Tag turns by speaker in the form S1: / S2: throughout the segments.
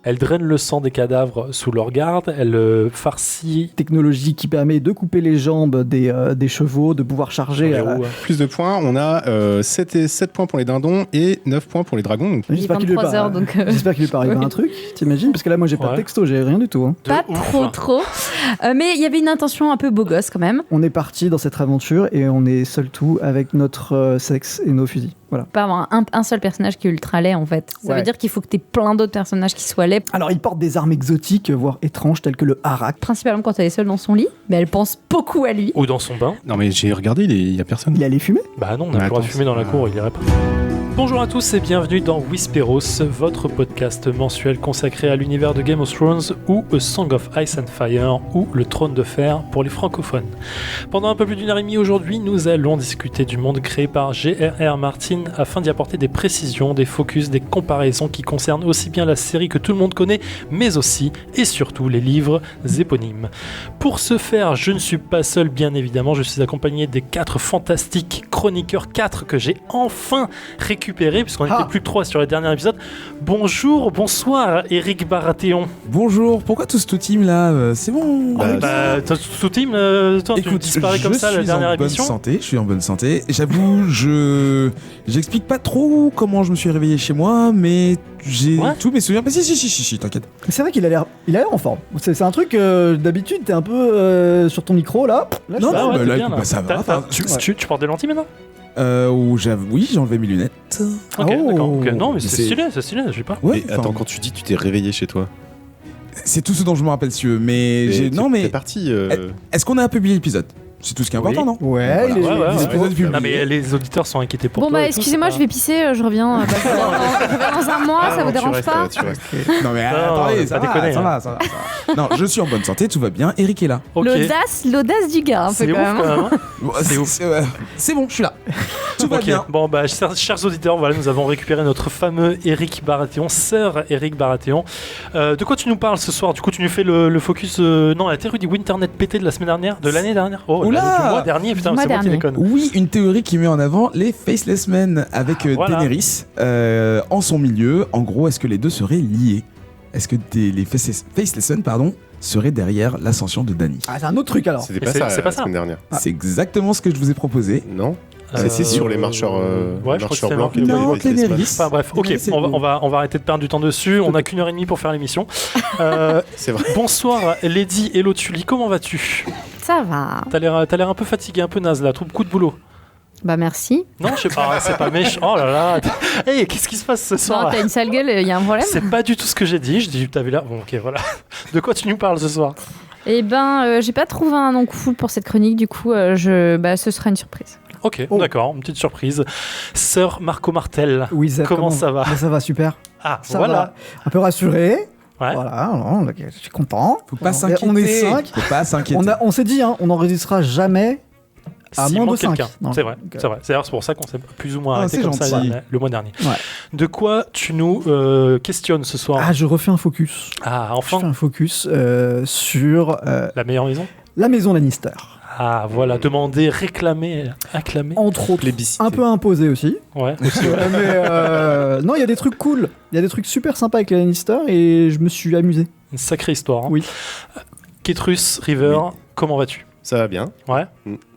S1: Elle draine le sang des cadavres sous leur garde, elle farcit...
S2: Technologie qui permet de couper les jambes des chevaux, de pouvoir charger...
S3: Plus de points, on a 7 points pour les dindons et 9 points pour les dragons. Donc...
S2: J'espère qu'il lui est pas arrivé un truc, t'imagines? Parce que là, moi, j'ai pas de texto, j'ai rien du tout. Hein.
S4: Pas trop. Mais il y avait une intention un peu beau gosse quand même.
S2: On est parti dans cette aventure et on est seul tout avec notre sexe et nos fusils. Voilà.
S4: Pas avoir un seul personnage qui est ultra laid en fait. Ça veut dire qu'il faut que tu aies plein d'autres personnages qui soient laids.
S2: Alors, il porte des armes exotiques, voire étranges, telles que le harak.
S4: Principalement quand elle est seule dans son lit, mais elle pense beaucoup à lui.
S1: Ou dans son bain.
S3: Non, mais j'ai regardé, il y a personne.
S2: Il allait fumer?
S1: Bah non, on a pas le droit de fumer dans la cour, il irait pas. Bonjour à tous et bienvenue dans Whisperos, votre podcast mensuel consacré à l'univers de Game of Thrones ou A Song of Ice and Fire ou Le Trône de Fer pour les francophones. Pendant un peu plus d'une heure et demie aujourd'hui, nous allons discuter du monde créé par J.R.R. Martin afin d'y apporter des précisions, des focus, des comparaisons qui concernent aussi bien la série que tout le monde connaît, mais aussi et surtout les livres éponymes. Pour ce faire, je ne suis pas seul bien évidemment, je suis accompagné des 4 fantastiques chroniqueurs, 4 que j'ai enfin récupéré puisqu'on n'était plus que 3 sur les derniers épisodes. Bonsoir Eric Baratheon.
S5: Bonjour, pourquoi tout ce team là c'est bon.
S1: Tout team, toi
S5: écoute,
S1: tu disparais comme ça la dernière émission.
S5: Je suis en bonne santé. J'avoue, j'explique pas trop comment je me suis réveillé chez moi, mais j'ai tous mes souvenirs. Mais si, t'inquiète.
S2: C'est vrai qu'il a l'air en forme. C'est un truc, d'habitude, t'es un peu sur ton micro là.
S5: Non, ça va.
S1: Tu portes des lentilles maintenant?
S5: Oui, j'ai enlevé mes lunettes.
S1: Ok, d'accord. Non, mais c'est stylé, je sais pas.
S3: Ouais, attends, quand tu dis tu t'es réveillé chez toi,
S5: c'est tout ce dont je me rappelle, si mais
S3: t'es parti.
S5: Est-ce qu'on a publié l'épisode? C'est tout ce qui est important, non?
S2: Ouais,
S1: Non, mais les auditeurs sont inquiétés pour toi.
S4: Bon, excusez-moi, je vais pisser, je reviens. Dans un mois, ça vous dérange pas?
S5: Non, mais attendez, ça va. Non, je suis en bonne santé, tout va bien. Eric est là.
S4: L'audace du gars, un peu quand même.
S5: C'est ouf. C'est bon, je suis là. Tout va bien.
S1: Bon, chers auditeurs, voilà, nous avons récupéré notre fameux Eric Baratheon, Sir Eric Baratheon. De quoi tu nous parles ce soir? Du coup, tu nous fais le focus. Non, la théorie du Winternet pété de la semaine dernière, de l'année dernière. Du mois dernier, putain, c'est moi qui déconne.
S5: Oui, une théorie qui met en avant les Faceless Men avec Daenerys en son milieu. En gros, est-ce que les deux seraient liés? Est-ce que les Faceless Men, seraient derrière l'ascension de Dany?
S2: Ah, c'est un autre truc alors.
S3: C'est pas ça la semaine dernière.
S5: C'est exactement ce que je vous ai proposé.
S3: Non. C'est sur les marcheurs blancs.
S5: Non, Daenerys.
S1: Enfin bref, ok, on va arrêter de perdre du temps dessus. On a qu'1 heure et demie pour faire l'émission.
S3: C'est vrai.
S1: Bonsoir Lady Hello Tully, comment vas-tu?
S4: Ça va.
S1: T'as l'air un peu fatigué, un peu naze là, trop beaucoup de boulot.
S4: Bah merci.
S1: Non, je sais pas, c'est pas méchant. Oh là là. Hey, qu'est-ce qui se passe ce soir?
S4: Non, t'as une sale gueule, il y a un problème?
S1: C'est pas du tout ce que j'ai dit. Je dis, t'avais là. Bon, ok, voilà. De quoi tu nous parles ce soir?
S4: Eh ben, j'ai pas trouvé un nom cool pour cette chronique, du coup, ce sera une surprise.
S1: Ok, d'accord, une petite surprise. Sir Marco Martel, comment ça va?
S2: Ça va super.
S1: Ah,
S2: ça
S1: voilà.
S2: Va. Un peu rassuré.
S1: Ouais.
S2: Voilà, je suis content.
S5: Faut pas s'inquiéter.
S2: On est 5.
S5: Faut pas s'inquiéter.
S2: On s'est dit, on n'enregistrera jamais à moins de 5.
S1: C'est vrai. C'est pour ça qu'on s'est plus ou moins arrêté comme ça le mois dernier.
S2: Ouais.
S1: De quoi tu nous questionnes ce soir?
S2: Ah, je refais un focus.
S1: Ah, enfin.
S2: Je fais un focus sur...
S1: la meilleure maison?
S2: La maison Lannister.
S1: Ah, voilà, demander, réclamer, acclamer.
S2: Entre autres, un peu imposé aussi.
S1: Ouais.
S2: Mais non, il y a des trucs cool. Il y a des trucs super sympas avec les Lannister et je me suis amusé.
S1: Une sacrée histoire. Hein.
S2: Oui.
S1: Ketrus River, comment vas-tu?
S3: Ça va bien.
S1: Ouais.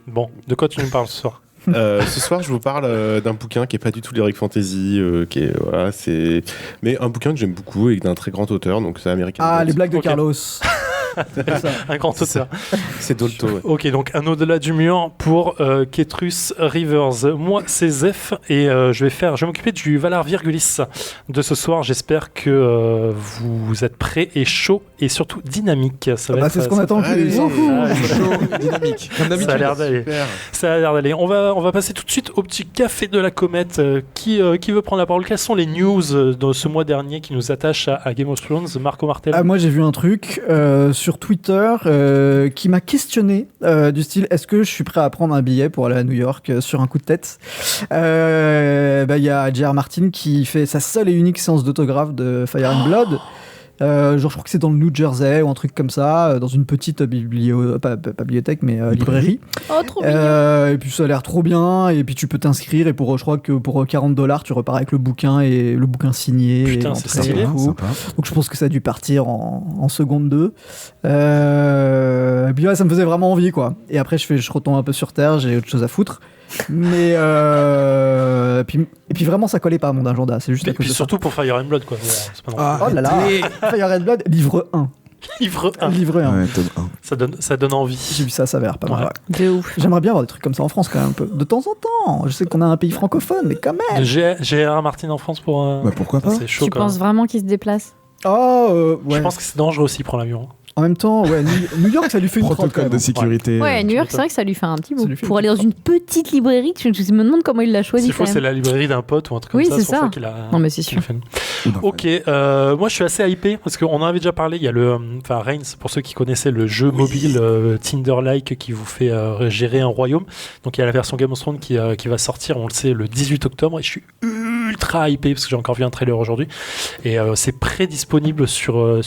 S1: Bon, de quoi tu nous parles ce soir?
S3: Ce soir, je vous parle d'un bouquin qui est pas du tout l'Heroic Fantasy, mais un bouquin que j'aime beaucoup et d'un très grand auteur, donc c'est américain.
S2: Ah, les blagues de Carlos.
S1: Un grand auteur.
S3: C'est Dolto. Ouais.
S1: Ok, donc un au-delà du mur pour Ketrus Rivers. Moi, c'est Zeph et je vais m'occuper du Valar Virgulis de ce soir. J'espère que vous êtes prêts et chauds et surtout dynamiques.
S2: C'est ce qu'on attend tous les jours.
S5: Chaud, dynamique. Comme d'habitude.
S1: Ça a l'air d'aller. Ça a l'air d'aller. On va passer tout de suite au petit café de la comète. Qui veut prendre la parole? Quelles sont les news de ce mois dernier qui nous attachent à Game of Thrones? Marco Martel.
S2: Moi, j'ai vu un truc sur Twitter qui m'a questionné du style est-ce que je suis prêt à prendre un billet pour aller à New York sur un coup de tête. Y a J.R. Martin qui fait sa seule et unique séance d'autographe de Fire and Blood. Genre, je crois que c'est dans le New Jersey ou un truc comme ça, dans une petite pas bibliothèque, mais librairie.
S4: Oh, trop mignon.
S2: Et puis ça a l'air trop bien. Et puis tu peux t'inscrire. Et je crois que pour $40, tu repars avec le bouquin et le bouquin signé.
S1: Putain,
S2: et
S1: c'est
S2: l'entrée et
S1: stylé.
S2: tout.
S5: Sympa.
S2: Donc je pense que ça a dû partir en seconde 2. Et puis ouais, ça me faisait vraiment envie, quoi. Et après, je retombe un peu sur terre, j'ai autre chose à foutre. Mais et puis vraiment, ça collait pas à mon agenda. C'est juste à
S1: Et
S2: cause
S1: puis
S2: de ça.
S1: surtout pour Fire and Blood, quoi. Ouais, c'est pas normal.
S2: Oh là là, Fire Red Blood, livre 1.
S1: Livre 1.
S2: Livre 1.
S5: Ouais, tome 1.
S1: Ça donne envie.
S2: J'ai vu ça a l'air pas mal.
S1: Ouais.
S2: Ouais.
S4: De ouf.
S2: J'aimerais bien avoir des trucs comme ça en France quand même un peu. De temps en temps. Je sais qu'on a un pays francophone, mais quand même.
S1: G.R.R. Martin en France pour.
S5: Bah, pourquoi pas.
S1: C'est chaud
S4: Tu
S1: quand même.
S4: penses vraiment qu'il se déplace?
S2: Oh, ouais.
S1: Je pense que c'est dangereux aussi, prendre l'avion.
S2: En même temps, ouais, New York, ça lui fait une trotte quand
S5: Protocole
S2: même.
S5: de sécurité.
S4: Ouais, New York, c'est vrai que ça lui fait un petit bout.
S2: Ça lui fait
S4: Pour
S2: une
S4: aller dans
S2: petite
S4: une petite librairie, je me demande comment il l'a choisi.
S1: S'il faut,
S4: quand
S1: c'est
S4: même.
S1: la librairie d'un pote ou un truc
S4: Oui,
S1: comme ça.
S4: c'est
S1: pour
S4: ça.
S1: qu'il a.
S4: Non, mais c'est
S1: qu'il
S4: sûr.
S1: fait.
S5: Ou d'un
S1: Ok, moi je suis assez hypé parce qu'on en avait déjà parlé. Il y a le, enfin Reigns, pour ceux qui connaissaient le jeu mobile Tinder-like qui vous fait gérer un royaume. Donc il y a la version Game of Thrones qui va sortir, on le sait, le 18 octobre. Et je suis ultra hypé parce que j'ai encore vu un trailer aujourd'hui. Et c'est pré-disponible sur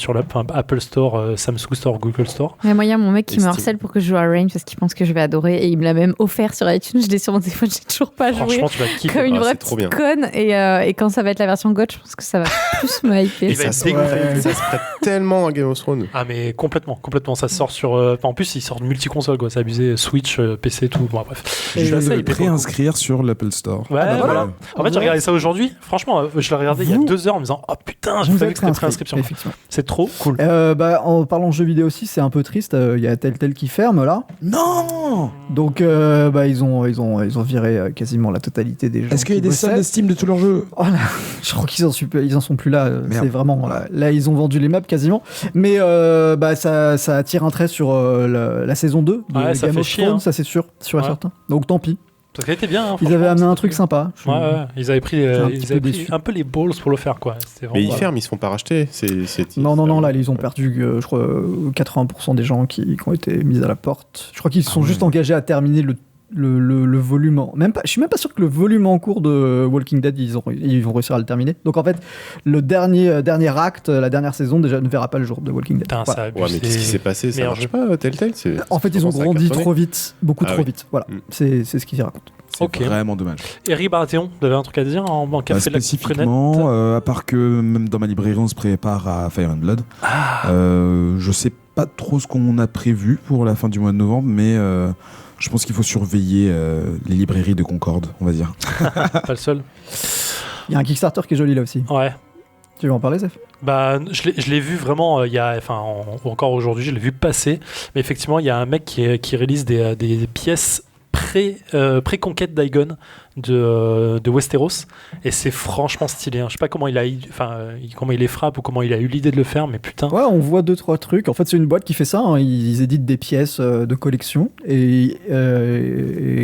S1: Apple Store, Samsung Store, Google Store.
S4: Mais moi, il y a mon mec qui
S3: Et
S4: me
S3: Steam.
S4: harcèle pour que je joue à Reigns parce qu'il pense que je vais adorer et il me l'a même offert sur iTunes. Je l'ai sur mon téléphone, j'ai toujours pas joué.
S1: Franchement, tu vas kiffer.
S4: Comme une
S3: Ah,
S4: vraie
S3: c'est trop
S4: petite
S3: bien.
S4: conne et quand ça va être la version GOT, je pense que ça va plus me hyper.
S1: Il va être
S3: se-
S1: dégoûté.
S2: Ouais.
S3: Ça se prête tellement à Game of Thrones.
S1: Ah mais complètement. Ça sort sur. En plus, il sort de multi-console, quoi. C'est abusé. Switch, PC, tout. Bon bref.
S2: Et
S1: Je suis assez
S5: Je vais
S1: hypé.
S5: préinscrire sur l'Apple Store.
S1: Ouais,
S2: bah
S1: voilà.
S2: voilà.
S1: En fait, j'ai regardé ça aujourd'hui. Franchement, je l'ai regardé il y a 2 heures en me disant, oh putain, j'ai
S2: Vous
S1: pas vu
S2: êtes
S1: que c'était
S2: inscrit,
S1: préinscription.
S2: effectivement.
S1: C'est trop cool.
S2: En parlant de jeux vidéo aussi, c'est un peu triste. Il y a Telltale qui ferme là.
S5: Non.
S2: Donc ils ont viré quasiment la totalité des gens.
S5: Est-ce qu'il y a
S2: qui
S5: des salles de
S2: bossaient.
S5: Steam de tous leurs jeux?
S2: Oh là, je crois qu'ils en sont plus là.
S5: Merde.
S2: C'est vraiment là, ils ont vendu les maps quasiment. Mais ça attire un trait sur la saison 2 de
S1: Ouais, ça
S2: Game
S1: fait
S2: of
S1: chier,
S2: Thrones,
S1: hein.
S2: ça c'est sûr et
S1: Ouais.
S2: certain. Donc tant pis.
S1: Parce qu'elle était bien. Hein,
S2: Ils avaient
S1: franchement,
S2: amené un
S1: c'était
S2: truc
S1: cool.
S2: sympa.
S1: Ouais, ils avaient pris,
S2: un petit peu déçu.
S1: un peu les balls pour le faire, quoi. C'était
S3: Mais
S1: vraiment.
S3: ils ferment, ils se font pas racheter.
S2: Non, là ils ont perdu, je crois, 80% des gens qui ont été mis à la porte. Je crois qu'ils se sont juste engagés à terminer le volume. Je suis même pas sûr que le volume en cours de Walking Dead, ils vont réussir à le terminer. Donc en fait, le dernier acte, la dernière saison, déjà ne verra pas le jour de Walking Dead.
S1: Putain,
S2: Voilà.
S1: ça a
S3: Ouais, mais
S1: abusé.
S3: qu'est-ce qui s'est passé? Ça
S1: Meilleur
S3: marche
S1: jeu.
S3: pas, Telltale.
S2: En fait, ils ont
S3: commence à
S2: grandi
S3: cartonner.
S2: trop vite, beaucoup
S3: Ah
S2: trop
S3: oui.
S2: vite. Voilà,
S3: Mm.
S2: c'est ce qu'ils y racontent.
S5: C'est
S1: Ok.
S5: vraiment dommage.
S1: Eric Baratheon, vous avez un truc à dire en
S5: Bah,
S1: café la
S5: spécifiquement, à part que même dans ma librairie, on se prépare à Fire and Blood. Je sais pas trop ce qu'on a prévu pour la fin du mois de novembre, mais je pense qu'il faut surveiller les librairies de Concorde, on va dire.
S1: Pas le seul.
S2: Il y a un Kickstarter qui est joli là aussi.
S1: Ouais.
S2: Tu veux en parler, Zef?
S1: Bah, je l'ai vu vraiment encore aujourd'hui, je l'ai vu passer. Mais effectivement, il y a un mec qui réalise des pièces pré-conquête d'Aegon de Westeros, et c'est franchement stylé. Hein. Je sais pas comment il les frappe ou comment il a eu l'idée de le faire, mais putain.
S2: Ouais, on voit 2-3 trucs. En fait, c'est une boîte qui fait ça. Hein. Ils éditent des pièces de collection. Et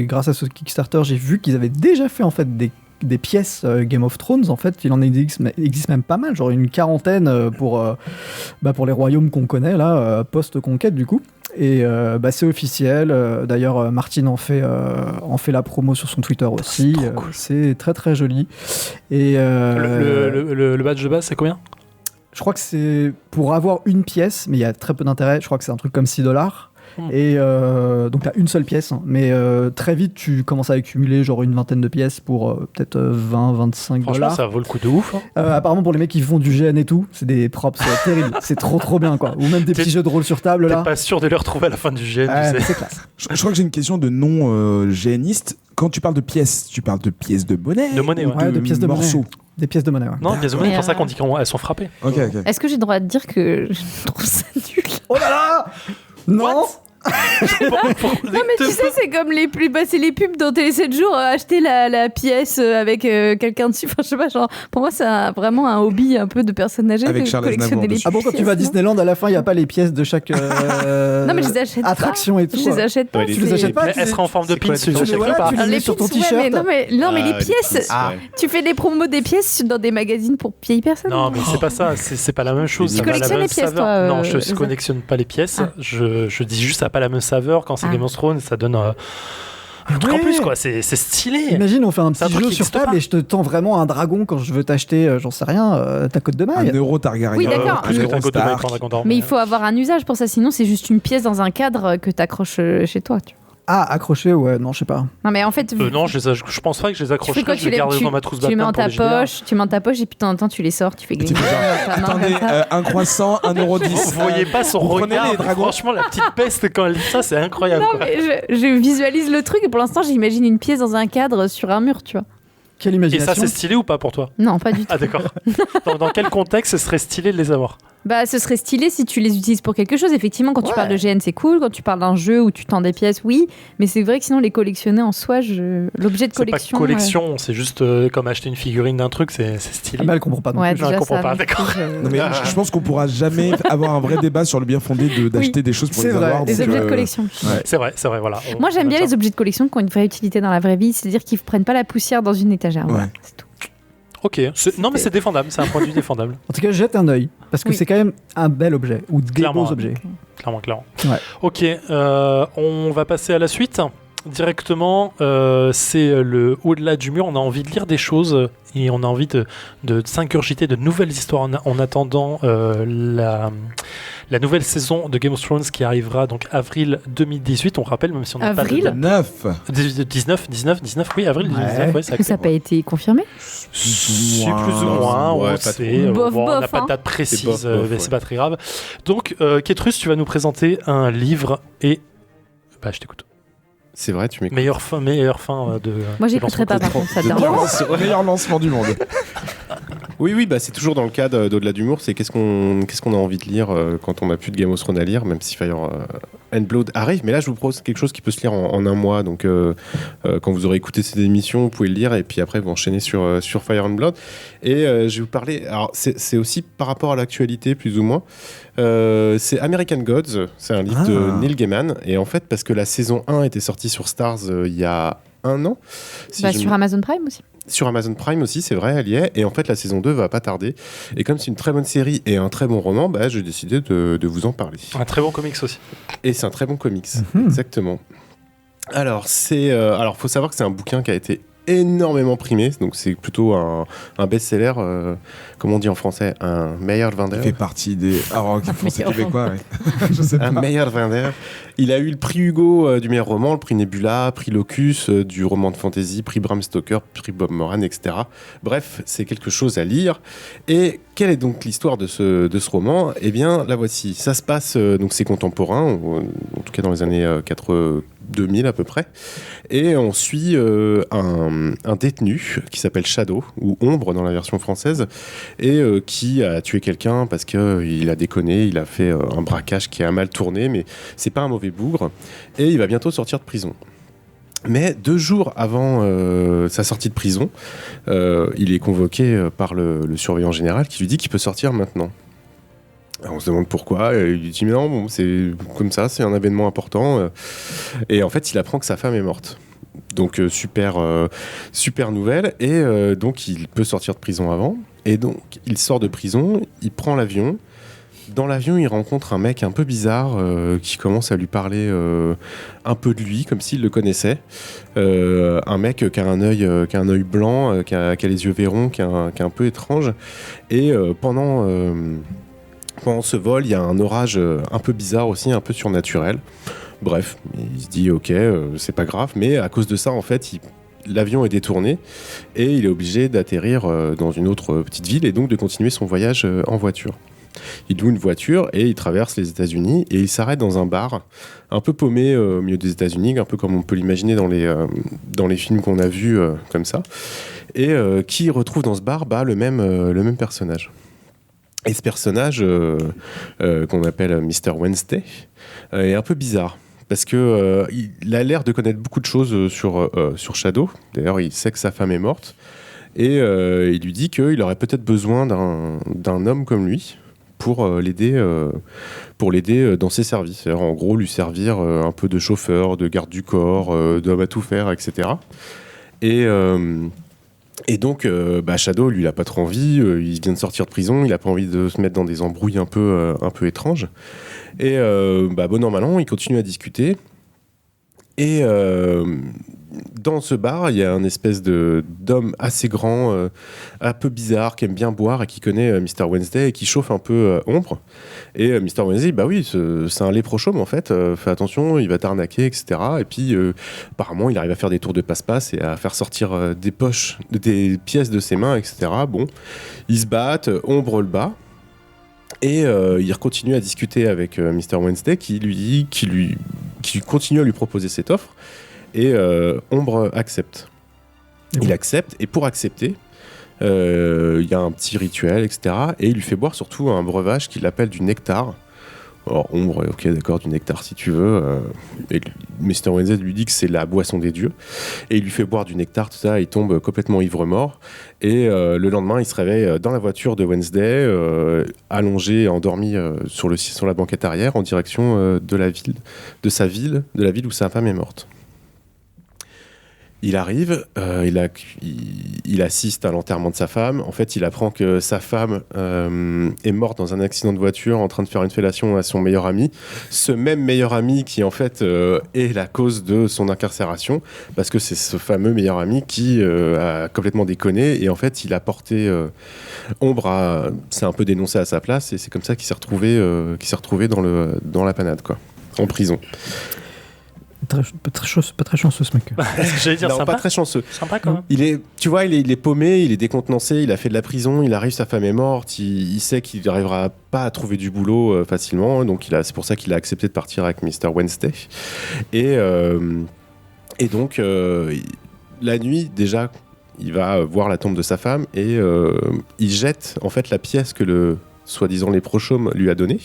S2: grâce à ce Kickstarter, j'ai vu qu'ils avaient déjà fait en fait des pièces Game of Thrones. En fait, il en existe même pas mal, genre une quarantaine pour les royaumes qu'on connaît là, post-conquête du coup. Et c'est officiel. D'ailleurs, Martin en fait la promo sur son Twitter aussi.
S1: trop cool.
S2: C'est très très joli. Et
S1: Le badge de base, c'est combien?
S2: je crois que c'est pour avoir une pièce, mais il y a très peu d'intérêt. Je crois que c'est un truc comme $6. Et donc t'as une seule pièce, hein. Mais très vite tu commences à accumuler genre une vingtaine de pièces pour peut-être 20-25
S1: Franchement,
S2: $.
S1: ça vaut le coup de ouf. Hein.
S2: Apparemment pour les mecs qui font du GN et tout, c'est des props terribles, c'est trop bien quoi. Ou même des petits jeux de rôle sur table
S1: T'es
S2: là.
S1: pas sûr de les retrouver à la fin du GN,
S2: Ouais,
S1: tu
S2: mais
S1: sais.
S2: c'est classe.
S5: Je crois que j'ai une question de non-géniste. Quand tu parles de pièces, tu parles de pièces de monnaie?
S1: De monnaie, ouais.
S2: Ouais, de pièces de monnaie.
S5: morceaux.
S2: Des pièces de monnaie, ouais.
S1: Non, bien sûr, c'est pour ça
S4: Mais,
S1: qu'on dit qu'elles sont frappées.
S5: Ok.
S4: Est-ce que j'ai le droit de dire que je trouve ça nul?
S2: Oh là là. Non.
S4: Non mais tu sais, c'est comme les pubs dans Télé 7 jours, acheter la pièce avec quelqu'un dessus. Enfin, je sais pas, genre, pour moi, c'est vraiment un hobby un peu de personnes âgées
S5: Avec
S4: de
S5: Charles
S4: collectionner
S5: Aznavour
S4: les
S5: dessus.
S2: Ah bon, quand tu vas à
S4: pièces, non
S2: Disneyland, à la fin, il n'y a pas les pièces de chaque
S4: Non, mais je les achète
S2: attraction
S4: pas.
S2: et tout.
S4: Je les achète pas.
S3: Ouais, les-
S2: Tu les
S4: c'est-
S2: achètes pas?
S1: Mais elles seraient en forme de
S3: C'est quoi
S1: pins,
S3: la
S1: tu les
S3: différence?
S1: achètes
S2: Voilà,
S1: pas.
S2: tu les
S4: Les
S2: mets sur ton
S4: pins, ouais,
S2: t-shirt.
S4: mais non, mais les
S3: Ah,
S4: pièces,
S3: ouais.
S4: tu fais des promos des pièces dans des magazines pour vieilles personnes.
S1: Non, mais c'est pas ça, c'est pas la même chose.
S3: Tu
S1: Ça a pas la
S4: collectionnes
S1: même
S4: les pièces,
S1: saveur.
S4: toi,
S1: Non, je
S4: Zach.
S1: collectionne pas les pièces.
S4: Ah.
S1: Je dis juste, ça a pas la même saveur quand c'est
S4: Ah.
S1: Game of Thrones. Ça donne Un truc en plus, quoi. C'est stylé.
S2: Imagine, on fait un
S1: C'est un
S2: petit
S1: truc
S2: jeu
S1: qui
S2: sur
S1: existe
S2: table
S1: pas.
S2: et je te tends vraiment un dragon quand je veux t'acheter, j'en sais rien, ta côte de maille.
S5: Un euro Targaryen.
S4: Oui, d'accord.
S1: Plus que
S5: un
S1: t'as un
S5: euro
S1: code de mail
S5: Stark.
S1: pendant qu'on dort.
S4: Mais il faut avoir un usage pour ça, sinon c'est juste une pièce dans un cadre que t'accroches chez toi. Tu vois.
S2: Ah, accroché, ouais, non, je sais pas.
S4: Non, mais en fait,
S1: Non, je pense pas que je les
S4: tu
S1: accroche.
S4: fais quoi,
S1: Je les garde dans ma trousse
S4: tu les mets
S1: baptême
S4: en
S1: pour
S4: ta
S1: les JDR.
S4: poche, tu mets en ta poche et puis de temps en temps tu les sors, tu fais gling
S5: Tu fais
S4: dans ta main
S5: Attendez,
S4: comme ça.
S5: un croissant, 1,10€.
S1: Vous voyez pas son
S5: vous prenez
S1: regard.
S5: les dragons.
S1: Franchement, la petite peste quand elle dit ça, c'est incroyable.
S4: Non,
S1: quoi.
S4: mais je visualise le truc et pour l'instant j'imagine une pièce dans un cadre sur un mur, tu vois.
S2: Quelle
S1: Et
S2: imagination.
S1: ça, c'est stylé ou pas pour toi?
S4: Non, pas du tout.
S1: Ah d'accord. Dans quel contexte ce serait stylé de les avoir?
S4: Bah, ce serait stylé si tu les utilises pour quelque chose. Effectivement, quand tu
S2: Ouais.
S4: parles de GN, c'est cool. Quand tu parles d'un jeu où tu tends des pièces, oui. Mais c'est vrai que sinon, les collectionner en soi, l'objet de
S1: C'est pas
S4: collection.
S1: collection, c'est juste comme acheter une figurine d'un truc, c'est stylé.
S2: Ah, mais elle comprend pas non
S4: Ouais,
S2: plus.
S1: je
S4: déjà
S1: comprends
S4: ça.
S1: pas,
S4: du
S1: d'accord.
S4: coup, je-
S5: Non, mais je pense qu'on pourra jamais avoir un vrai débat sur le bien fondé d'acheter des choses pour
S2: C'est
S5: les
S2: vrai.
S5: avoir.
S4: Des
S5: donc,
S4: objets de collection.
S1: C'est vrai, voilà.
S4: Moi, j'aime bien les objets de collection qui ont une vraie utilité dans la vraie vie. C'est-à-dire qu'ils ne prennent pas la poussière dans une étagère. Voilà,
S5: Ouais.
S4: c'est tout.
S1: Ok, non mais c'est défendable, c'est un point de vue défendable.
S2: En tout cas, jette un œil, parce que
S4: Oui.
S2: c'est quand même un bel objet, ou des
S1: Clairement,
S2: beaux objets.
S1: Clairement.
S2: Ouais.
S1: Ok, on va passer à la suite. Directement, c'est le au-delà du mur. On a envie de lire des choses et on a envie de s'ingurgiter de nouvelles histoires en attendant la nouvelle saison de Game of Thrones qui arrivera donc avril 2018. On rappelle, même si on n'a pas
S4: Avril
S1: de
S5: 9.
S1: 19, oui, avril 2019, ouais, ça
S4: Ça n'a pas été confirmé.
S1: Si, plus ou moins,
S3: Ouais,
S1: on
S3: pas
S1: sait.
S4: trop. Bof,
S1: On n'a
S4: bof,
S1: pas de
S4: hein.
S1: date précise,
S3: C'est bof, bof,
S1: mais
S3: ouais.
S1: c'est pas très grave. Donc, Ketrus, tu vas nous présenter un livre et. Bah, je t'écoute.
S3: C'est vrai, tu m'écoutes.
S1: Meilleure fin de.
S4: Moi,
S1: de
S4: j'écouterai pas,
S1: lancement.
S4: par contre, ça te
S3: de-
S4: dérange.
S5: Meilleur lancement du monde.
S3: Oui, bah, c'est toujours dans le cadre d'au-delà d'humour. C'est qu'est-ce qu'on a envie de lire quand on n'a plus de Game of Thrones à lire, même si Fire and Blood arrive. Mais là, je vous propose quelque chose qui peut se lire en un mois. Donc, quand vous aurez écouté cette émission, vous pouvez le lire et puis après, vous enchaînez sur Fire and Blood. Et je vais vous parler. Alors, c'est aussi par rapport à l'actualité, plus ou moins. C'est American Gods. C'est un livre de Neil Gaiman. Et en fait, parce que la saison 1 était sortie sur Stars il y a un an. Si
S4: Bah,
S3: je
S4: sur
S3: me-
S4: Amazon Prime aussi.
S3: Sur Amazon Prime aussi, c'est vrai, elle y est. Et en fait, la saison 2 va pas tarder. Et comme c'est une très bonne série et un très bon roman, bah, j'ai décidé de vous en parler.
S1: Un très bon comics aussi.
S3: Et c'est un très bon comics,
S2: Mhm.
S3: exactement. Alors, faut savoir que c'est un bouquin qui a été énormément primé. Donc, c'est plutôt un best-seller, comment on dit en français, un meilleur
S5: Il
S3: vendeur.
S5: fait partie des. Alors, français
S4: Meilleur
S5: québécois, ouais. Je sais pas.
S3: Un meilleur vendeur. Il a eu le prix Hugo du meilleur roman, le prix Nebula, prix Locus du roman de fantasy, prix Bram Stoker, prix Bob Moran, etc. Bref, c'est quelque chose à lire. Et quelle est donc l'histoire de ce roman? Eh bien, la voici. Ça se passe, donc c'est contemporain, en tout cas dans les années 2000 à peu près. Et on suit un détenu qui s'appelle Shadow, ou Ombre dans la version française, et qui a tué quelqu'un parce qu'il a déconné, il a fait un braquage qui a mal tourné, mais c'est pas un mauvais bougre, et il va bientôt sortir de prison. Mais 2 jours avant sa sortie de prison, il est convoqué par le surveillant général qui lui dit qu'il peut sortir maintenant. Alors on se demande pourquoi, il lui dit mais non, bon, c'est comme ça, c'est un événement important. Et en fait, il apprend que sa femme est morte. Donc super nouvelle, et donc il peut sortir de prison avant. Et donc il sort de prison, il prend l'avion. Dans l'avion, il rencontre un mec un peu bizarre qui commence à lui parler un peu de lui, comme s'il le connaissait. Un mec qui a un œil blanc, qui a les yeux verrons, qui est un peu étrange. Et pendant ce vol, il y a un orage un peu bizarre aussi, un peu surnaturel. Bref, il se dit ok, c'est pas grave, mais à cause de ça, en fait, l'avion est détourné et il est obligé d'atterrir dans une autre petite ville et donc de continuer son voyage en voiture. Il loue une voiture et il traverse les États-Unis et il s'arrête dans un bar un peu paumé au milieu des États-Unis, un peu comme on peut l'imaginer dans les films qu'on a vus comme ça, et qui retrouve dans ce bar le même personnage. Et ce personnage qu'on appelle Mr. Wednesday est un peu bizarre. Parce que il a l'air de connaître beaucoup de choses sur Shadow. D'ailleurs, il sait que sa femme est morte. Et il lui dit qu'il aurait peut-être besoin d'un homme comme lui pour l'aider dans ses services. C'est-à-dire, en gros, lui servir un peu de chauffeur, de garde du corps, d'homme à tout faire, etc. Et donc, Shadow, lui, il n'a pas trop envie. Il vient de sortir de prison. Il n'a pas envie de se mettre dans des embrouilles un peu étranges. Et bon an, mal an, il continue à discuter. Et dans ce bar, il y a un espèce d'homme assez grand, un peu bizarre, qui aime bien boire et qui connaît Mr. Wednesday et qui chauffe un peu Ombre. Et Mr. Wednesday, bah oui, c'est un léprochaume en fait, fais attention, il va t'arnaquer, etc. Et puis apparemment, il arrive à faire des tours de passe-passe et à faire sortir des pièces de ses mains, etc. Bon, ils se battent, Ombre le bat. Et il continue à discuter avec Mr. Wednesday qui continue à lui proposer cette offre. Et Ombre accepte. Il accepte, et pour accepter, il y a un petit rituel, etc. Et il lui fait boire surtout un breuvage qu'il appelle du nectar. Alors Ombre, ok d'accord, du nectar si tu veux. Et Mr. Wednesday lui dit que c'est la boisson des dieux. Et il lui fait boire du nectar, tout ça, il tombe complètement ivre-mort. Et le lendemain, il se réveille dans la voiture de Wednesday, allongé, endormi sur la banquette arrière, en direction de la ville où sa femme est morte. Il arrive, il assiste à l'enterrement de sa femme. En fait, il apprend que sa femme est morte dans un accident de voiture en train de faire une fellation à son meilleur ami. Ce même meilleur ami qui, en fait, est la cause de son incarcération, parce que c'est ce fameux meilleur ami qui a complètement déconné. Et en fait, il a porté Ombre s'est un peu dénoncé à sa place, et c'est comme ça qu'il s'est retrouvé dans la panade, quoi, en prison.
S2: Pas très chanceux ce mec.
S1: J'allais dire
S3: non,
S1: sympa.
S3: Pas très chanceux.
S1: Sympa quand même.
S3: Il est paumé, il est décontenancé, il a fait de la prison, il arrive, sa femme est morte, il sait qu'il n'arrivera pas à trouver du boulot facilement, donc c'est pour ça qu'il a accepté de partir avec Mr. Wednesday. Et donc, la nuit, déjà, il va voir la tombe de sa femme et il jette en fait la pièce que le soi-disant léprochaume lui a donnée,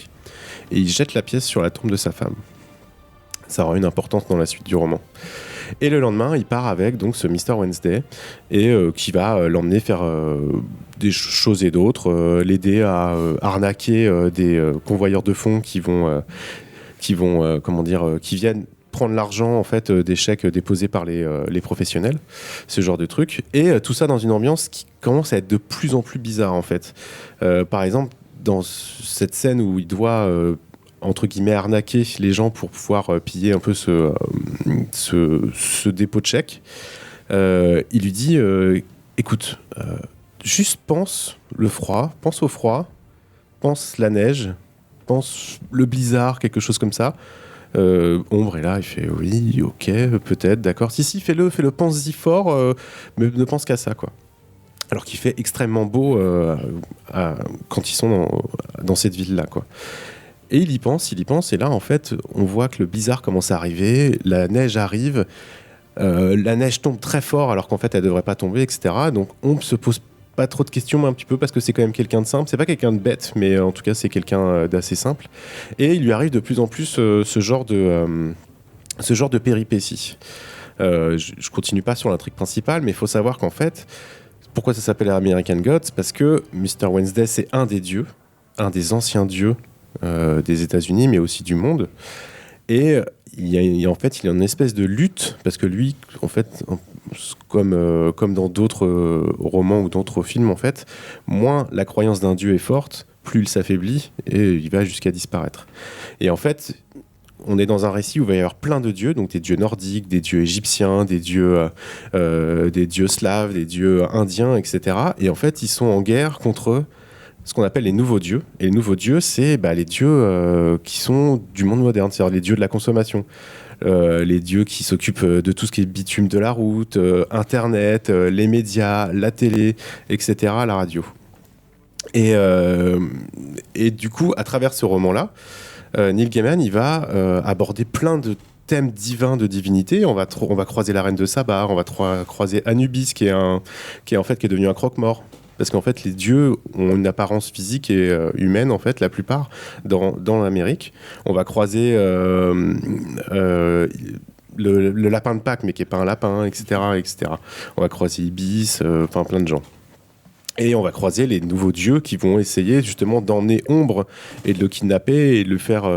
S3: et il jette la pièce sur la tombe de sa femme. Ça aura une importance dans la suite du roman. Et le lendemain, il part avec donc ce Mr. Wednesday et qui va l'emmener faire des choses et d'autres, l'aider à arnaquer des convoyeurs de fonds qui viennent prendre l'argent en fait des chèques déposés par les professionnels, ce genre de trucs. Et tout ça dans une ambiance qui commence à être de plus en plus bizarre en fait. Par exemple, dans cette scène où il doit entre guillemets arnaquer les gens pour pouvoir piller un peu ce dépôt de chèque, il lui dit écoute, juste pense au froid, pense la neige, pense le blizzard, quelque chose comme ça. Ombre est là, il fait oui, ok, peut-être, d'accord, si, fais-le, pense-y fort, mais ne pense qu'à ça, quoi. Alors qu'il fait extrêmement beau quand ils sont dans cette ville-là, quoi. Et il y pense, et là, en fait, on voit que le blizzard commence à arriver, la neige arrive, la neige tombe très fort alors qu'en fait, elle devrait pas tomber, etc. Donc, on se pose pas trop de questions, mais un petit peu, parce que c'est quand même quelqu'un de simple. C'est pas quelqu'un de bête, mais en tout cas, c'est quelqu'un d'assez simple. Et il lui arrive de plus en plus ce genre de péripéties. Je continue pas sur l'intrigue principale, mais il faut savoir qu'en fait, pourquoi ça s'appelle American Gods ? Parce que Mr. Wednesday, c'est un des dieux, un des anciens dieux des États-Unis, mais aussi du monde. Et il y a une espèce de lutte, parce que lui, en fait, comme dans d'autres romans ou d'autres films, en fait, moins la croyance d'un dieu est forte, plus il s'affaiblit et il va jusqu'à disparaître. Et en fait, on est dans un récit où il va y avoir plein de dieux, donc des dieux nordiques, des dieux égyptiens, des dieux slaves, des dieux indiens, etc. Et en fait, ils sont en guerre contre ce qu'on appelle les nouveaux dieux. Et les nouveaux dieux, c'est les dieux qui sont du monde moderne, c'est-à-dire les dieux de la consommation. Les dieux qui s'occupent de tout ce qui est bitume de la route, Internet, les médias, la télé, etc., la radio. Et du coup, à travers ce roman-là, Neil Gaiman, il va aborder plein de thèmes divins de divinité. On va croiser la reine de Saba, on va croiser Anubis, qui est devenu un croque-mort. Parce qu'en fait, les dieux ont une apparence physique et humaine, en fait, la plupart, dans l'Amérique. On va croiser le lapin de Pâques, mais qui n'est pas un lapin, etc., etc. On va croiser Ibis, plein de gens. Et on va croiser les nouveaux dieux qui vont essayer justement d'emmener Ombre et de le kidnapper et de le faire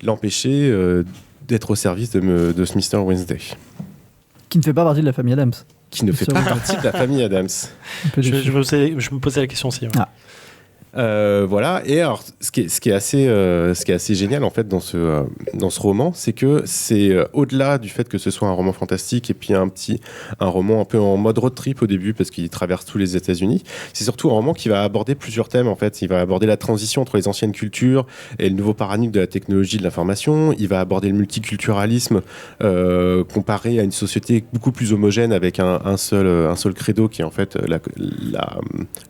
S3: l'empêcher d'être au service de ce Mr. Wednesday.
S2: Qui ne fait pas partie de la famille Adams.
S3: Qui ne fait pas partie de la famille Adams.
S1: Je me posais la question aussi. Ouais.
S3: Voilà. Et alors, ce qui est assez génial en fait dans ce roman, c'est que c'est au-delà du fait que ce soit un roman fantastique et puis un roman un peu en mode road trip au début parce qu'il traverse tous les États-Unis. C'est surtout un roman qui va aborder plusieurs thèmes en fait. Il va aborder la transition entre les anciennes cultures et le nouveau paradigme de la technologie de l'information. Il va aborder le multiculturalisme comparé à une société beaucoup plus homogène avec un seul credo qui est en fait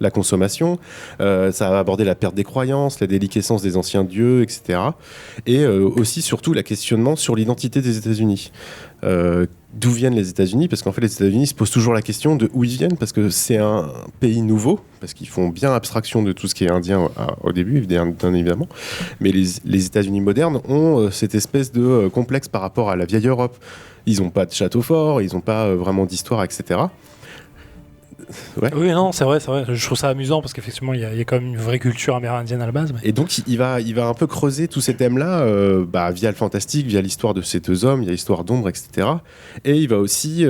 S3: la consommation. Ça va aborder la perte des croyances, la déliquescence des anciens dieux, etc. Et aussi, surtout, la questionnement sur l'identité des États-Unis. D'où viennent les États-Unis ? Parce qu'en fait, les États-Unis se posent toujours la question de où ils viennent, parce que c'est un pays nouveau, parce qu'ils font bien abstraction de tout ce qui est indien au début, bien évidemment. Mais les États-Unis modernes ont cette espèce de complexe par rapport à la vieille Europe. Ils n'ont pas de château fort, ils n'ont pas vraiment d'histoire, etc. Ouais.
S1: Oui, non, c'est vrai. Je trouve ça amusant parce qu'effectivement, il y a quand même une vraie culture amérindienne à la base. Mais...
S3: Et donc, il va un peu creuser tous ces thèmes-là via le fantastique, via l'histoire de ces deux hommes, via l'histoire d'Ombre, etc. Et il va aussi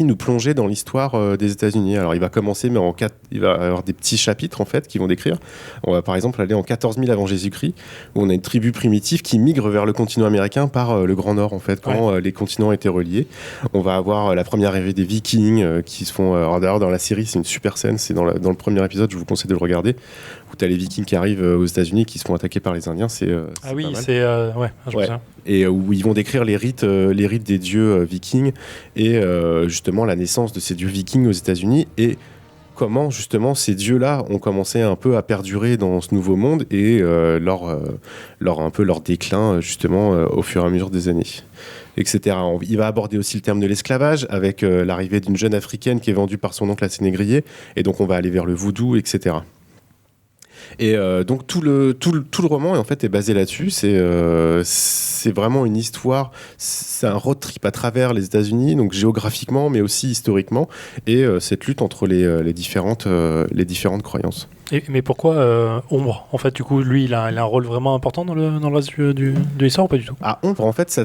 S3: nous plonger dans l'histoire des États-Unis. Alors, il va commencer, mais il va avoir des petits chapitres en fait qui vont décrire. On va par exemple aller en 14 000 avant Jésus-Christ, où on a une tribu primitive qui migre vers le continent américain par le Grand Nord en fait, quand les continents étaient reliés. On va avoir la première arrivée des Vikings qui se font. Alors d'ailleurs, dans la série, c'est une super scène. C'est dans le premier épisode. Je vous conseille de le regarder. Où tu as les Vikings qui arrivent aux États-Unis, qui se font attaquer par les Indiens. C'est
S1: oui,
S3: pas mal.
S1: c'est je me souviens.
S3: Et où ils vont décrire les rites des dieux vikings et justement la naissance de ces dieux vikings aux États-Unis et comment justement ces dieux-là ont commencé un peu à perdurer dans ce nouveau monde et leur déclin justement au fur et à mesure des années, etc. Il va aborder aussi le terme de l'esclavage avec l'arrivée d'une jeune africaine qui est vendue par son oncle à ses négriers et donc on va aller vers le voodoo, etc. Et donc tout le roman en fait est basé là-dessus. C'est vraiment une histoire, c'est un road trip à travers les États-Unis, donc géographiquement mais aussi historiquement, et cette lutte entre les différentes croyances.
S1: Mais pourquoi Ombre ? En fait, du coup, lui, il a un rôle vraiment important dans le reste de l'histoire ou pas du tout ?
S3: Ah, Ombre, en fait,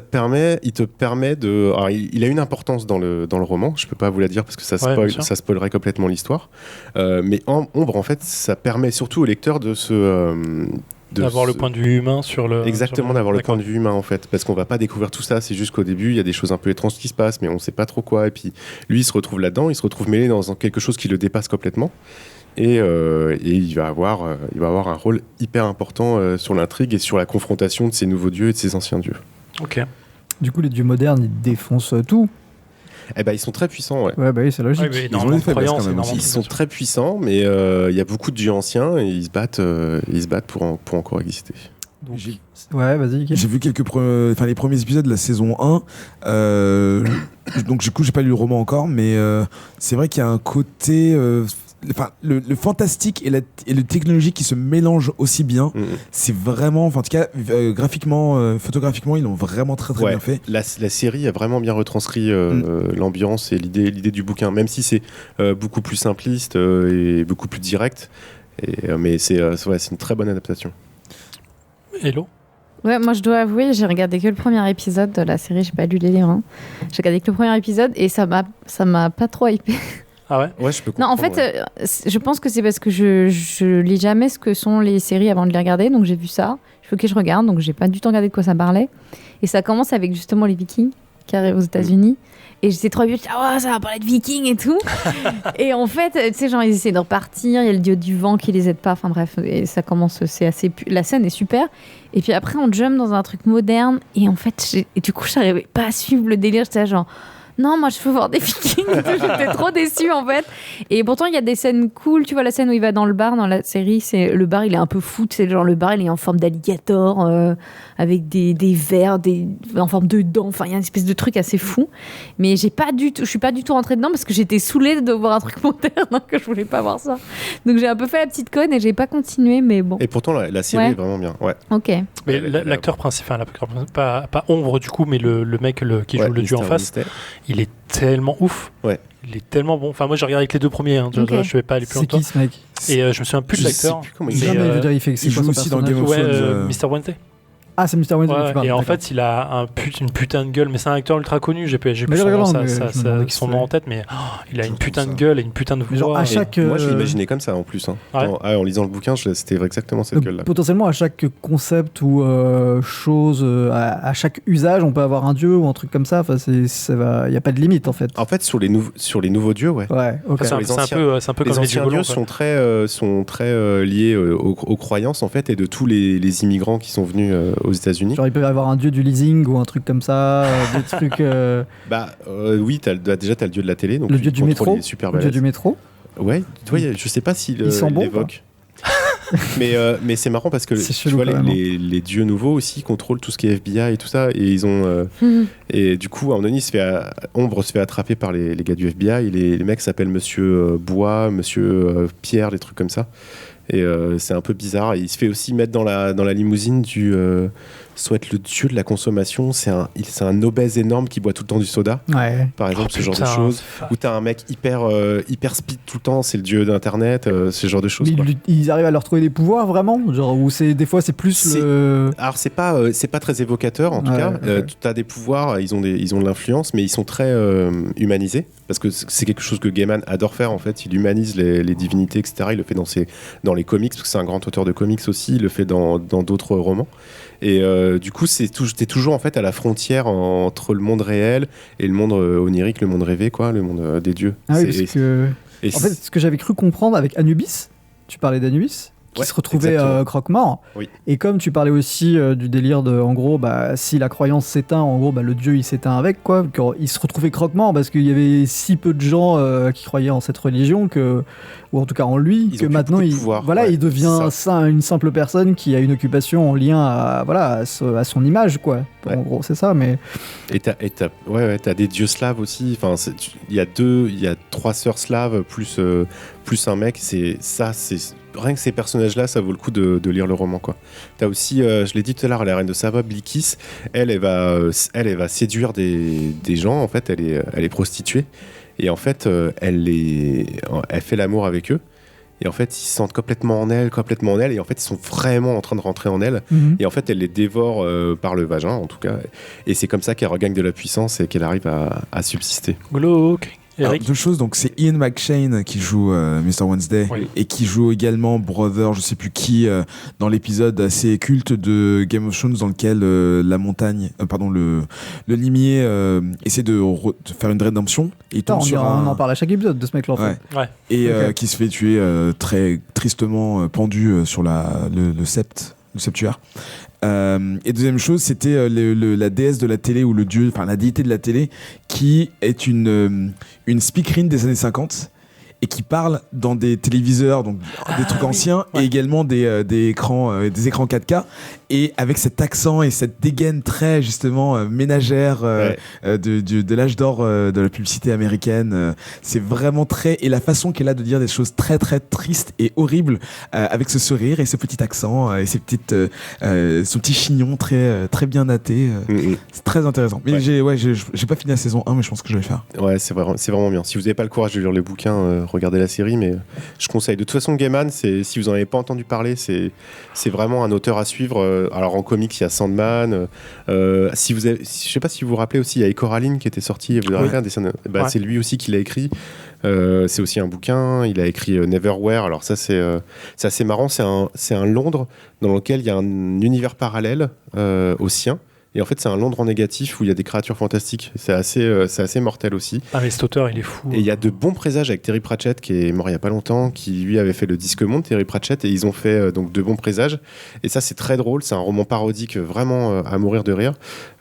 S3: il te permet de... Alors, il a une importance dans le roman, je peux pas vous la dire parce que ça spoilerait complètement l'histoire. Mais Ombre, en fait, ça permet surtout au lecteur
S1: d'avoir le point de vue humain sur le...
S3: Exactement, d'avoir le point de vue humain, en fait. Parce qu'on va pas découvrir tout ça, c'est juste qu'au début, il y a des choses un peu étranges qui se passent, mais on sait pas trop quoi. Et puis, lui, il se retrouve là-dedans, il se retrouve mêlé dans quelque chose qui le dépasse complètement. Et il va avoir un rôle hyper important sur l'intrigue et sur la confrontation de ces nouveaux dieux et de ces anciens dieux.
S1: Ok.
S2: Du coup, les dieux modernes, ils défoncent tout.
S3: Eh ben, ils sont très puissants, ouais.
S2: Ouais, bah oui, c'est logique.
S1: Ouais,
S5: Ils ont des faiblesses quand même aussi.
S3: Ils sont très puissants, mais il y a beaucoup de dieux anciens et ils se battent pour encore exister.
S2: Donc, ouais, vas-y.
S5: J'ai vu les premiers épisodes de la saison 1. Donc du coup, j'ai pas lu le roman encore, mais c'est vrai qu'il y a un côté... le fantastique et le technologique qui se mélangent aussi bien. C'est vraiment, en tout cas, photographiquement, ils l'ont vraiment très très bien fait.
S3: La série a vraiment bien retranscrit l'ambiance et l'idée du bouquin, même si c'est beaucoup plus simpliste et beaucoup plus direct. Mais c'est une très bonne adaptation.
S1: Hello ?
S4: Ouais, moi je dois avouer, j'ai regardé que le premier épisode de la série, j'ai pas lu les livres. Hein. J'ai regardé que le premier épisode et ça m'a pas trop hypé.
S1: Ah ouais ?
S3: Ouais, je peux
S4: Non,
S3: comprendre.
S4: en fait, je pense que c'est parce que je lis jamais ce que sont les séries avant de les regarder, donc j'ai vu ça. Je fais que je regarde, donc j'ai pas du tout regardé de quoi ça parlait. Et ça commence avec justement les Vikings qui arrivent aux États-Unis. Et j'étais trop bien, ça va parler de Vikings et tout. Et en fait, tu sais, genre, ils essaient de repartir, il y a le dieu du vent qui les aide pas, enfin bref, et ça commence, la scène est super. Et puis après, on jump dans un truc moderne, et en fait, du coup, j'arrivais pas à suivre le délire, j'étais là, genre... Non, moi je veux voir des Vikings. J'étais trop déçue en fait. Et pourtant il y a des scènes cool. Tu vois la scène où il va dans le bar dans la série, c'est le bar il est un peu fou. C'est genre le bar il est en forme d'alligator avec des vers en forme de dents. Enfin il y a une espèce de truc assez fou. Mais je suis pas du tout rentrée dedans parce que j'étais saoulée de voir un truc moderne donc je voulais pas voir ça. Donc j'ai un peu fait la petite conne et j'ai pas continué mais bon.
S3: Et pourtant la série est vraiment bien. Ouais.
S4: Ok.
S1: Mais l'acteur principal, pas Ombre du coup, mais le mec qui joue le dieu en face. Il est tellement ouf.
S3: Ouais.
S1: Il est tellement bon. Enfin, moi, j'ai regardé avec les deux premiers. Okay. Je vais pas aller plus longtemps.
S2: C'est qui ce mec ?
S1: Et je me souviens plus de l'acteur.
S2: Il fait
S5: joue aussi dans Game of Thrones.
S1: Mr. Wednesday.
S2: Ah, c'est Mr. Wayne dont tu parles.
S1: Et en
S2: d'accord.
S1: fait, il a une putain de gueule, mais c'est un acteur ultra connu. J'ai plus
S2: Mais
S1: son nom,
S2: je me demandais
S1: son
S2: qui
S1: nom en
S2: c'est.
S1: tête, mais il a
S5: Je
S1: une
S5: trouve
S1: putain de
S5: ça.
S1: gueule et une putain de
S2: Mais genre,
S1: voix.
S2: à
S1: Et-
S2: chaque,
S3: Moi, je l'imaginais comme ça en plus. Hein.
S1: Ouais.
S3: En lisant le bouquin, c'était exactement cette
S2: Donc,
S3: gueule-là.
S2: potentiellement, à chaque concept ou chose, à chaque usage, on peut avoir un dieu ou un truc comme ça. Enfin, il n'y a pas de limite en fait.
S3: En fait, sur les nouveaux dieux, ouais.
S2: Ouais, ok.
S1: C'est
S3: les
S1: un
S3: anciens-
S1: peu, c'est un peu
S3: Les
S1: comme les
S3: anciens
S1: Diogolons,
S3: dieux
S1: quoi.
S3: sont très liés aux croyances en fait et de tous les immigrants qui sont venus aux États-Unis.
S2: Genre, il peut y avoir un dieu du leasing ou un truc comme ça, des trucs.
S3: Oui, déjà t'as le dieu de la télé, donc
S2: Le
S3: lui,
S2: dieu du
S3: contrôle,
S2: métro.
S3: il est super
S2: Le dieu
S3: balèze.
S2: du métro.
S3: Ouais, tu vois, je sais pas s'il
S2: Ils sont bons,
S3: l'évoque. mais c'est marrant parce que
S2: C'est
S3: tu
S2: chelou,
S3: vois
S2: quand même,
S3: les dieux nouveaux aussi contrôlent tout ce qui est FBI et tout ça et ils ont et du coup Anonis Ombre se fait attraper par les gars du FBI et les mecs s'appellent Monsieur Bois, Monsieur Pierre, des trucs comme ça et c'est un peu bizarre et il se fait aussi mettre dans la limousine du soit être le dieu de la consommation, c'est un obèse énorme qui boit tout le temps du soda
S2: Ouais.
S3: par exemple, ce genre de
S1: Putain.
S3: choses où t'as un mec hyper speed tout le temps, c'est le dieu d'internet, ce genre de choses
S2: Mais
S3: quoi.
S2: ils arrivent à leur trouver des pouvoirs vraiment, genre ou des fois c'est plus
S3: C'est-
S2: le.
S3: Alors c'est pas très évocateur en tout
S2: Ouais,
S3: cas.
S2: ok.
S3: Tu as des pouvoirs, ils ont de l'influence, mais ils sont très humanisés parce que c'est quelque chose que Gaiman adore faire en fait. Il humanise les divinités, etc. Il le fait dans les comics parce que c'est un grand auteur de comics aussi. Il le fait dans d'autres romans. Et du coup, t'es toujours en fait à la frontière entre le monde réel et le monde onirique, le monde rêvé, quoi, le monde des dieux.
S2: Ah oui,
S3: C'est-
S2: parce que.
S3: et
S2: En fait, ce que j'avais cru comprendre avec Anubis, tu parlais d'Anubis, qui
S3: Ouais,
S2: se retrouvait
S3: exactement.
S2: croque-mort.
S3: Oui.
S2: Et comme tu parlais aussi du délire de, en gros, si la croyance s'éteint, en gros, le dieu il s'éteint avec, quoi. Il se retrouvait croque-mort parce qu'il y avait si peu de gens qui croyaient en cette religion ou en tout cas en lui,
S3: Ils
S2: que
S3: ont plus
S2: maintenant
S3: beaucoup de pouvoir, ouais,
S2: il devient
S3: c'est
S2: une simple personne qui a une occupation en lien à son image, quoi.
S3: Ouais.
S2: En gros, c'est ça, mais.
S3: t'as des dieux slaves aussi. Enfin, il y a 3 sœurs slaves plus un mec. Rien que ces personnages-là, ça vaut le coup de lire le roman, quoi. T'as aussi, je l'ai dit tout à l'heure, la reine de Saba, Blikis. Elle va séduire des gens. En fait, elle est prostituée. Et en fait, elle fait l'amour avec eux. Et en fait, ils se sentent complètement en elle. Et en fait, ils sont vraiment en train de rentrer en elle. Et en fait, elle les dévore par le vagin, en tout cas. Et c'est comme ça qu'elle regagne de la puissance et qu'elle arrive à subsister.
S1: Glauque.
S5: Alors,
S1: Eric.
S5: deux choses, donc c'est Ian McShane qui joue Mr. Wednesday
S1: Oui.
S5: et qui joue également Brother, je sais plus qui, dans l'épisode assez culte de Game of Thrones dans lequel la montagne, le limier essaie de faire une rédemption et il tombe sur
S2: On en parle à chaque épisode de ce mec-là, en
S5: Ouais.
S2: fait.
S1: Ouais.
S5: et
S2: Ok.
S5: qui se fait tuer très tristement pendu sur le septuaire. Et deuxième chose, c'était la déesse de la télé ou le dieu, enfin la déité de la télé, qui est une speakerine des années 50 et qui parle dans des téléviseurs, donc des trucs anciens,
S1: Ouais.
S5: et également des écrans 4K, et avec cet accent et cette dégaine très justement ménagère de l'âge d'or de la publicité américaine. C'est vraiment très, et la façon qu'elle a de dire des choses très très tristes et horribles avec ce sourire et ce petit accent et son petit chignon très très bien natté. C'est très intéressant. Mais
S3: Ouais.
S5: j'ai pas fini la saison 1, mais je pense que je vais le faire.
S3: Ouais, c'est vraiment bien. Si vous n'avez pas le courage de lire le bouquin, regardez la série, mais je conseille. De toute façon, Gaiman, si vous n'en avez pas entendu parler, c'est vraiment un auteur à suivre. Alors en comics, il y a Sandman. Je sais pas si vous vous rappelez aussi, il y a Coraline qui était sorti. Vous avez
S1: Oui.
S3: fait un dessin.
S1: Ouais.
S3: C'est lui aussi qui l'a écrit. C'est aussi un bouquin. Il a écrit Neverwhere. Alors ça, c'est assez marrant. C'est un Londres dans lequel il y a un univers parallèle au sien. Et en fait, c'est un Londres en négatif où il y a des créatures fantastiques. C'est assez mortel aussi.
S1: Ah, mais cet auteur, il est fou.
S3: Et il y a de bons présages avec Terry Pratchett qui est mort il y a pas longtemps, qui lui avait fait le Disque Monde, Terry Pratchett, et ils ont fait donc de bons présages. Et ça, c'est très drôle. C'est un roman parodique vraiment à mourir de rire.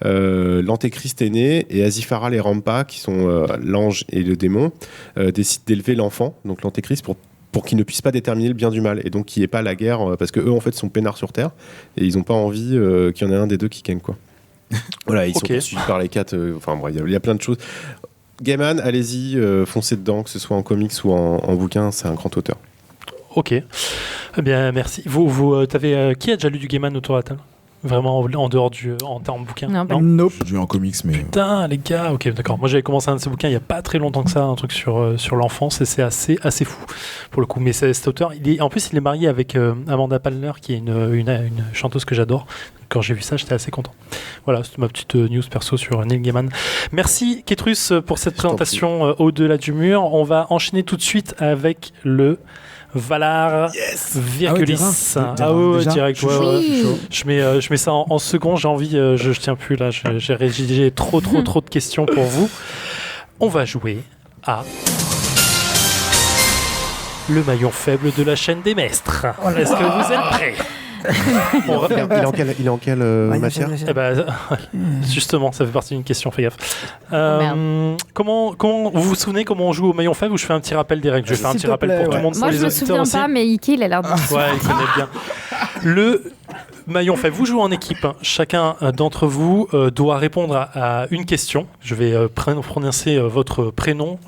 S3: L'Antéchrist est né et Azithara et Rampa, qui sont l'ange et le démon, décident d'élever l'enfant, donc l'Antéchrist, pour qu'ils ne puissent pas déterminer le bien du mal et donc qu'il n'y ait pas la guerre, parce que eux en fait sont peinards sur Terre et ils n'ont pas envie qu'il y en ait un des deux qui gagne, quoi. Voilà, ils sont poursuivis par les 4. Enfin, bref, il y a plein de choses. Gaiman, allez-y, foncez dedans, que ce soit en comics ou en bouquin, c'est un grand auteur.
S1: Ok. Eh bien, merci. Qui a déjà lu du Gaiman autour de la table ? Vraiment en dehors en termes bouquin.
S4: Non, pas-
S2: Nope.
S5: J'ai joué en comics, mais.
S1: Putain, les gars, ok, d'accord. Moi, j'avais commencé un de ces bouquins il n'y a pas très longtemps que ça, un truc sur l'enfance, et c'est assez fou, pour le coup. Mais cet auteur, en plus, il est marié avec Amanda Palmer, qui est une chanteuse que j'adore. Quand j'ai vu ça, j'étais assez content. Voilà, c'était ma petite news perso sur Neil Gaiman. Merci, Ketrus, pour cette présentation au-delà du mur. On va enchaîner tout de suite avec le Valar Virgulis.
S5: Déjà
S1: direct.
S5: Je suis chaud,
S1: ouais.
S5: je suis chaud.
S1: Je mets ça en second, j'ai envie, je tiens plus là, j'ai trop de questions pour vous. On va jouer à le maillon faible de la chaîne des maîtres. Est-ce que vous êtes prêts?
S3: Il est en quelle matière?
S1: Eh ben, justement, ça fait partie d'une question, fais gaffe. Comment vous vous souvenez comment on joue au maillon faible ou je fais un petit rappel des règles? Je vais faire un petit rappel pour tout le monde.
S4: Moi,
S1: pour
S4: je
S1: les
S4: me
S1: auditeurs
S4: souviens
S1: aussi.
S4: pas, mais Iki, il a l'air de.
S1: Ouais, il connaît bien. Le maillon faible, vous jouez en équipe. Chacun d'entre vous doit répondre à une question. Je vais prononcer votre prénom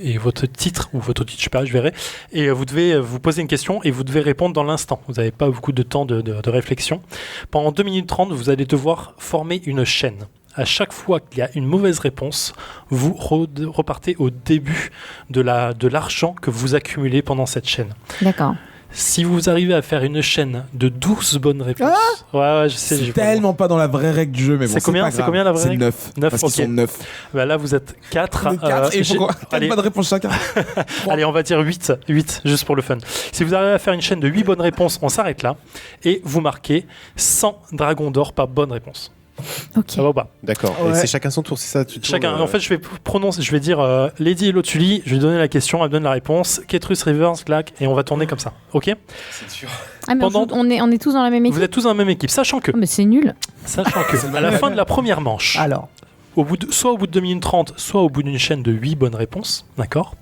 S1: et votre titre, ou votre titre, je sais pas, je verrai. Et vous devez vous poser une question et vous devez répondre dans l'instant. Vous n'avez pas beaucoup de temps de réflexion. Pendant 2 minutes 30, vous allez devoir former une chaîne. À chaque fois qu'il y a une mauvaise réponse, vous repartez au début de l'argent que vous accumulez pendant cette chaîne.
S4: D'accord.
S1: Si vous arrivez à faire une chaîne de 12 bonnes réponses... ouais, je sais.
S5: C'est tellement pas dans la vraie règle du jeu, mais bon,
S1: C'est combien-
S5: pas
S1: c'est
S5: grave.
S1: combien la vraie
S5: C'est
S1: règle
S5: 9.
S1: 9,
S5: Parce qu'ils
S1: ok.
S5: sont 9.
S1: Bah là, vous êtes 4.
S5: 4 et pourquoi 4
S1: allez,
S5: bonnes réponses chacun.
S1: allez, on va dire 8, juste pour le fun. Si vous arrivez à faire une chaîne de 8 bonnes réponses, on s'arrête là. Et vous marquez 100 dragons d'or par bonne réponse.
S4: Ok.
S1: Ça va ou pas?
S3: D'accord.
S2: Ouais.
S3: Et c'est chacun son tour, c'est ça?
S1: Chacun. En fait, je vais dire Lady Elotuli, je vais donner la question, elle donne la réponse. Ketrus, Rivers, Clack, et on va tourner comme ça. Ok?
S3: c'est dur.
S4: Ah, mais
S1: Pendant-
S4: on est tous dans la même équipe.
S1: Vous êtes tous dans la même équipe, sachant que
S4: Oh, mais c'est nul.
S1: à la fin de la première manche,
S2: Alors,
S1: soit au bout de 2 minutes 30, soit au bout d'une chaîne de 8 bonnes réponses, d'accord?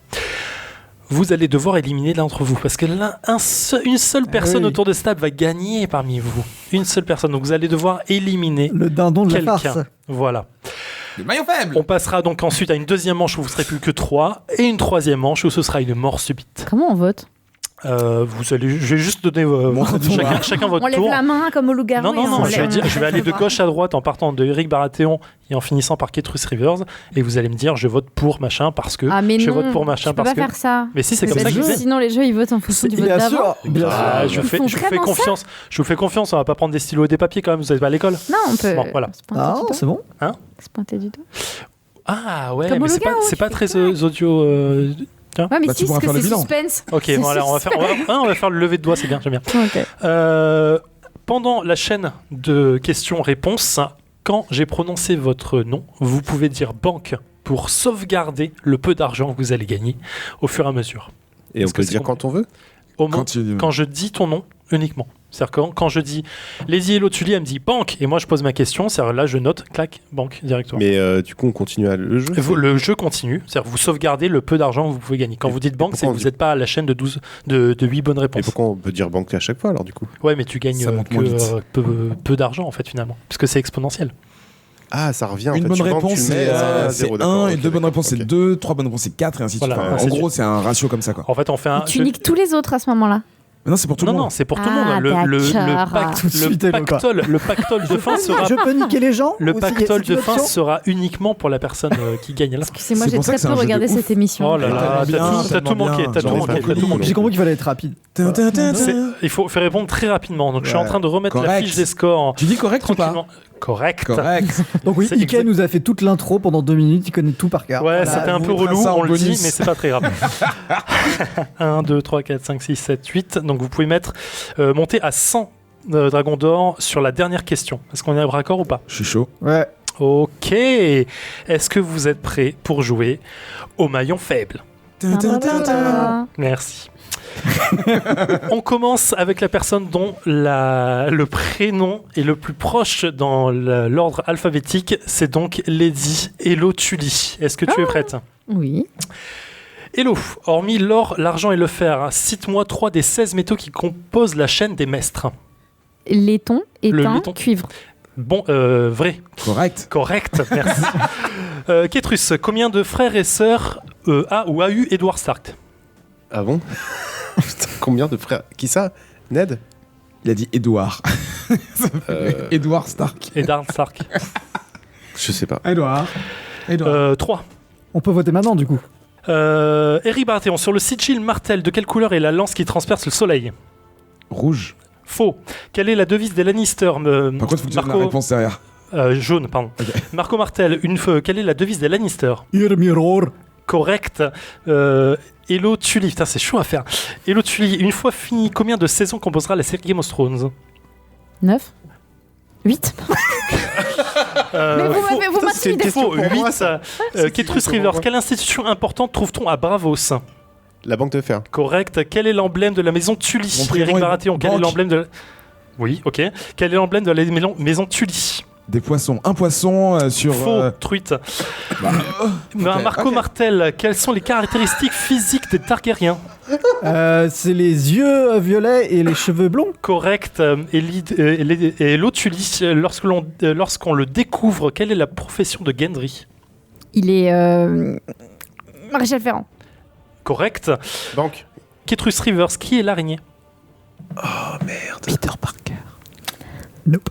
S1: Vous allez devoir éliminer l'un d'entre vous parce que une seule personne
S2: oui.
S1: autour de cette table va gagner parmi vous. Une seule personne. Donc vous allez devoir éliminer
S2: le dindon de la farce.
S1: quelqu'un. Voilà.
S5: Le maillon faible.
S1: On passera donc ensuite à une deuxième manche où vous serez plus que 3 et une troisième manche où ce sera une mort subite.
S4: Comment on vote?
S1: Je vais juste donner chacun votre
S4: On lève
S1: tour.
S4: la main comme au loup-garou.
S1: Non,
S4: et on lève.
S1: je vais aller de gauche à droite en partant de Eric Baratheon et en finissant par Ketrus Rivers. Et vous allez me dire, je vote pour machin parce que.
S4: Ah, mais
S1: je
S4: non,
S1: vote pour machin
S4: tu peux
S1: parce
S4: pas
S1: que.
S4: faire ça.
S1: Mais si, c'est comme
S4: Parce
S1: ça que
S4: que
S1: je fais.
S4: sinon, les jeux, ils votent en fonction du vote
S2: bien
S4: d'avant.
S2: sûr, bien
S1: Ah,
S2: sûr.
S1: je
S4: Ils
S1: fais
S4: font vraiment
S1: confiance. Je vous fais confiance, on va pas prendre des stylos et des papiers quand même, vous n'êtes pas à l'école.
S4: Non, on peut
S1: Bon, voilà.
S4: se pointer
S2: Ah,
S4: du doigt.
S2: c'est bon.
S4: Se pointer du doigt.
S1: Ah ouais,
S4: Comme
S1: mais
S4: au
S1: c'est pas,
S4: loup-garou,
S1: c'est pas
S4: tu
S1: très
S4: fais
S1: audio.
S4: Ouais, mais
S5: Bah, tu
S4: si,
S5: pourras
S4: parce
S5: faire
S4: que
S5: le
S4: c'est
S5: bilan.
S4: suspense.
S1: Ok,
S4: C'est
S1: bon, alors on va faire le lever de doigt, c'est bien, j'aime bien.
S4: Ok.
S1: Pendant la chaîne de questions-réponses, quand j'ai prononcé votre nom, vous pouvez dire banque pour sauvegarder le peu d'argent que vous allez gagner au fur et à mesure.
S3: Et on
S1: Est-ce
S3: peut
S1: que
S3: le dire
S1: c'est
S3: quand on veut?
S1: Au moment, quand je dis ton nom uniquement. C'est-à-dire quand je dis Lady Elotuli, elle me dit banque et moi je pose ma question, c'est-à-dire là je note, clac, banque directement.
S3: Mais du coup, on continue à le jeu?
S1: Le jeu continue, c'est-à-dire vous sauvegardez le peu d'argent que vous pouvez gagner. Quand vous dites banque, c'est que vous n'êtes pas à la chaîne de 8 bonnes
S3: Et
S1: réponses.
S3: pourquoi on peut dire banque à chaque fois alors du coup?
S1: Ouais, mais tu gagnes
S5: Ça monte moins vite.
S1: peu d'argent en fait finalement, puisque c'est exponentiel.
S3: Ah, ça revient.
S5: Une
S3: en fait.
S5: bonne
S3: Tu banques,
S5: réponse,
S3: tu mets à
S5: c'est
S3: zéro, d'accord,
S5: 1, et
S3: ok,
S5: 2 bonnes réponses,
S3: ok.
S5: c'est 2, 3 bonnes réponses, c'est 4, et ainsi de suite.
S1: Voilà,
S5: Enfin,
S1: ainsi
S5: en
S1: de
S5: gros, c'est un ratio comme ça, quoi.
S1: En fait, on fait un.
S4: Tu niques tous les autres à ce moment-là.
S5: Mais non, c'est pour tout le monde.
S1: Non, c'est pour tout le
S4: Ah,
S1: monde.
S4: d'accord.
S2: Tout de suite, elle veut pas.
S1: Le pactole de fin sera.
S2: Je peux niquer les gens
S1: Le
S2: ou c'est-
S1: pactole
S2: c'est une
S1: de fin
S2: option
S1: sera uniquement pour la personne qui gagne là.
S4: Excusez-moi,
S5: C'est
S4: j'ai
S5: pour ça
S4: très
S5: que c'est
S4: peu
S5: un jeu de
S4: regardé
S5: ouf.
S4: cette émission.
S1: Oh là là,
S5: Tellement
S1: t'as tout
S5: bien,
S1: manqué, t'as tout
S5: j'aurais
S1: manqué,
S5: pas
S1: t'as tout
S5: connu.
S1: manqué.
S2: J'ai compris qu'il fallait être rapide.
S1: Il faut faire répondre très rapidement. Donc je suis en
S5: Ouais.
S1: train de remettre la
S5: Correct.
S1: fiche des scores
S5: Tu dis correct ou pas
S1: tranquillement. Correct.
S5: Correct.
S2: Donc oui,
S1: C'est
S2: Ike
S1: exact.
S2: nous a fait toute l'intro pendant 2 minutes, il connaît tout par cœur.
S1: Ouais,
S2: Voilà.
S1: c'était un
S5: vous
S1: peu
S5: mettrez
S1: relou,
S5: ça en
S1: on le dit,
S5: bonus.
S1: mais c'est pas très grave. 1, 2, 3, 4, 5, 6, 7, 8. Donc vous pouvez monter à 100 dragons d'or sur la dernière question. Est-ce qu'on est raccord ou pas?
S5: Je suis chaud.
S2: Ouais.
S1: Ok. Est-ce que vous êtes prêts pour jouer au maillon faible? Merci. On commence avec la personne dont le prénom est le plus proche dans l'ordre alphabétique. C'est donc Lady Elotuli. Est-ce que tu es prête?
S4: Oui.
S1: Hello, hormis l'or, l'argent et le fer, cite-moi 3 des 16 métaux qui composent la chaîne des mestres.
S4: Laiton, étain,
S1: laiton.
S4: cuivre.
S1: Bon, vrai.
S5: Correct.
S1: Merci. Ketrus, combien de frères et sœurs a ou a eu Edward Stark?
S3: Ah bon? Putain, combien de frères? Qui ça? Ned?
S5: Il a dit Edouard. Edward Stark.
S1: Eddard Stark.
S3: Je sais pas.
S5: Edward.
S1: 3.
S2: On peut voter maintenant, du coup.
S1: Eric Baratheon, sur le sigil martel, de quelle couleur est la lance qui transperce le soleil?
S5: Rouge.
S1: Faux. Quelle est la devise des Lannister?
S5: Par contre, il faut que tu donnes la réponse derrière.
S1: Jaune, pardon.
S5: Ok.
S1: Marco Martel, quelle est la devise des Lannister?
S2: Mirror.
S1: Correct. Hello Tully, putain c'est chaud à faire. Hello Tully, une fois fini, combien de saisons composera la série Game of Thrones?
S4: 9 8 Mais vous
S3: putain, c'est une
S4: m'intimidez.
S3: question
S1: Faux,
S3: pour moi,
S1: 8.
S3: ça.
S1: Ketrus Rivers, quelle institution importante trouve-t-on à Bravos?
S3: La banque de fer.
S1: Correct. Quel est l'emblème de la maison Tully?
S5: Mon prénom
S1: Eric
S5: est
S1: Baratheon, quel est
S5: Banque.
S1: l'emblème de la... Oui, ok. Quel est l'emblème de la maison Tully?
S5: Des poissons. Un poisson sur.
S1: Faux, truite. Marco
S5: ok.
S1: Martel, quelles sont les caractéristiques physiques des Targaryens?
S2: C'est les yeux violets et les cheveux blonds.
S1: Correct. Et Tully, lorsqu'on le découvre, quelle est la profession de Gendry?
S4: Il est maréchal Ferrand.
S1: Correct.
S3: Banque.
S1: Ketrus Rivers, qui est l'araignée?
S2: Peter Parker. Nope.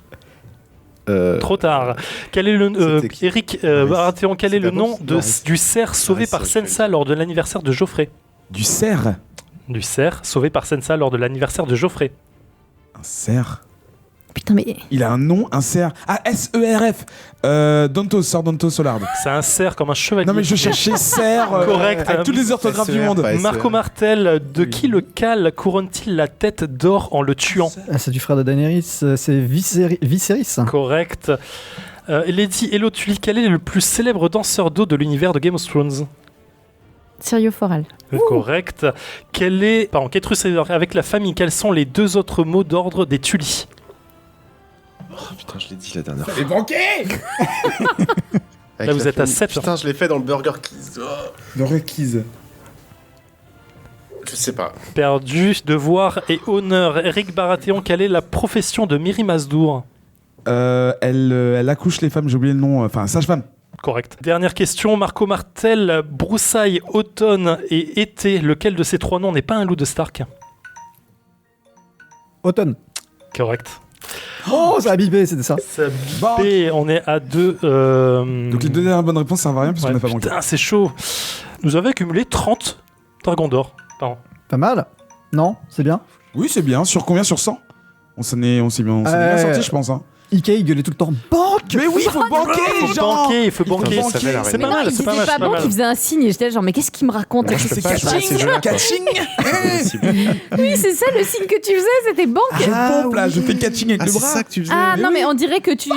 S1: Trop tard. Quel est le
S3: C'était qui?
S1: Eric
S3: Maurice.
S1: Baratheon, quel est
S3: C'est
S1: le
S3: pas
S1: nom
S3: Maurice.
S1: du cerf sauvé
S3: Maurice,
S1: par
S3: je vais
S1: Sansa lors de l'anniversaire de Joffrey?
S5: Du cerf.
S1: Du cerf sauvé par Sansa lors de l'anniversaire de Joffrey.
S5: Un cerf.
S4: Putain, mais.
S5: Il a un nom, un cerf. Ah, S-E-R-F. Dantos, sort Dantos Solar.
S1: C'est un cerf comme un chevalier.
S5: Non, mais je cherchais cerf.
S1: Correct.
S5: Avec toutes les orthographes du
S3: SER,
S5: monde.
S3: pas SER.
S1: Marco Martel, de qui le Cal couronne-t-il la tête d'or en le tuant?
S2: Ah, c'est du frère de Daenerys, c'est Viserys.
S1: Correct. Lady Hello Tully, quel est le plus célèbre danseur d'eau de l'univers de Game of Thrones?
S4: Sirio Foral.
S1: Correct. Quel est, pardon, Ketrus Rivers, avec la famille, quels sont les deux autres mots d'ordre des Tully?
S3: Oh putain, je l'ai dit la dernière fois.
S5: Les banquiers.
S3: Avec
S1: Là, vous
S3: la
S1: êtes à
S3: famille.
S1: 7.
S3: Putain, je l'ai fait dans le Burger Quiz. Oh,
S5: Le requise.
S3: je sais pas.
S1: Perdu, devoir et honneur. Eric Baratheon, quelle est la profession de Miri Mazdour?
S5: Elle accouche les femmes, j'ai oublié le nom. Enfin, sage-femme.
S1: Correct. Dernière question, Marco Martel, broussaille, automne et été, lequel de ces trois noms n'est pas un loup de Stark?
S2: Automne.
S1: Correct.
S2: Oh, ça a bipé, c'était ça.
S5: Banque.
S1: B, on est à 2.
S5: Donc les deux dernières bonnes réponses servent à rien parce qu'on n'a pas banqué.
S1: putain, c'est chaud. Nous avons accumulé 30 dragons d'or. Pardon.
S2: Pas mal. Non, c'est bien.
S5: Oui, c'est bien. Sur combien? Sur 100? On s'en est bien sorti, je pense. Hein.
S2: Ikea, il gueulait tout le temps. Banque.
S5: Mais oui, il faut banquer,
S1: Il
S5: les
S1: faut
S5: gens.
S1: banquer, il faut
S3: Putain,
S1: banquer.
S3: je savais la
S1: C'est
S3: réponse.
S1: pas
S4: Mais non,
S1: mal,
S4: il
S1: c'est
S4: disait
S1: pas mal.
S4: pas
S1: c'est pas
S4: bon,
S1: mal.
S4: il faisait un signe et j'étais là, genre, mais qu'est-ce qu'il me raconte
S3: Moi, je peux
S5: C'est
S3: pas jouer à ces jeux-là,
S5: catching.
S3: quoi.
S5: Catching.
S4: Oui, c'est ça le signe que tu faisais, c'était banque.
S5: Je pompe là, je fais catching avec
S3: Ah,
S5: le
S3: c'est
S5: bras.
S3: ça que tu faisais.
S4: Ah
S5: Mais
S4: non,
S5: oui.
S4: mais on dirait que tu.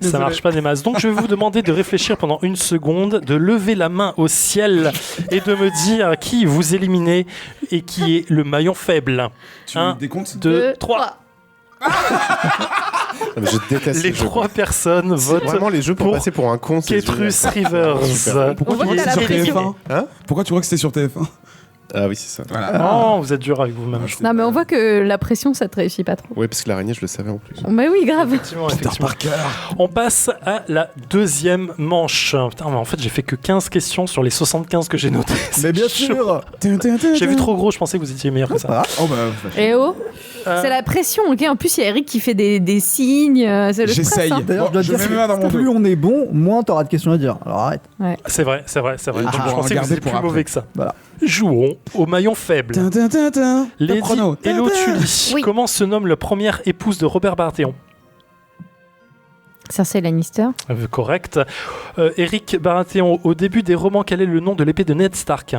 S1: Ça marche pas des masses. Donc je vais vous demander de réfléchir pendant une seconde, de lever la main au ciel et de me dire qui vous éliminez et qui est le maillon faible.
S5: Tu
S1: Un,
S5: décomptes
S1: 2, 3.
S3: Ah, mais je déteste
S1: Les
S3: ces jeux,
S1: trois
S3: quoi.
S1: personnes
S3: C'est
S1: votent
S3: vraiment les jeux pour
S1: pour
S3: passer pour un con. c'est
S1: Ketrus
S3: génial.
S1: Rivers.
S3: Super.
S5: Pourquoi
S4: On
S5: tu
S4: voit
S5: crois que
S4: que
S5: c'était
S4: t'as
S5: sur
S4: la
S5: TF1?
S3: Hein
S5: Pourquoi tu crois que c'était sur TF1?
S3: Ah oui, c'est ça.
S1: Oh, vous êtes dur avec vous-même.
S4: Non, mais on voit que la pression, ça te réussit pas trop.
S3: Oui, parce que l'araignée, je le savais en plus.
S4: Mais oui, grave.
S1: Effectivement,
S5: Peter
S1: effectivement.
S5: Parker.
S1: On passe à la deuxième manche. Putain, mais en fait, j'ai fait que 15 questions sur les 75 que j'ai notées.
S2: Mais bien
S1: C'est chaud.
S2: sûr.
S1: J'ai vu trop gros, je pensais que vous étiez meilleur que ça.
S2: Ah,
S5: Oh bah,
S4: Et oh,
S1: Euh,
S4: c'est la pression, ok. En plus, il y a Eric qui fait des signes. C'est le stress,
S5: j'essaye.
S4: hein.
S2: d'ailleurs,
S5: Bon,
S2: je dois
S5: je
S2: dire
S5: mets ma main dans
S2: que
S5: mon
S2: plus
S5: dos.
S2: on est bon, moins t'auras de questions à dire. Alors arrête.
S1: C'est vrai, c'est vrai, c'est vrai.
S5: Ah,
S1: je
S5: tu pourras
S1: pensais que vous
S5: regarder
S1: étiez
S5: pour
S1: plus
S5: après.
S1: mauvais que ça.
S2: Voilà.
S1: Jouons au maillon faible.
S5: Tin, tin, tin, tin.
S1: Lady
S5: Top chrono.
S1: Hello
S5: Tin, tin.
S1: Tully.
S4: Oui.
S1: Comment se nomme la première épouse de Robert Baratheon?
S4: Cersei Lannister.
S1: Correct. Eric Baratheon, au début des romans, quel est le nom de l'épée de Ned Stark?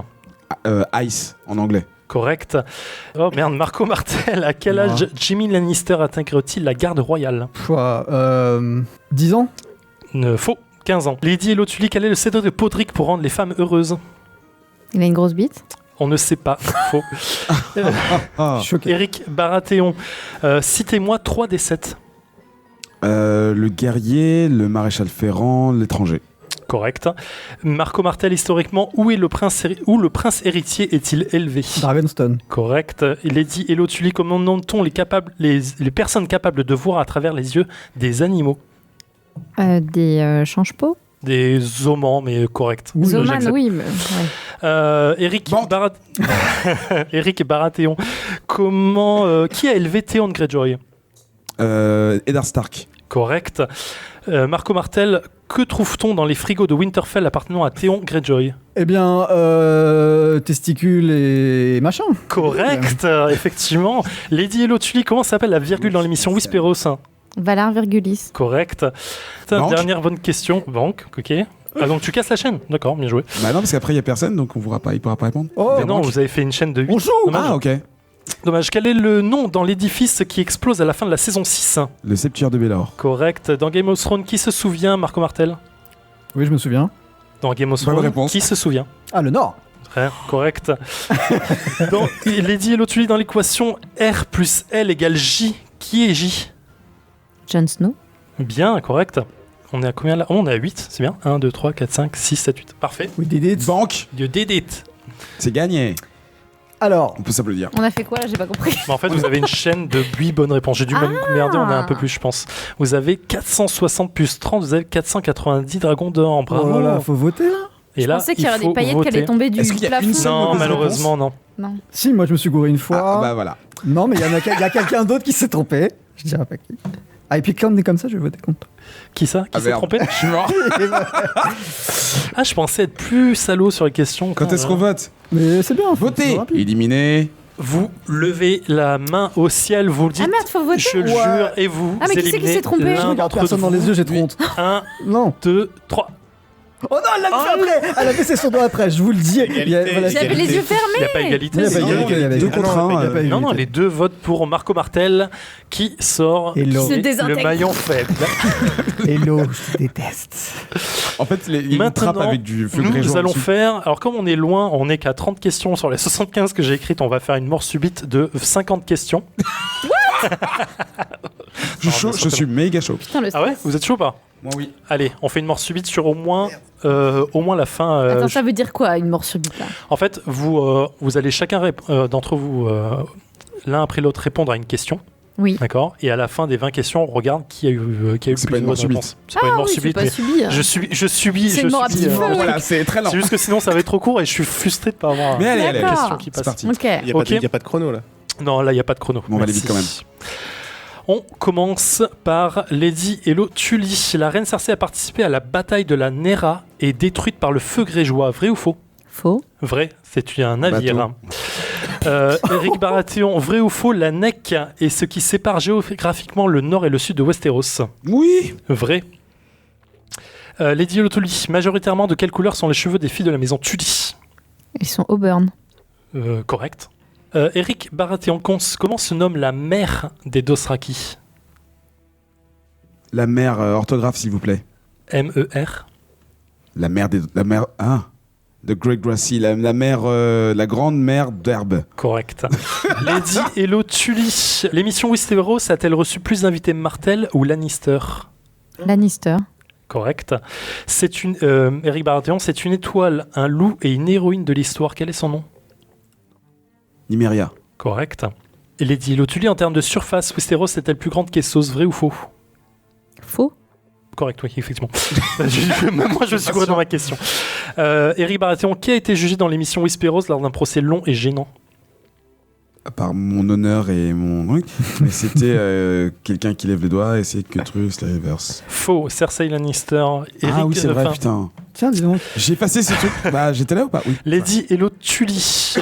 S5: Ice en anglais.
S1: Correct. Oh merde, Marco Martel, à quel âge Jimmy Lannister intègre-t-il la garde royale?
S2: 10 ans.
S1: Faux. 15 ans. Lady Hello Tully, quel est le cédre de Podrick pour rendre les femmes heureuses?
S4: Il a une grosse bite.
S1: On ne sait pas. Faux.
S5: Ah.
S2: Choqué.
S1: Eric Baratheon, citez-moi 3 des 7.
S5: Le guerrier, le maréchal Ferrand, l'étranger.
S1: Correct. Marco Martel, historiquement, où le prince héritier est-il élevé?
S2: Dragonstone.
S1: Correct. Lady Hello Tully, comment nomme-t-on les personnes capables de voir à travers les yeux des animaux?
S4: Des change-peau.
S1: Des zomans, mais correct.
S4: Zoman,
S1: J'accepte.
S4: oui. Mais, ouais.
S1: Eric,
S5: Banque.
S1: Eric Baratheon, Qui a élevé Theon Greyjoy?
S5: Eddard Stark.
S1: Correct. Marco Martel, que trouve-t-on dans les frigos de Winterfell appartenant à Theon Greyjoy?
S2: Eh bien, testicules et machin.
S1: Correct, effectivement. Lady Hello Tully, comment s'appelle la virgule dans l'émission Whisperos?
S4: Valar Virgulis.
S1: Correct.
S5: Banque.
S1: Dernière bonne question. Banque, ok. Ah, donc tu casses la chaîne? D'accord, bien joué.
S5: Bah non, parce qu'après, il n'y a personne, donc il pourra pas répondre.
S2: Oh,
S1: Mais non, vous avez fait une chaîne de 8.
S2: on joue.
S1: Dommage.
S5: Ah, ok.
S1: Dommage. Quel est le nom dans l'édifice qui explose à la fin de la saison 6?
S5: Le Septuaire de Baelor.
S1: Correct. Dans Game of Thrones, qui se souvient, Marco Martel?
S2: Oui, je me souviens.
S1: Dans Game of
S5: Bonne
S1: Thrones,
S5: réponse.
S1: qui se souvient?
S2: Ah, le Nord.
S1: Très correct. Dans Lady Hello Tully, dans l'équation R plus L égale J, qui est J?
S4: Jon Snow.
S1: Bien, correct. On est à combien là? Oh, on est à 8, c'est bien. 1, 2, 3, 4, 5, 6, 7, 8. Parfait.
S2: We did it.
S5: Banque,
S1: You did it.
S5: c'est gagné.
S2: Alors,
S5: On peut s'applaudir.
S4: On a fait quoi là? J'ai pas compris.
S1: Mais en fait, vous avez une chaîne de 8 bonnes réponses. J'ai dû même merder, on est un peu plus, je pense. Vous avez 460 plus 30, vous avez 490 dragons d'or. Bravo.
S2: oh là là, faut voter là.
S1: Et
S4: Je
S1: là,
S4: pensais qu'il y aurait
S1: faut
S4: des paillettes qui
S1: voter.
S4: allaient tomber du
S5: Est-ce qu'il y a
S4: plafond.
S5: une seule
S1: Non,
S5: mauvaise
S1: malheureusement, non.
S4: Non.
S2: Si, moi je me suis gouré une fois.
S5: Ah, bah voilà.
S2: Non, mais il y a quelqu'un d'autre qui s'est trompé. Je dirais pas qui. Ah, et puis quand on est comme ça, je vais voter contre.
S1: Qui ça? Qui
S5: Ah,
S1: s'est
S5: merde.
S1: trompé?
S5: Je suis mort.
S1: Ah, je pensais être plus salaud sur les questions.
S5: Quand est-ce qu'on vote?
S2: Mais c'est bien. c'est
S5: Votez.
S2: rapide.
S5: Éliminé.
S1: Vous levez la main au ciel, vous le dites.
S4: Ah merde, faut voter.
S1: Je le jure, et vous
S4: Ah, mais qui c'est qui
S1: éliminez
S4: s'est trompé?
S2: Je
S1: l'un
S2: regarde
S1: d'entre
S2: personne dans les
S1: vous.
S2: yeux, j'ai trop honte.
S1: 1,
S2: Non.
S1: 2, 3.
S2: Oh non, elle l'a fait après. Elle a baissé son doigt après, je vous le dis. Il y a- voilà,
S4: J'avais les yeux fermés.
S1: Il n'y a pas égalité.
S2: Il y a pas
S1: c'est-
S2: égalité, il y avait-
S5: Deux
S2: Ah
S5: contre
S2: non,
S5: un,
S2: il y a pas
S1: Non, non,
S2: égalité.
S1: les deux votent pour Marco Martel qui sort
S2: Hello.
S1: qui est
S4: Se désintègre.
S1: le maillon faible.
S2: Hello, je te déteste.
S5: En fait, il y a une trappe
S1: Maintenant,
S5: avec du feu
S1: nous
S5: grégeois
S1: allons
S5: dessus.
S1: faire. Alors, comme on est loin, on n'est qu'à 30 questions sur les 75 que j'ai écrites. On va faire une mort subite de 50 questions.
S5: Je suis méga chaud.
S4: Putain, le
S1: Ah ouais? Vous êtes chaud ou pas?
S5: Moi, oui.
S1: Allez, on fait une mort subite sur au moins la fin.
S4: Attends, ça veut dire quoi, une mort subite là?
S1: En fait, vous allez chacun d'entre vous, l'un après l'autre, répondre à une question.
S4: Oui.
S1: D'accord. Et à la fin des 20 questions, on regarde qui a eu le
S5: C'est
S1: plus
S5: pas une
S1: de
S5: mort
S1: bonnes
S5: subite.
S1: réponses. C'est pas une mort
S4: oui,
S1: subite,
S4: c'est pas
S1: mais
S4: subi. Hein.
S1: je subis.
S4: C'est une mort à petit feu.
S5: Voilà, c'est très lent.
S1: C'est juste que sinon, ça va être trop court et je suis frustré de pas avoir
S5: Mais allez, allez,
S4: D'accord.
S1: question qui
S5: c'est
S1: passe.
S5: parti.
S4: Ok.
S3: Il n'y
S1: Ok.
S3: a pas de chrono là.
S1: Non, là, il n'y a pas de chrono.
S5: Bon, on va aller
S1: Merci.
S5: vite quand même.
S1: On commence par Lady Hello Tully. La reine Cersei a participé à la bataille de la Nera et détruite par le feu grégeois. Vrai ou faux?
S4: Faux.
S1: Vrai, c'est un navire.
S5: Bateau.
S1: Eric Baratheon, vrai ou faux? La Neck est ce qui sépare géographiquement le nord et le sud de Westeros.
S5: Oui.
S1: Vrai. Lady Hello Tully, majoritairement de quelle couleur sont les cheveux des filles de la maison Tully?
S4: Ils sont Auburn.
S1: Correct. Eric Baratheon, comment se nomme la mère des Dothraki?
S5: La mère orthographe, s'il vous plaît.
S1: M-E-R.
S5: La mère de Greg Gracie, la mère, la grande mère d'Herbe.
S1: Correct. Lady Hello Tully, l'émission Westeros a-t-elle reçu plus d'invités Martel ou Lannister?
S4: Lannister.
S1: Correct. Eric Baratheon, c'est une étoile, un loup et une héroïne de l'histoire. Quel est son nom?
S5: Nymeria.
S1: Correct. Et Lady Hello Tully, en termes de surface, Westeros est-elle plus grande qu'Essos? Vrai ou faux?
S4: Faux.
S1: Correct, oui, effectivement. Moi, je suis gouré dans ma question. Eric Baratheon, qui a été jugé dans l'émission Whisperos lors d'un procès long et gênant?
S5: Par mon honneur et mon truc. Mais c'était quelqu'un qui lève le doigt et c'est que Trus, la reverse.
S1: Faux. Cersei Lannister. Eric,
S5: Ah oui, c'est vrai,
S1: enfin,
S5: putain.
S2: Tiens, dis donc.
S5: J'ai effacé ce truc. Bah, j'étais là ou pas? Oui.
S1: Lady Hello Tully.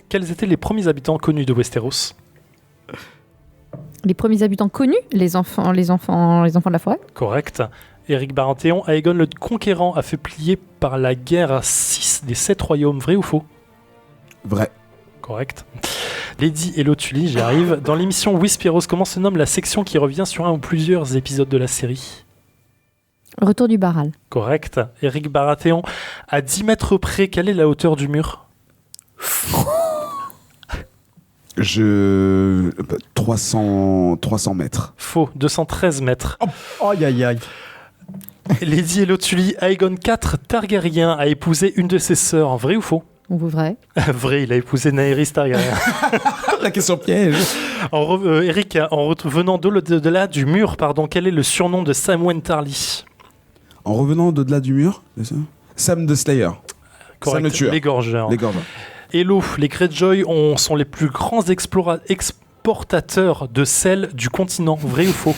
S1: Quels étaient les premiers habitants connus de Westeros?
S4: Les premiers habitants connus, les enfants de la forêt.
S1: Correct. Eric Baratheon, Aegon le Conquérant a fait plier par la guerre 6 des 7 royaumes. Vrai ou faux?
S5: Vrai.
S1: Correct. Lady Hello Tully, j'y arrive. Dans l'émission Whisperos, comment se nomme la section qui revient sur un ou plusieurs épisodes de la série?
S4: Retour du Baral.
S1: Correct. Eric Baratheon, à 10 mètres près, quelle est la hauteur du mur?
S5: 300 mètres.
S1: Faux, 213 mètres.
S2: Aïe, aïe, aïe.
S1: Lady Hello Tully, Aegon IV Targaryen a épousé une de ses sœurs. Vrai ou faux?
S4: On vous vrai.
S1: Vrai, il a épousé Naerys Targaryen.
S5: La question piège.
S1: Eric, en revenant de là du mur, quel est le surnom de Samwyn Tarly?
S5: En revenant de-delà du mur, c'est ça Sam the Slayer. Sam le
S1: Correct,
S5: tueur.
S1: l'égorgeur.
S5: Les gorges.
S1: Hello, les Greyjoy sont les plus grands exportateurs de sel du continent. Vrai ou faux?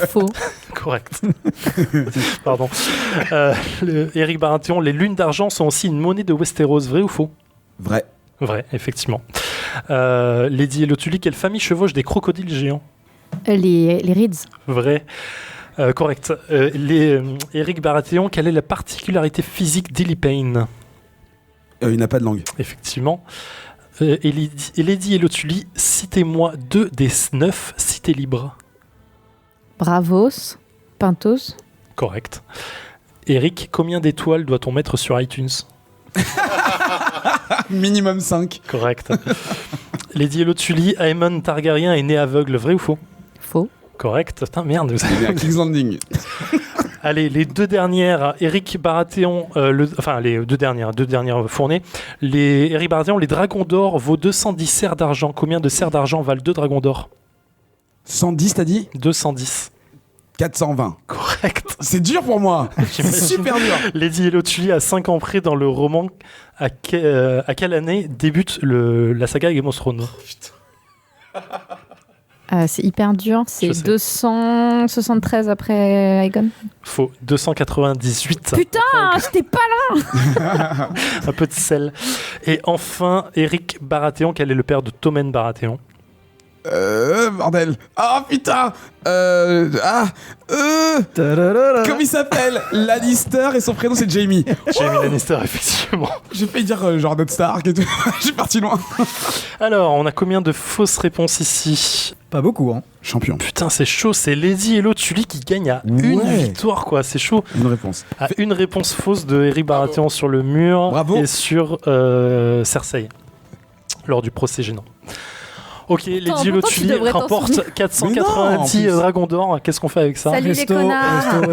S4: Faux.
S1: Correct. Pardon. Eric Baratheon, les lunes d'argent sont aussi une monnaie de Westeros. Vrai ou faux?
S5: Vrai.
S1: Vrai, effectivement. Lady Elotuli, quelle famille chevauche des crocodiles géants?
S4: Les Reeds.
S1: Vrai. Correct. Eric Baratheon, quelle est la particularité physique d'Illy Payne?
S5: Il n'a pas de langue.
S1: Effectivement. Et Lady Elotuli, citez-moi 2 des 9 cités libres.
S4: Bravos. Pintos.
S1: Correct. Eric, combien d'étoiles doit-on mettre sur iTunes?
S5: Minimum 5.
S1: Correct. Lady Elotuli, Aemon Targaryen est né aveugle. Vrai ou faux?
S4: Faux.
S1: Correct. Putain, merde. Vous
S5: Il est à King's Landing.
S1: Allez, les 2 dernières, Eric Baratheon, les deux dernières fournées. Eric Baratheon, les dragons d'or vaut 210 serres d'argent. Combien de serres d'argent valent 2 dragons d'or?
S5: 110, t'as dit?
S1: 210.
S5: 420.
S1: Correct.
S5: C'est dur pour moi. C'est super dur.
S1: Lady Elotuli a 5 ans près dans le roman. À quelle année débute la saga Game of Thrones?
S4: C'est hyper dur. C'est 273 après Aegon.
S1: Faux. 298.
S4: Putain, j'étais pas là.
S1: Un peu de sel. Et enfin, Eric Baratheon, quel est le père de Tommen Baratheon?
S5: Bordel. Ah putain. Comment il s'appelle? Lannister et son prénom c'est Jaime.
S1: Jaime Lannister, effectivement.
S5: J'ai failli dire genre Ned Stark et tout. Je suis parti loin.
S1: Alors, on a combien de fausses réponses ici?
S2: Pas beaucoup, hein.
S5: Champion.
S1: Putain, c'est chaud. C'est Lady Elotuli qui gagne à une victoire, quoi. C'est chaud.
S5: Une réponse.
S1: À une réponse fausse de Eric Baratheon sur le mur.
S5: Bravo.
S1: Et sur Cersei lors du procès gênant. Ok, Lady Elotuli remporte 490 dragons d'or. Qu'est-ce qu'on fait avec ça?
S4: Salut les connards.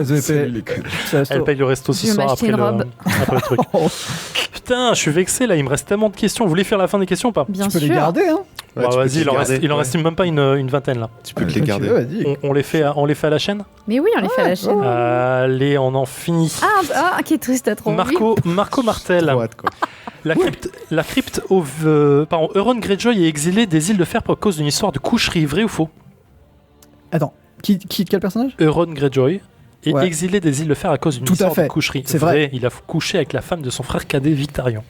S1: Elle paye le resto ce
S4: Je vais
S1: soir
S4: m'acheter
S1: après
S4: une robe.
S1: après le truc. Putain, je suis vexé là, il me reste tellement de questions. Vous voulez faire la fin des questions ou pas?
S4: Bien
S2: Tu peux
S4: sûr.
S2: les garder, hein.
S3: Ouais, tu peux
S1: vas-y,
S3: te les
S1: il en
S3: garder.
S1: reste même pas une vingtaine là.
S3: Tu peux te les
S2: Quand tu
S3: garder.
S2: veux, vas-y.
S1: On les fait à la chaîne?
S4: Mais oui, on les fait à la chaîne.
S1: Allez, on en finit.
S4: Qui est triste à trop.
S1: Marco Martel.
S3: Trop hâte, quoi.
S1: La crypte Euron Greyjoy est exilé des îles de Fer à cause d'une histoire de coucherie, vrai ou faux?
S2: Attends, quel personnage?
S1: Euron Greyjoy est
S2: Ouais.
S1: exilé des îles de Fer à cause d'une
S2: Tout à
S1: histoire
S2: fait.
S1: de coucherie.
S2: C'est vrai.
S1: Il a couché avec la femme de son frère cadet Victarion.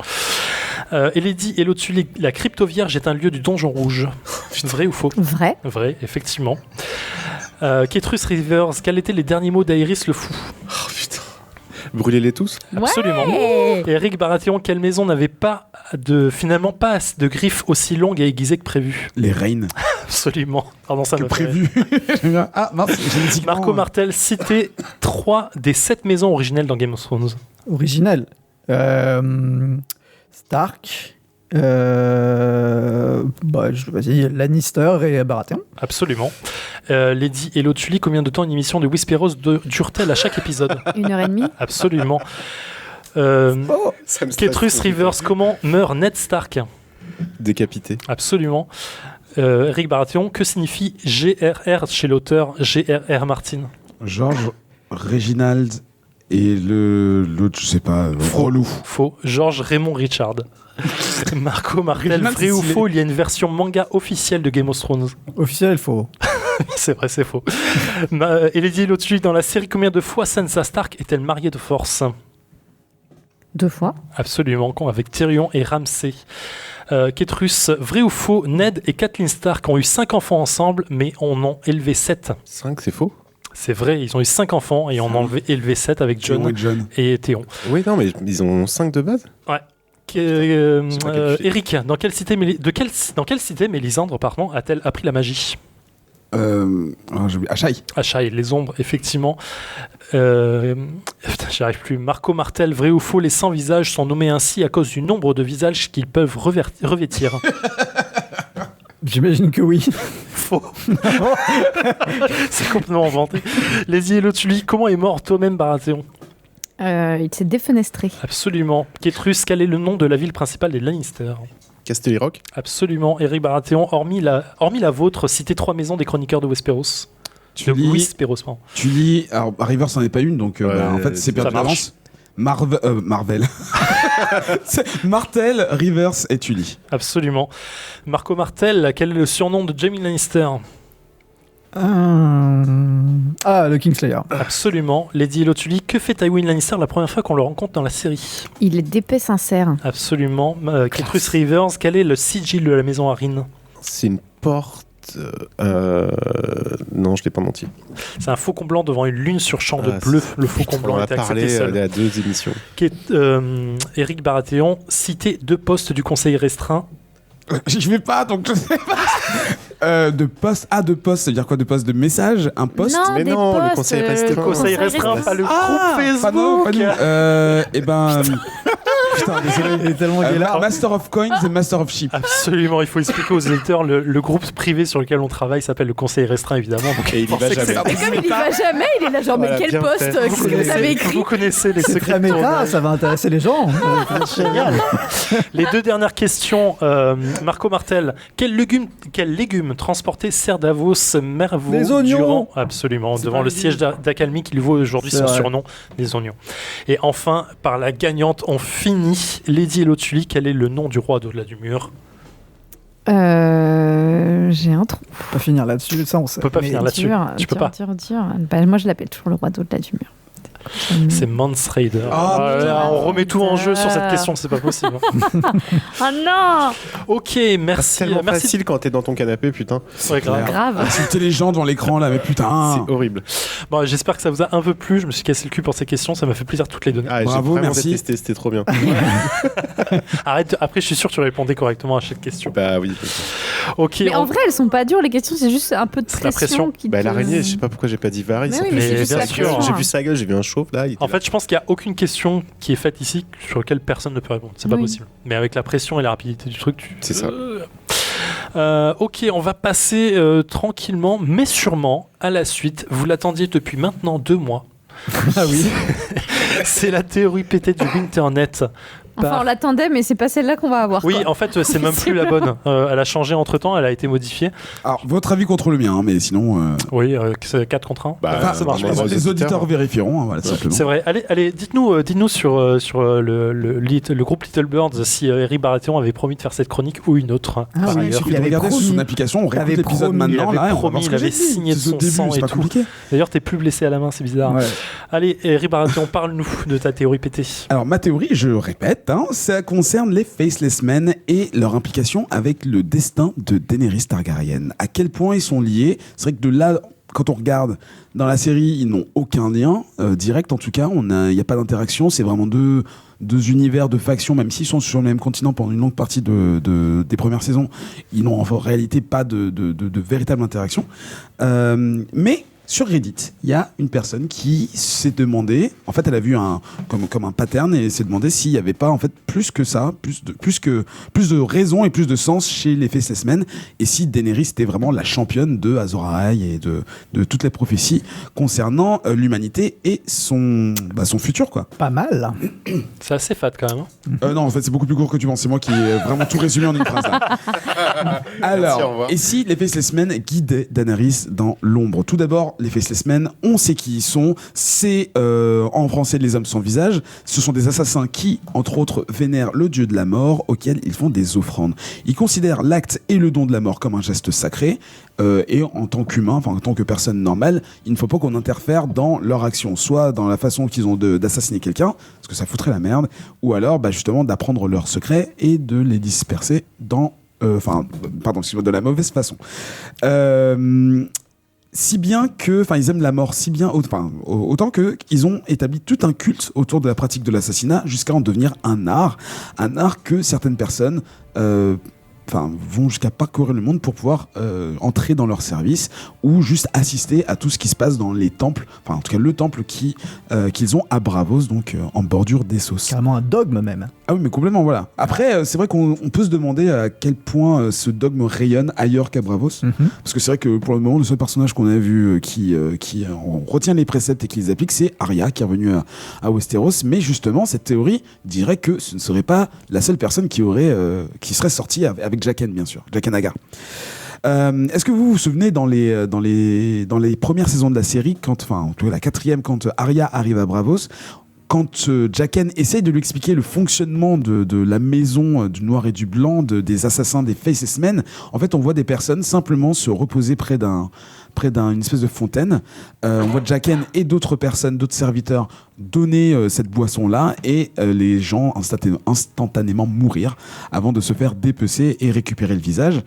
S1: Lady Elotuli, la crypto vierge est un lieu du donjon rouge. Vrai ou faux?
S4: Vrai.
S1: Vrai, effectivement. Ketrus Rivers, quels étaient les derniers mots d'Aerys le fou?
S3: Oh putain. Brûlez-les tous.
S1: Absolument.
S4: Ouais.
S1: Eric Baratheon, quelle maison n'avait finalement pas de griffes aussi longues et aiguisées que prévu?
S5: Les reines.
S1: Absolument. Pardon, ça
S5: Que
S1: me fait
S5: prévu. Ah mince, génétiquement.
S1: Marco Martel, citez 3 des 7 maisons originelles dans Game of Thrones.
S2: Original. Stark. Vas-y, Lannister et Baratheon.
S1: Absolument. Lady Elotuli, combien de temps une émission de Whisperos dure-t-elle à chaque épisode?
S4: 1h30.
S1: Absolument.
S3: Ça me stresse
S1: Ketrus
S3: trop.
S1: Rivers, comment meurt Ned Stark?
S3: Décapité.
S1: Absolument. Eric Baratheon, que signifie GRR chez l'auteur G.R.R. Martin?
S5: George, Reginald et l'autre, je sais pas, Frolou.
S1: Faux. George Raymond Richard. Marco Martel,
S5: Reginald,
S1: vrai
S5: c'est
S1: ou
S5: stylé.
S1: faux? Il y a une version manga officielle de Game of Thrones.
S2: Officiel, faux.
S1: C'est vrai, c'est faux. Et Lady Elotuli, dans la série, combien de fois Sansa Stark est-elle mariée de force?
S4: 2 fois.
S1: Absolument, avec Tyrion et Ramsay. Ketrus, vrai ou faux? Ned et Catelyn Stark ont eu 5 enfants ensemble, mais en ont élevé 7.
S3: 5, c'est faux?
S1: C'est vrai, ils ont eu 5 enfants et en ont élevé 7 avec
S5: Théon
S1: Jon
S5: et John.
S1: et Théon.
S3: Oui, non, mais ils ont 5 de base? C'est pas calculé.
S1: Eric, dans quelle cité Mélisandre a-t-elle appris la magie?
S5: Achai.
S1: Achai, les ombres, effectivement. Putain, j'y arrive plus. Marco Martel, vrai ou faux? Les 100 visages sont nommés ainsi à cause du nombre de visages qu'ils peuvent revêtir.
S2: J'imagine que oui.
S1: Faux. C'est complètement inventé. Lady Elotuli, comment est mort Tommen Baratheon?
S4: Il s'est défenestré.
S1: Absolument. Ketrus, quel est le nom de la ville principale des Lannister?
S3: Castelli-Rock?
S1: Absolument. Eric Baratheon, hormis la vôtre, citez 3 maisons des chroniqueurs de Westeros.
S5: Tu lis,
S1: Whisperos, pardon.
S5: alors Rivers n'en est pas une, donc en fait c'est
S1: ça
S5: perdu
S1: marche.
S5: d'avance. Marvel. C'est Martell, Rivers et Tully.
S1: Absolument. Marco Martel, quel est le surnom de Jaime Lannister?
S2: Le Kingslayer.
S1: Absolument. Lady Lotuli, que fait Tywin Lannister la première fois qu'on le rencontre dans la série?
S4: Il est d'épais sincère.
S1: Absolument. Ketrus Rivers, quel est le sigil de la maison Arryn?
S3: C'est une porte. Non, je l'ai pas en entier.
S1: C'est un faucon blanc devant une lune sur champ de bleu. Le faucon blanc
S3: On a
S1: était accepté
S3: parlé
S1: seul.
S3: il y a 2 émissions.
S1: Éric Baratheon, cité 2 postes du conseil restreint.
S5: Je vais pas, donc je sais pas. De poste à de poste, ça veut dire quoi? De poste de message? Un poste?
S4: Non,
S3: Mais
S4: des
S3: non, le
S4: postes,
S3: conseil restreint.
S1: Le conseil restreint, pas le groupe Facebook.
S5: Pas nous. Eh ben. Putain, désolé.
S2: Il est tellement galère.
S5: Master of Coins et Master of Ship.
S1: Absolument, il faut expliquer aux éditeurs, le groupe privé sur lequel on travaille s'appelle le conseil restreint, évidemment. Donc,
S3: Et il y va
S1: pensez que
S3: jamais.
S1: c'est-
S4: Et comme il y va jamais, il est là genre,
S3: Voilà,
S4: mais quel
S3: bien
S4: poste
S3: fait.
S4: que vous avez écrit?
S1: Vous connaissez les
S2: C'est
S1: secrets
S2: très
S1: de
S2: méta,
S1: tournage.
S2: ça va intéresser les gens.
S1: Génial. Les 2 dernières questions. Marco Martel, quel légume transportait Ser Davos Mervo
S2: Des oignons.
S1: durant absolument
S2: C'est
S1: devant
S2: pas
S1: le
S2: légume.
S1: siège d'Accalmie qui lui vaut aujourd'hui
S2: C'est
S1: son
S2: vrai.
S1: surnom, des oignons. Et enfin, par la gagnante, on finit. Lady Elotuli, quel est le nom du roi d'au-delà du mur?
S4: J'ai un trou.
S2: On peut pas finir là-dessus, ça on sait.
S1: On peut pas
S2: Mais-
S1: finir là-dessus. Tu peux pas.
S4: Dur. Bah, moi, je l'appelle toujours le roi d'au-delà du mur.
S1: C'est Mance Raider.
S5: Ah,
S1: Là, on remet tout en jeu sur cette
S4: putain.
S1: question, c'est pas possible.
S4: Oh non!
S1: Ok,
S3: C'est
S1: merci.
S3: tellement
S1: Merci.
S3: facile quand t'es dans ton canapé, putain.
S1: Ouais, grave.
S4: Grave.
S5: Insulter les gens devant l'écran là, mais putain.
S3: C'est horrible.
S1: Bon, j'espère que ça vous a un peu plu. Je me suis cassé le cul pour ces questions. Ça m'a fait plaisir de toutes les donner.
S3: Ah, j'ai
S5: Bravo,
S3: vraiment
S5: merci.
S3: détesté, c'était trop bien.
S1: Arrête. Après, je suis sûr que tu répondais correctement à chaque question.
S3: Bah oui.
S1: Ok.
S4: Mais
S1: on-
S4: en vrai, elles sont pas dures, les questions, c'est juste un peu de
S1: C'est la
S4: pression.
S1: pression.
S4: Qui
S3: Bah
S4: te-
S3: l'araignée, je sais pas pourquoi j'ai pas dit Varys.
S4: Mais
S3: ça
S4: oui,
S3: fait-
S4: mais c'est
S1: Mais
S4: juste
S1: bien
S4: la
S1: sûr,
S4: pression.
S3: J'ai vu sa gueule, j'ai vu un chauve là. il était
S1: En
S3: là.
S1: fait, je pense qu'il n'y a aucune question qui est faite ici sur laquelle personne ne peut répondre. C'est pas
S4: Oui.
S1: possible. Mais avec la pression et la rapidité du truc, tu.
S3: C'est ça.
S1: Ok, on va passer tranquillement, mais sûrement, à la suite. Vous l'attendiez depuis maintenant 2 mois.
S2: Ah oui.
S1: C'est la théorie pétée du Winternet.
S4: Enfin, on l'attendait, mais c'est pas celle-là qu'on va avoir.
S1: Oui,
S4: quoi.
S1: en fait, c'est même plus la bonne. Elle a changé entre temps, elle a été modifiée.
S5: Alors, votre avis contre le mien, hein, mais sinon.
S1: Oui, c'est 4 contre 1.
S3: Bah,
S1: ça marche
S3: on
S1: pas.
S3: va-
S5: Les auditeurs vérifieront, hein, voilà, simplement.
S1: C'est vrai. Allez, dites-nous sur le groupe Little Birds si Eric Baratheon avait promis de faire cette chronique ou une autre.
S2: Ah
S1: par
S2: oui,
S5: Il
S1: ailleurs.
S5: suffit
S2: Il
S5: de
S2: avait
S5: regarder sur
S2: promis.
S5: son application, on
S2: Il avait
S5: réécoute l'épisode
S2: promis.
S5: maintenant,
S1: Il
S5: là,
S1: avait
S5: et on va voir
S1: promis,
S5: ce
S1: il
S5: que
S1: avait
S5: j'ai dit.
S1: signé de
S5: C'est au
S1: son
S5: début,
S1: sang
S5: c'est
S1: et
S5: pas
S1: tout.
S5: compliqué.
S1: D'ailleurs, t'es plus blessé à la main, c'est bizarre.
S2: Ouais.
S1: Allez, Eric Baratheon, parle-nous de ta théorie pétée.
S5: Alors ma théorie, je répète, hein, ça concerne les Faceless Men et leur implication avec le destin de Daenerys Targaryen. À quel point ils sont liés? C'est vrai que de là, quand on regarde dans la série, ils n'ont aucun lien direct. En tout cas, il n'y a pas d'interaction. C'est vraiment deux univers, deux factions, même s'ils sont sur le même continent pendant une longue partie des premières saisons. Ils n'ont en réalité pas de véritable interaction. Mais sur Reddit, il y a une personne qui s'est demandé, en fait, elle a vu comme un pattern et s'est demandé s'il n'y avait pas en fait plus que ça, plus de raisons et plus de sens chez les Faceless Men, et si Daenerys était vraiment la championne de Azor Ahai et de toutes les prophéties concernant l'humanité et son futur, quoi.
S2: Pas mal.
S1: C'est assez fat quand même. hein.
S5: Non, en fait, c'est beaucoup plus court que tu penses. C'est moi qui ai vraiment tout résumé en une phrase. Là.
S3: Merci, au
S5: Alors,
S3: revoir.
S5: et si les Faceless Men guidaient Daenerys dans l'ombre? Tout d'abord, les Faceless Men, on sait qui ils sont. C'est en français les hommes sans visage. Ce sont des assassins qui, entre autres, vénèrent le dieu de la mort auquel ils font des offrandes. Ils considèrent l'acte et le don de la mort comme un geste sacré. Et en tant qu'humain, enfin en tant que personne normale, il ne faut pas qu'on interfère dans leur action, soit dans la façon qu'ils ont d'assassiner quelqu'un, parce que ça foutrait la merde, ou alors justement d'apprendre leurs secrets et de les disperser de la mauvaise façon. Si bien que, ils aiment la mort si bien, autant que ils ont établi tout un culte autour de la pratique de l'assassinat jusqu'à en devenir un art que certaines personnes vont jusqu'à parcourir le monde pour pouvoir entrer dans leur service ou juste assister à tout ce qui se passe dans les temples, en tout cas le temple qu'ils ont à Braavos, donc en bordure d'Essos.
S2: Carrément un dogme même.
S5: Ah oui, mais complètement, voilà. Après, c'est vrai qu'on peut se demander à quel point ce dogme rayonne ailleurs qu'à Braavos. Parce que c'est vrai que pour le moment, le seul personnage qu'on a vu qui retient les préceptes et qui les applique, c'est Arya, qui est revenue à Westeros. Mais justement, cette théorie dirait que ce ne serait pas la seule personne qui serait sortie avec Jaqen, bien sûr, Jaqen H'ghar. Est-ce que vous vous souvenez dans les premières saisons de la série, en tout cas la 4e, quand Arya arrive à Braavos, quand Jaqen essaye de lui expliquer le fonctionnement de la maison du noir et du blanc, des assassins des Faceless Men, en fait, on voit des personnes simplement se reposer près d'une espèce de fontaine. On voit Jaqen et d'autres personnes, d'autres serviteurs donner cette boisson-là et les gens instantanément mourir avant de se faire dépecer et récupérer le visage.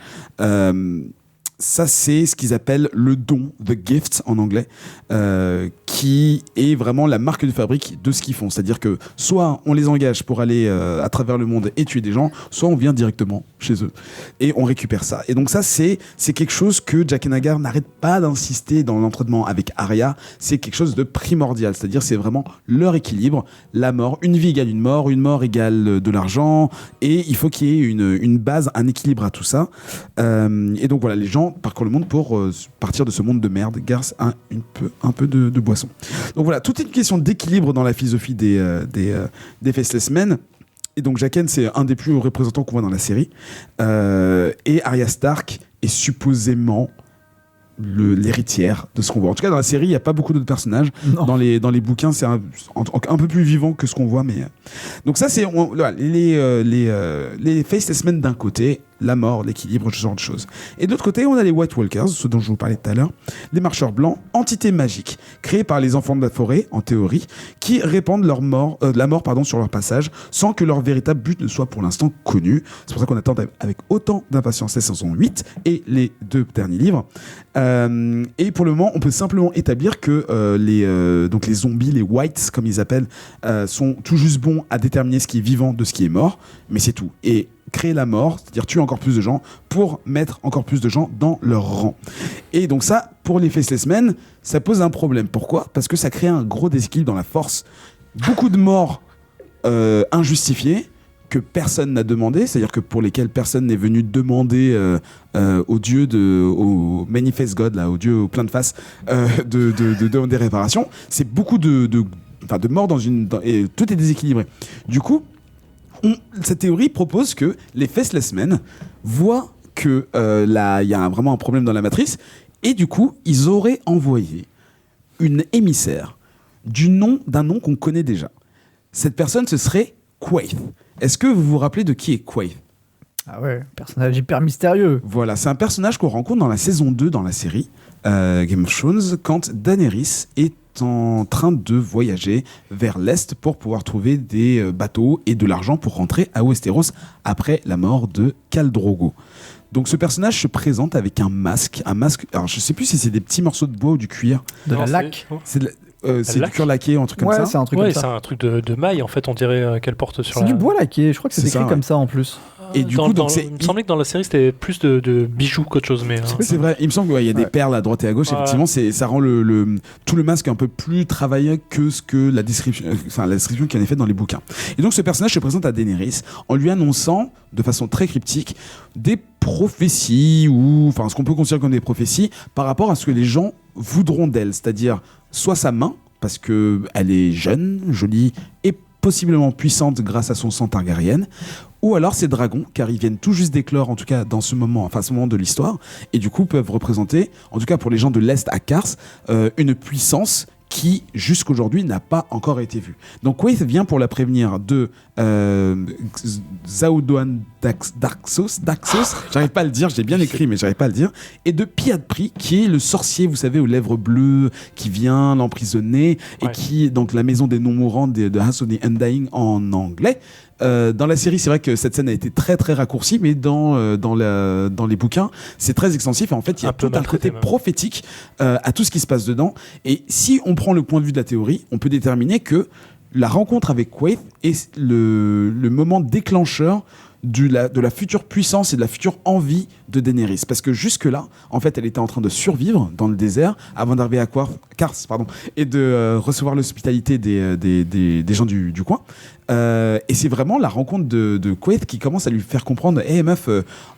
S5: Ça, c'est ce qu'ils appellent le don, the gift en anglais, qui est vraiment la marque de fabrique de ce qu'ils font. C'est-à-dire que soit on les engage pour aller à travers le monde et tuer des gens, soit on vient directement chez eux et on récupère ça. Et donc ça, c'est quelque chose que Jaqen H'ghar n'arrête pas d'insister dans l'entraînement avec Arya. C'est quelque chose de primordial. C'est-à-dire c'est vraiment leur équilibre, la mort. Une vie égale une mort égale de l'argent. Et il faut qu'il y ait une base, un équilibre à tout ça. Et donc voilà, les gens parcourent le monde pour partir de ce monde de merde grâce à un peu de boisson. Donc voilà, tout est une question d'équilibre dans la philosophie des Faceless Men. Et donc Jaqen, c'est un des plus hauts représentants qu'on voit dans la série. Et Arya Stark est supposément l'héritière de ce qu'on voit. En tout cas, dans la série, il n'y a pas beaucoup d'autres personnages. Dans les bouquins, c'est un peu plus vivant que ce qu'on voit. Mais donc ça, c'est les Faceless Men d'un côté, la mort, l'équilibre, ce genre de choses. Et de l'autre côté, on a les White Walkers, ceux dont je vous parlais tout à l'heure, les marcheurs blancs, entités magiques, créées par les enfants de la forêt, en théorie, qui répandent la mort sur leur passage, sans que leur véritable but ne soit pour l'instant connu. C'est pour ça qu'on attend avec autant d'impatience la saison 8 et les 2 derniers livres. Et pour le moment, on peut simplement établir que les zombies, les whites, comme ils appellent, sont tout juste bons à déterminer ce qui est vivant de ce qui est mort, mais c'est tout. Et créer la mort, c'est-à-dire tuer encore plus de gens pour mettre encore plus de gens dans leur rang. Et donc ça, pour les Faceless Men, ça pose un problème. Pourquoi ? Parce que ça crée un gros déséquilibre dans la force. Beaucoup de morts injustifiées que personne n'a demandé, c'est-à-dire que pour lesquelles personne n'est venu demander au dieu, au Manifest God, là, au dieu au plein de faces, de demander réparation. C'est beaucoup de morts et tout est déséquilibré. Du coup, cette théorie propose que les Faceless Men voient que y a vraiment un problème dans la matrice et du coup, ils auraient envoyé une émissaire d'un nom qu'on connaît déjà. Cette personne, ce serait Quaithe. Est-ce que vous vous rappelez de qui est Quaithe ?
S2: Ah ouais, personnage hyper mystérieux.
S5: Voilà, c'est un personnage qu'on rencontre dans la saison 2 dans la série Game of Thrones quand Daenerys est en train de voyager vers l'Est pour pouvoir trouver des bateaux et de l'argent pour rentrer à Westeros après la mort de Khal Drogo. Donc ce personnage se présente avec un masque. Alors je sais plus si c'est des petits morceaux de bois ou du cuir.
S2: De la laque.
S5: C'est du cuir laqué ou un truc comme ça.
S2: C'est un truc comme ça.
S1: C'est un truc de maille en fait, on dirait qu'elle porte sur la...
S2: C'est du bois laqué, je crois que c'est écrit comme ça en plus.
S5: Et du coup,
S1: il me semblait que dans la série c'était plus de bijoux qu'autre chose, mais
S5: c'est vrai. Il me semble qu'il y a des perles à droite et à gauche. Effectivement, ça rend tout le masque un peu plus travaillé que ce que la description qui en est faite dans les bouquins. Et donc, ce personnage se présente à Daenerys en lui annonçant de façon très cryptique des prophéties ou ce qu'on peut considérer comme des prophéties par rapport à ce que les gens voudront d'elle, c'est-à-dire soit sa main parce que elle est jeune, jolie et possiblement puissante grâce à son sang Targaryen, ou alors ces dragons, car ils viennent tout juste d'éclore, en tout cas dans ce moment de l'histoire, et du coup peuvent représenter, en tout cas pour les gens de l'Est à Kars, une puissance qui, jusqu'aujourd'hui, n'a pas encore été vue. Donc Quaithe vient pour la prévenir de Zaodoan Daxos, j'arrive pas à le dire, j'ai bien écrit mais j'arrive pas à le dire, et de Piadpri, qui est le sorcier, vous savez, aux lèvres bleues, qui vient l'emprisonner, et qui est donc la maison des non-mourants de House of the Undying en anglais. Dans la série, c'est vrai que cette scène a été très très raccourcie, mais dans les bouquins, c'est très extensif. Et en fait, il y a tout un côté prophétique à tout ce qui se passe dedans. Et si on prend le point de vue de la théorie, on peut déterminer que la rencontre avec Quaithe est le moment déclencheur de la future puissance et de la future envie de Daenerys. Parce que jusque-là, en fait, elle était en train de survivre dans le désert avant d'arriver à Kars, et de recevoir l'hospitalité des gens du coin. Et c'est vraiment la rencontre de Quaithe qui commence à lui faire comprendre « Hey meuf,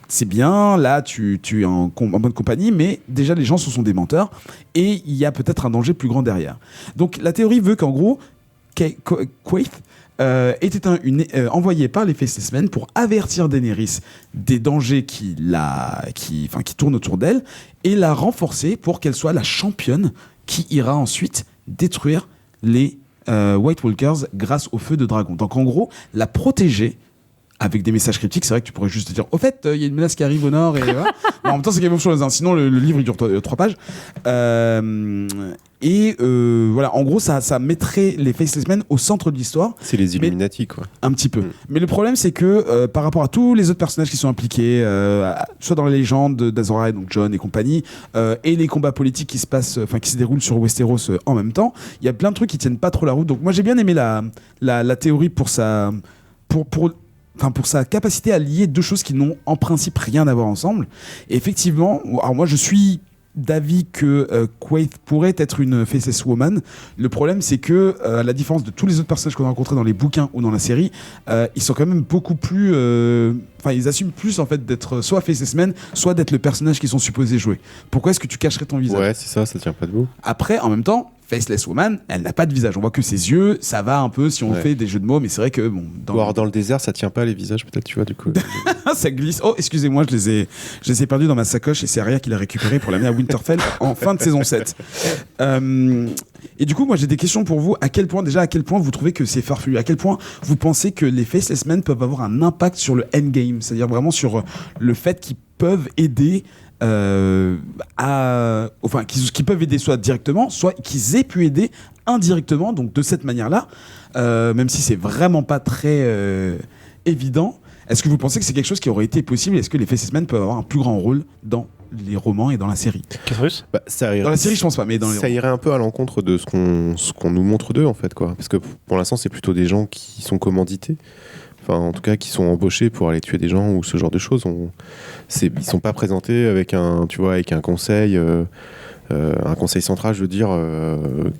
S5: c'est bien, là tu es en bonne compagnie, mais déjà les gens sont des menteurs et il y a peut-être un danger plus grand derrière. » Donc la théorie veut qu'en gros, Quaithe était envoyé par les Faceless Men pour avertir Daenerys des dangers qui tournent autour d'elle et la renforcer pour qu'elle soit la championne qui ira ensuite détruire les White Walkers grâce au feu de dragon. Donc en gros, la protéger avec des messages cryptiques, c'est vrai que tu pourrais juste te dire au fait, il y a une menace qui arrive au nord et voilà. En même temps, c'est Game of Thrones, hein. Sinon le livre il dure 3 pages. Voilà, en gros, ça mettrait les Faceless Men au centre de l'histoire.
S3: C'est les Illuminati, quoi.
S5: Un petit peu. Mais le problème, c'est que par rapport à tous les autres personnages qui sont impliqués, soit dans la légende d'Azor Ahai, donc Jon et compagnie, et les combats politiques qui se déroulent sur Westeros en même temps, il y a plein de trucs qui tiennent pas trop la route. Donc moi, j'ai bien aimé la théorie pour sa capacité à lier deux choses qui n'ont en principe rien à voir ensemble. Et effectivement, alors moi je suis d'avis que Quaithe pourrait être une Faceless Woman. Le problème, c'est que, à la différence de tous les autres personnages qu'on a rencontrés dans les bouquins ou dans la série, ils sont quand même beaucoup plus... ils assument plus en fait d'être soit Faceless Men, soit d'être le personnage qu'ils sont supposés jouer. Pourquoi est-ce que tu cacherais ton visage ?
S3: Ouais, c'est ça tient pas debout.
S5: Après, en même temps, Faceless Woman, elle n'a pas de visage. On voit que ses yeux, ça va un peu si on fait des jeux de mots, mais c'est vrai que...
S3: Dans le désert, ça tient pas les visages, peut-être, tu vois, du coup.
S5: Ça glisse. Oh, excusez-moi, je les ai perdus dans ma sacoche et c'est Aria qui l'a récupéré pour l'amener à Winterfell en fin de saison 7. Et du coup, moi, j'ai des questions pour vous. À quel point vous trouvez que c'est farfelu ? À quel point vous pensez que les Faceless Men peuvent avoir un impact sur le endgame ? C'est-à-dire vraiment sur le fait qu'ils peuvent aider... qui peuvent aider soit directement, soit qu'ils aient pu aider indirectement, donc de cette manière-là, même si c'est vraiment pas très évident. Est-ce que vous pensez que c'est quelque chose qui aurait été possible ? Est-ce que les Faceless Men peuvent avoir un plus grand rôle dans les romans et dans la série ?
S3: Dans
S5: la série, je pense pas, mais dans les
S3: ça irait un peu à l'encontre de ce qu'on nous montre d'eux, en fait, quoi. Parce que pour l'instant, c'est plutôt des gens qui sont commandités. Enfin, en tout cas, qui sont embauchés pour aller tuer des gens ou ce genre de choses. Ils sont pas présentés avec un conseil, un conseil central, je veux dire,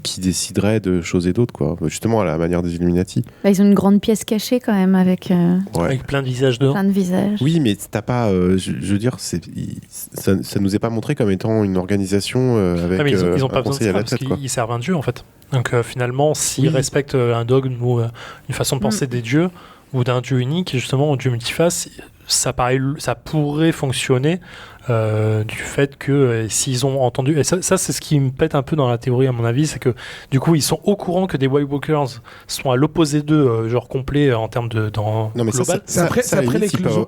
S3: qui déciderait de choses et d'autres, quoi. Justement, à la manière des Illuminati.
S4: Ils ont une grande pièce cachée quand même avec
S1: plein de visages dedans.
S4: Plein de visages.
S3: Oui, mais t'as pas, je veux dire, ça nous est pas montré comme étant une organisation avec
S1: ils ont pas
S3: un
S1: besoin de
S3: conseil
S1: ça
S3: à la
S1: parce
S3: tête, quoi.
S1: qu'ils servent un dieu en fait. Donc finalement, s'ils respectent un dogme ou une façon de penser des dieux ou d'un dieu unique, justement, un dieu multiface, ça pourrait fonctionner du fait que s'ils ont entendu, et ça c'est ce qui me pète un peu dans la théorie à mon avis, c'est que du coup ils sont au courant que des White Walkers sont à l'opposé d'eux, genre complet en termes de
S3: non mais
S1: global.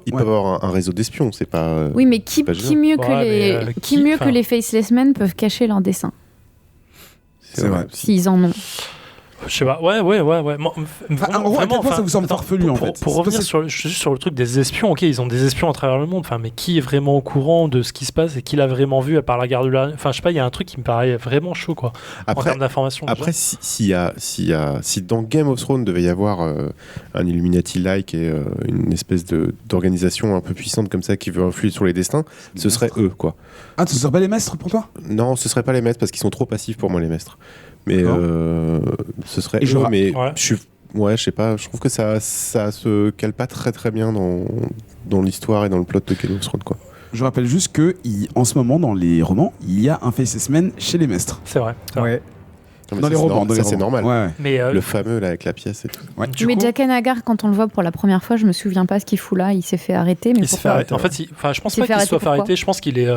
S3: Ils peuvent avoir un réseau d'espions, c'est pas
S4: oui, mais qui mieux que les Faceless Men peuvent cacher leurs dessins,
S3: c'est vrai,
S4: s'ils en ont.
S1: Je sais pas, ouais. Moi,
S5: vraiment, ça vous semble farfelu en fait.
S1: Pour revenir juste sur le truc des espions, ok, ils ont des espions à travers le monde, mais qui est vraiment au courant de ce qui se passe et qui l'a vraiment vu à part la garde de la... Enfin, je sais pas, il y a un truc qui me paraît vraiment chaud, quoi, en termes d'information.
S3: Après, si dans Game of Thrones devait y avoir un Illuminati-like et une espèce d'organisation un peu puissante comme ça qui veut influer sur les destins, ce serait eux, quoi.
S5: Ah, ce serait pas les maîtres pour toi ?
S3: Non, ce serait pas les maîtres parce qu'ils sont trop passifs pour moi, les maîtres. Mais ce serait eux, mais je sais pas, je trouve que ça se cale pas très très bien dans l'histoire et dans le plot de Game of Thrones, quoi.
S5: Je rappelle juste que en ce moment dans les romans, il y a un Faceless Men chez les maîtres.
S1: C'est vrai.
S2: Ouais.
S3: Dans les romans, c'est normal.
S5: Ouais.
S3: Mais le fameux là avec la pièce et tout.
S5: Ouais.
S4: Mais Jaqen H'ghar, quand on le voit pour la première fois, je me souviens pas ce qu'il fout là. Il s'est fait arrêter, mais pourquoi ?
S1: En fait, je pense pas qu'il soit fait arrêter. Je pense qu'il est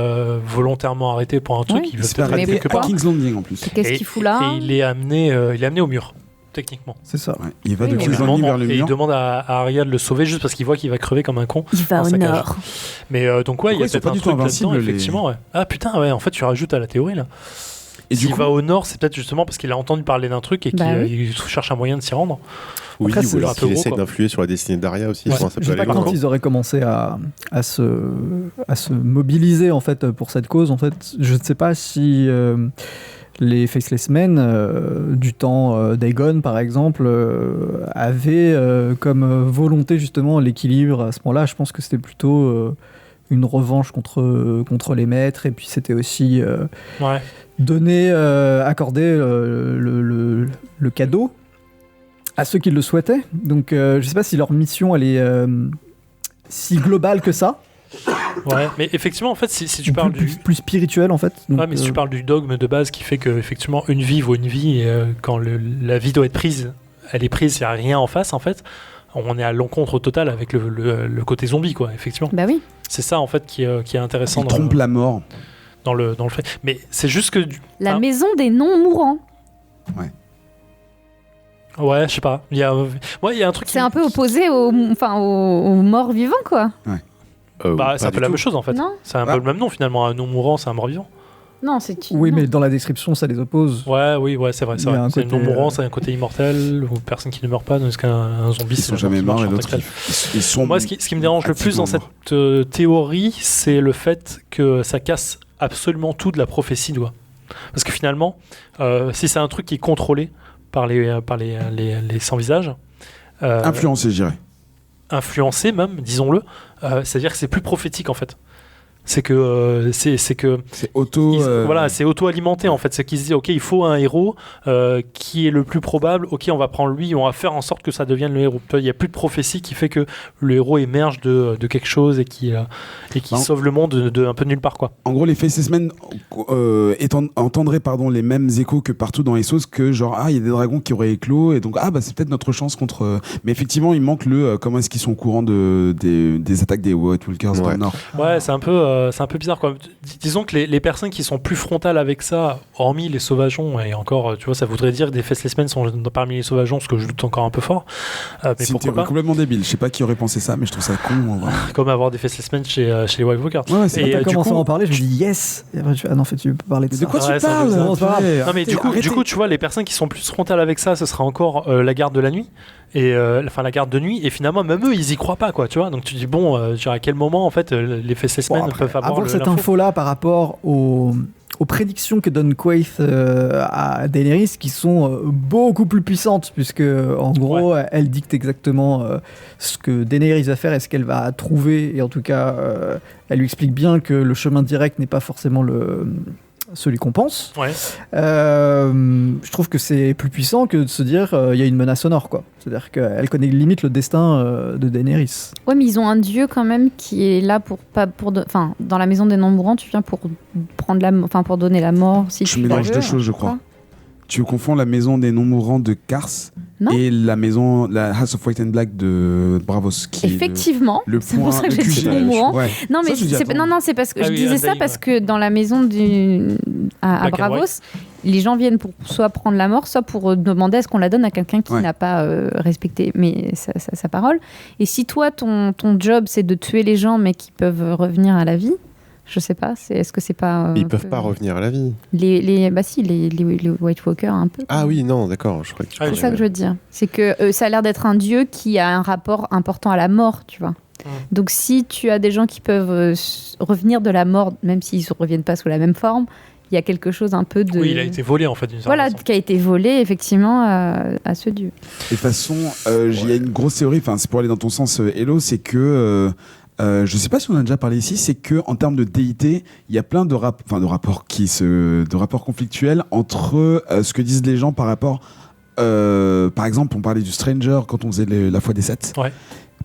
S1: volontairement arrêté pour un truc.
S5: Il se fait arrêter quelque part. King's Landing en plus.
S4: Qu'est-ce qu'il fout là ?
S1: Et il est amené au mur. Techniquement.
S2: C'est ça.
S5: Ouais. Il va de King's Landing vers le mur.
S1: Et il demande à Arya de le sauver juste parce qu'il voit qu'il va crever comme un con.
S4: Il va au nord.
S1: Mais donc il y a peut-être un truc là-dedans, effectivement. Ah putain, ouais. En fait, tu rajoutes à la théorie là. Et s'il va au nord, c'est peut-être justement parce qu'il a entendu parler d'un truc et qu'il cherche un moyen de s'y rendre.
S3: Oui, ou alors qu'il essaie d'influer sur la destinée d'Arya aussi.
S2: Ouais. Je sais pas quand ils auraient commencé à se mobiliser en fait pour cette cause. En fait, je ne sais pas si les Faceless Men du temps d'Aegon par exemple avaient comme volonté justement l'équilibre à ce moment-là. Je pense que c'était plutôt une revanche contre les maîtres, et puis c'était aussi accorder le cadeau à ceux qui le souhaitaient. Donc je sais pas si leur mission elle est si globale que ça.
S1: Ouais, mais effectivement, en fait, si tu parles
S2: plus spirituel, en fait.
S1: Donc, mais si tu parles du dogme de base qui fait que effectivement une vie vaut une vie, et quand la vie doit être prise, elle est prise, il n'y a rien en face, en fait. On est à l'encontre totale avec le côté zombie, quoi, effectivement.
S4: Bah oui.
S1: C'est ça, en fait, qui est intéressant.
S5: Il trompe la mort.
S1: Dans le fait. Mais c'est juste que...
S4: La maison des non-mourants.
S5: Ouais.
S1: Ouais, je sais pas. Il y a un truc.
S4: C'est un peu opposé aux morts vivants, quoi.
S1: C'est un peu la même chose en fait.
S4: Non.
S1: C'est un peu le même nom finalement. Un non-mourant, c'est un mort-vivant.
S4: Non, c'est.
S2: Oui, mais dans la description, ça les oppose.
S1: Ouais, c'est vrai.
S2: Il y a un
S1: C'est
S2: côté,
S1: non-mourant, c'est un côté immortel, ou personne qui ne meurt pas, tandis qu'un zombie,
S5: Ils sont jamais morts et l'autre, ils sont.
S1: Moi, ce qui me dérange le plus dans cette théorie, c'est le fait que ça casse absolument tout de la prophétie, quoi. Parce que finalement, si c'est un truc qui est contrôlé par les sans-visages,
S5: influencé, je dirais.
S1: Influencé même, disons-le, c'est-à-dire que c'est plus prophétique en fait. C'est que c'est
S5: auto
S1: voilà, c'est auto-alimenté en fait. C'est qu'ils se disent ok, il faut un héros qui est le plus probable. Ok, on va prendre lui, on va faire en sorte que ça devienne le héros. Il n'y a plus de prophétie qui fait que le héros émerge de quelque chose et qui sauve le monde de un peu de nulle part, quoi.
S5: En gros, les Faceless Men entendraient les mêmes échos que partout dans Essos, que genre il y a des dragons qui auraient éclos et donc c'est peut-être notre chance contre. Mais effectivement, il manque le comment est-ce qu'ils sont au courant des attaques des White Walkers dans le Nord.
S1: Ouais, c'est un peu bizarre, quoi. Disons que les personnes qui sont plus frontales avec ça, hormis les sauvageons, et encore, tu vois, ça voudrait dire que des Faceless Men sont parmi les sauvageons, ce que je doute encore un peu fort. Mais
S5: c'est une
S1: pourquoi
S5: théorie
S1: pas
S5: complètement débile. Je sais pas qui aurait pensé ça, mais je trouve ça con.
S1: Comme avoir des Faceless Men chez les White Walkers.
S2: Ouais, c'est quand t'as commencé à en parler, je me dis yes. Et après, non, en fait, tu peux parler de ça.
S5: De quoi tu
S1: parles
S5: Non,
S1: mais du coup, tu vois, les personnes qui sont plus frontales avec ça, ce sera encore la garde de la nuit. Et la garde de nuit, et finalement même eux ils y croient pas, quoi, tu vois. Donc tu dis à quel moment en fait les Faceless Men peuvent avoir
S2: cette info là par rapport aux prédictions que donne Quaithe à Daenerys, qui sont beaucoup plus puissantes, puisque en gros elle dicte exactement ce que Daenerys va faire et ce qu'elle va trouver, et en tout cas elle lui explique bien que le chemin direct n'est pas forcément celui qu'on pense.
S1: Ouais.
S2: Je trouve que c'est plus puissant que de se dire il y a une menace au nord, quoi. C'est-à-dire qu'elle connaît limite le destin de Daenerys.
S4: Ouais, mais ils ont un dieu quand même qui est là dans la maison des non-mourants, tu viens pour pour donner la mort. Si
S5: je mélange deux choses, je crois. Tu confonds la maison des non-mourants de Kars et la House of White and Black de Braavos.
S4: Effectivement, c'est pour ça que j'ai dit non-mourant. Ouais. Non, mais c'est parce que je disais ça parce que dans la maison à Braavos, les gens viennent pour soit prendre la mort, soit pour demander à ce qu'on la donne à quelqu'un qui n'a pas respecté sa parole. Et si toi, ton job, c'est de tuer les gens, mais qui peuvent revenir à la vie, je sais pas, est-ce que c'est pas...
S3: Ils peuvent pas revenir à la vie.
S4: Les White Walkers, un peu.
S3: Ah oui, non, d'accord. Je crois que
S4: c'est ça que je veux dire. C'est que ça a l'air d'être un dieu qui a un rapport important à la mort, tu vois. Donc si tu as des gens qui peuvent revenir de la mort, même s'ils ne reviennent pas sous la même forme, il y a quelque chose un peu de...
S1: Oui, il a été volé en fait.
S4: Qui a été volé effectivement à ce dieu.
S5: Et de toute façon, il y a une grosse théorie, c'est pour aller dans ton sens, Hello, c'est que... je sais pas si on a déjà parlé ici, c'est que en termes de déité, il y a plein de rapports conflictuels entre ce que disent les gens par rapport, par exemple, on parlait du Stranger quand on faisait la foi des 7. Ouais.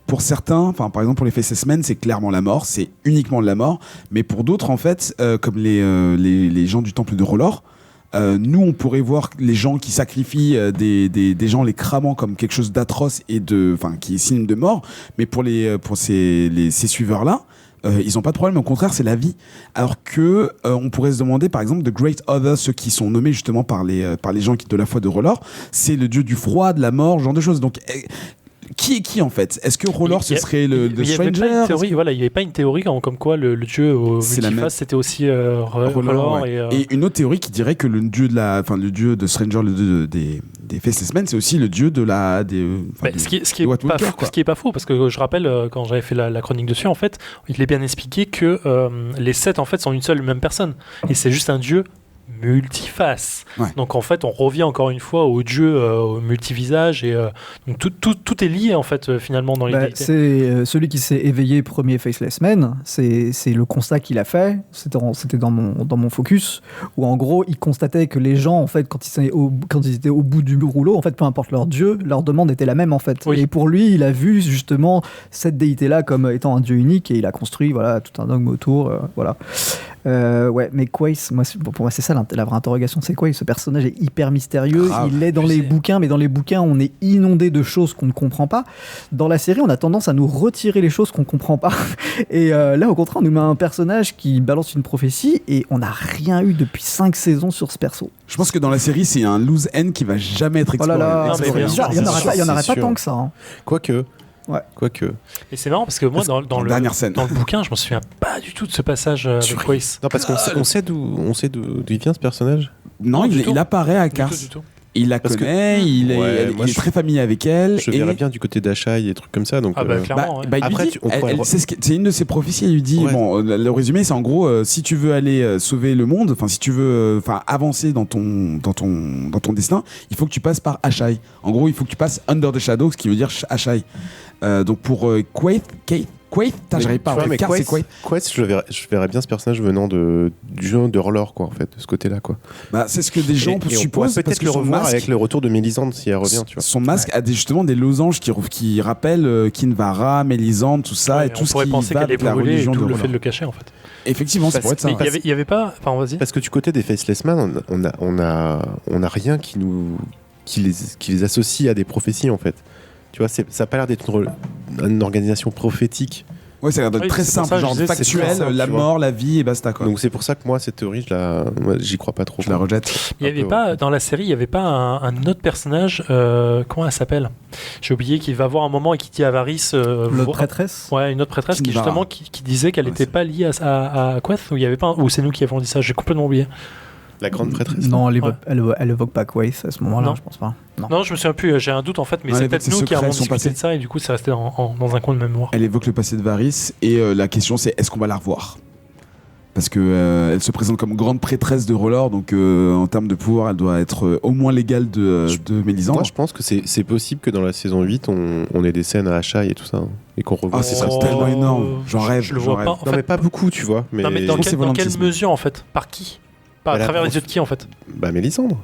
S5: Pour certains, par exemple pour les Faceless Men, c'est clairement la mort, c'est uniquement de la mort. Mais pour d'autres, en fait, comme les gens du temple de R'hllor, nous, on pourrait voir les gens qui sacrifient des gens les cramant comme quelque chose d'atroce et qui est signe de mort. Mais pour ces suiveurs-là, ils n'ont pas de problème. Au contraire, c'est la vie. Alors que on pourrait se demander, par exemple, The Great Other, ceux qui sont nommés justement par les gens de la foi de R'hllor, c'est le dieu du froid, de la mort, ce genre de choses. Donc qui est qui en fait ? Est-ce que R'hllor ce serait le Stranger ?
S1: Il n'y avait pas une théorie comme quoi le dieu au multiface c'était aussi R'hllor.
S5: Et une autre théorie qui dirait que le dieu de Stranger, le dieu des Faceless Men, c'est aussi le dieu de
S1: ce qui est pas faux, parce que je rappelle quand j'avais fait la chronique dessus, en fait, il est bien expliqué que les 7 en fait sont une seule même personne, et c'est juste un dieu multiface. Ouais. Donc en fait, on revient encore une fois au dieu au multivisage, et donc tout est lié en fait finalement dans les déités.
S2: C'est celui qui s'est éveillé premier Faceless Men, c'est le constat qu'il a fait, c'était dans mon focus, où en gros, il constatait que les gens en fait quand ils étaient au bout du rouleau, en fait peu importe leur dieu, leur demande était la même en fait. Oui. Et pour lui, il a vu justement cette déité là comme étant un dieu unique, et il a construit tout un dogme autour, voilà. Ouais, mais Quace, pour moi c'est ça la vraie interrogation, c'est Quace. Ce personnage est hyper mystérieux, il est dans les bouquins, mais dans les bouquins on est inondé de choses qu'on ne comprend pas. Dans la série on a tendance à nous retirer les choses qu'on ne comprend pas. Et là au contraire on nous met un personnage qui balance une prophétie et on n'a rien eu depuis 5 saisons sur ce perso.
S5: Je pense que dans la série c'est un loose end qui va jamais être exploré.
S2: Oh là là,
S1: mais bien sûr,
S2: il n'y en aurait pas tant que ça. Hein.
S3: Quoique.
S2: Ouais.
S3: Quoique.
S1: Et c'est marrant parce que moi, dans
S5: dernière scène.
S1: le bouquin, je me souviens pas du tout de ce passage avec Quace.
S3: Non, parce qu'on sait d'où il vient ce personnage.
S5: Non, il apparaît à Kars.
S1: Du tout.
S5: Il la connaît, il est très familier avec elle.
S3: Je verrais bien du côté d'Ashai et trucs comme ça. Donc,
S1: clairement. Ouais.
S3: Après,
S5: c'est une de ses prophéties. Elle lui dit, le résumé, c'est en gros, si tu veux aller sauver le monde, enfin si tu veux, avancer dans ton destin, il faut que tu passes par Ashai. En gros, il faut que tu passes Under the Shadow, ce qui veut dire Ashai. Donc pour Quaith, j'arrive pas à
S3: mais
S5: Kars, c'est Quaith.
S3: Quaith, je verrais bien ce personnage venant du jeu de Horlor, quoi, en fait, de ce côté-là, quoi.
S5: Bah, c'est ce que des gens supposent.
S3: Peut-être le revoir avec le retour de Mélisande si elle revient, tu vois.
S5: Son masque a justement des losanges qui rappellent Kinvara, Mélisande, tout ça, et tout ce qui
S1: penser
S5: va
S1: qu'elle est
S5: avec la
S1: brûlée,
S5: religion
S1: et
S5: de
S1: tout le
S5: Horlor.
S1: fait de le cacher, en fait.
S5: Effectivement, ça pourrait être ça.
S1: Il y avait pas. Enfin, vas-y.
S3: Parce que du côté des Faceless Man, on a rien qui les associe à des prophéties, en fait. Tu vois, ça n'a pas l'air d'être une organisation prophétique.
S5: Ouais, ça a l'air d'être très simple, genre factuel, la mort, la vie et basta, quoi.
S3: Donc c'est pour ça que moi, cette théorie, j'y crois pas trop.
S5: Je la rejette.
S1: Il y avait pas, dans la série, il n'y avait pas un autre personnage, comment elle s'appelle ? J'ai oublié, qui va voir un moment et qui dit à Varys...
S2: L'autre prêtresse ?
S1: Ouais, une autre prêtresse qui justement qui disait qu'elle n'était pas liée à Quaith, ou il y avait pas, ou c'est nous qui avons dit ça, j'ai complètement oublié.
S3: La grande prêtresse.
S2: Non, elle évoque pas Quaith à ce moment-là,
S1: Non.
S2: je pense pas.
S1: Non, je me souviens plus, j'ai un doute en fait, mais
S5: Ouais,
S1: c'est peut-être nous qui avons discuté
S5: passé.
S1: de ça et du coup c'est resté dans un coin de mémoire.
S5: Elle évoque le passé de Varys et la question c'est est-ce qu'on va la revoir ? Parce que elle se présente comme grande prêtresse de R'hllor, donc en termes de pouvoir, elle doit être au moins l'égale de Mélisande.
S3: Moi, je pense que c'est possible que dans la saison 8, on ait des scènes à Ashai et tout ça, hein, et qu'on revoie.
S5: Ah, c'est tellement énorme. J'en rêve.
S1: Je le vois pas. En
S3: Non,
S1: fait,
S3: mais pas beaucoup, tu vois. Mais...
S1: Non, mais dans quelle mesure en fait ? Par qui ? À travers les yeux de qui en fait ?
S3: Bah, Mélisandre.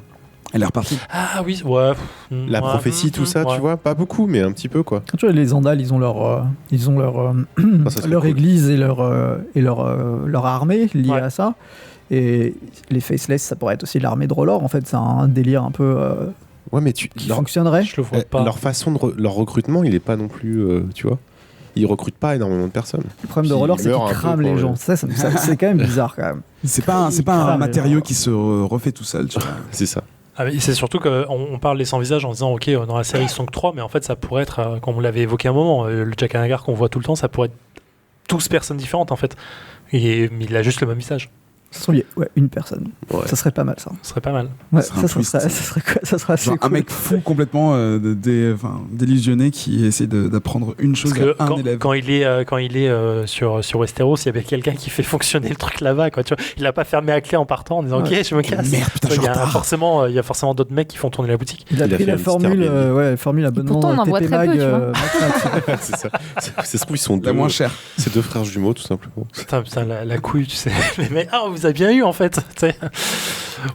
S5: Elle est repartie.
S1: Ah oui, ouais.
S3: La prophétie, tout ça, tu vois, pas beaucoup, mais un petit peu, quoi.
S2: Tu vois, les Andals, ils ont leur
S3: cool.
S2: église et leur armée liée à ça. Et les Faceless, ça pourrait être aussi l'armée de R'hllor. En fait, c'est un délire un peu
S3: Ouais, mais
S2: qui fonctionnerait.
S1: Je le vois pas.
S3: leur recrutement, il est pas non plus, tu vois. Ils recrutent pas énormément de personnes.
S2: Le problème de R'hllor, c'est qu'ils crament les gens. Ça, c'est quand même bizarre, quand même.
S5: C'est pas un matériau qui se refait tout seul, tu vois.
S3: C'est ça.
S1: Ah, mais c'est surtout qu'on parle des sans visage en disant ok dans la série ils sont que 3 mais en fait ça pourrait être comme on l'avait évoqué un moment le Jack Hagar qu'on voit tout le temps ça pourrait être 12 personnes différentes en fait et il a juste le même visage.
S2: Ouais, une personne.
S3: Ouais.
S2: Ça serait pas mal, ça.
S1: Ce serait pas mal.
S2: Ouais,
S5: Ça serait
S2: ça serait assez
S5: Genre
S2: cool.
S5: un mec fou complètement délusionné qui essaie d'apprendre une chose
S1: Parce que
S5: à un élève.
S1: quand il est sur Westeros, il y avait quelqu'un qui fait fonctionner le truc là-bas. Quoi, tu vois. Il n'a pas fermé à clé en partant en disant ok, je me casse.
S5: Merde, putain, je suis en retard.
S1: Il y a forcément d'autres mecs qui font tourner la boutique.
S2: Il a pris la formule abonnement
S4: pourtant, on en voit
S2: TP
S4: très
S2: Mag,
S4: peu, tu vois.
S3: C'est ça. C'est ce coup, ils sont
S5: La
S3: deux.
S5: moins chère.
S3: C'est deux frères jumeaux, tout simplement.
S1: Putain, la couille, tu sais. Mais on vous a bien eu en fait. Tu sais.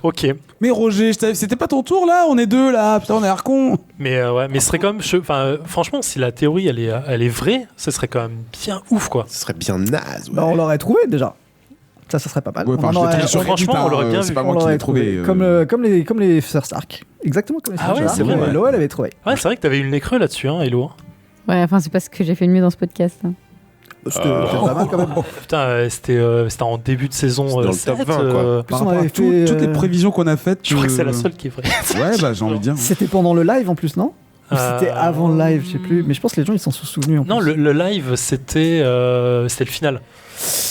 S1: Ok.
S5: Mais Roger, c'était pas ton tour là. On est deux là. Putain, on est arcon.
S1: Mais mais ce serait quand même. Franchement, si la théorie elle est vraie, ce serait quand même bien ouf quoi.
S3: Ce serait bien naze. Ouais.
S2: Bah, on l'aurait trouvé déjà. Ça serait pas mal.
S5: Ouais,
S2: On en aurait-
S1: franchement, on l'aurait bien
S5: C'est
S1: vu.
S5: pas
S2: on
S5: moi qui
S2: l'aurait
S5: l'ai trouvé.
S2: comme les Sœurs Stark. Exactement comme les
S1: Ah
S2: Sœurs
S1: ouais,
S2: Stark.
S1: c'est vrai, ouais.
S2: Loël avait trouvé.
S1: Ouais, c'est vrai que t'avais eu le nez creux là-dessus, hein, Hello.
S4: Ouais, enfin, c'est pas ce que j'ai fait le mieux dans ce podcast. Hein.
S2: C'était pas mal quand même.
S1: Putain, c'était en début de saison
S3: C'était dans le
S1: 7.
S3: top 20, quoi.
S2: En plus,
S5: Par
S2: on
S5: rapport à
S2: avait fait,
S5: toutes les prévisions qu'on a faites.
S1: Je crois que c'est la seule qui est vraie.
S5: Ouais, bah j'ai envie de dire.
S2: C'était pendant le live en plus, non Ou c'était avant le live, je sais plus. Mais je pense que les gens ils s'en sont souvenus. En
S1: Non,
S2: plus.
S1: le live, c'était le final.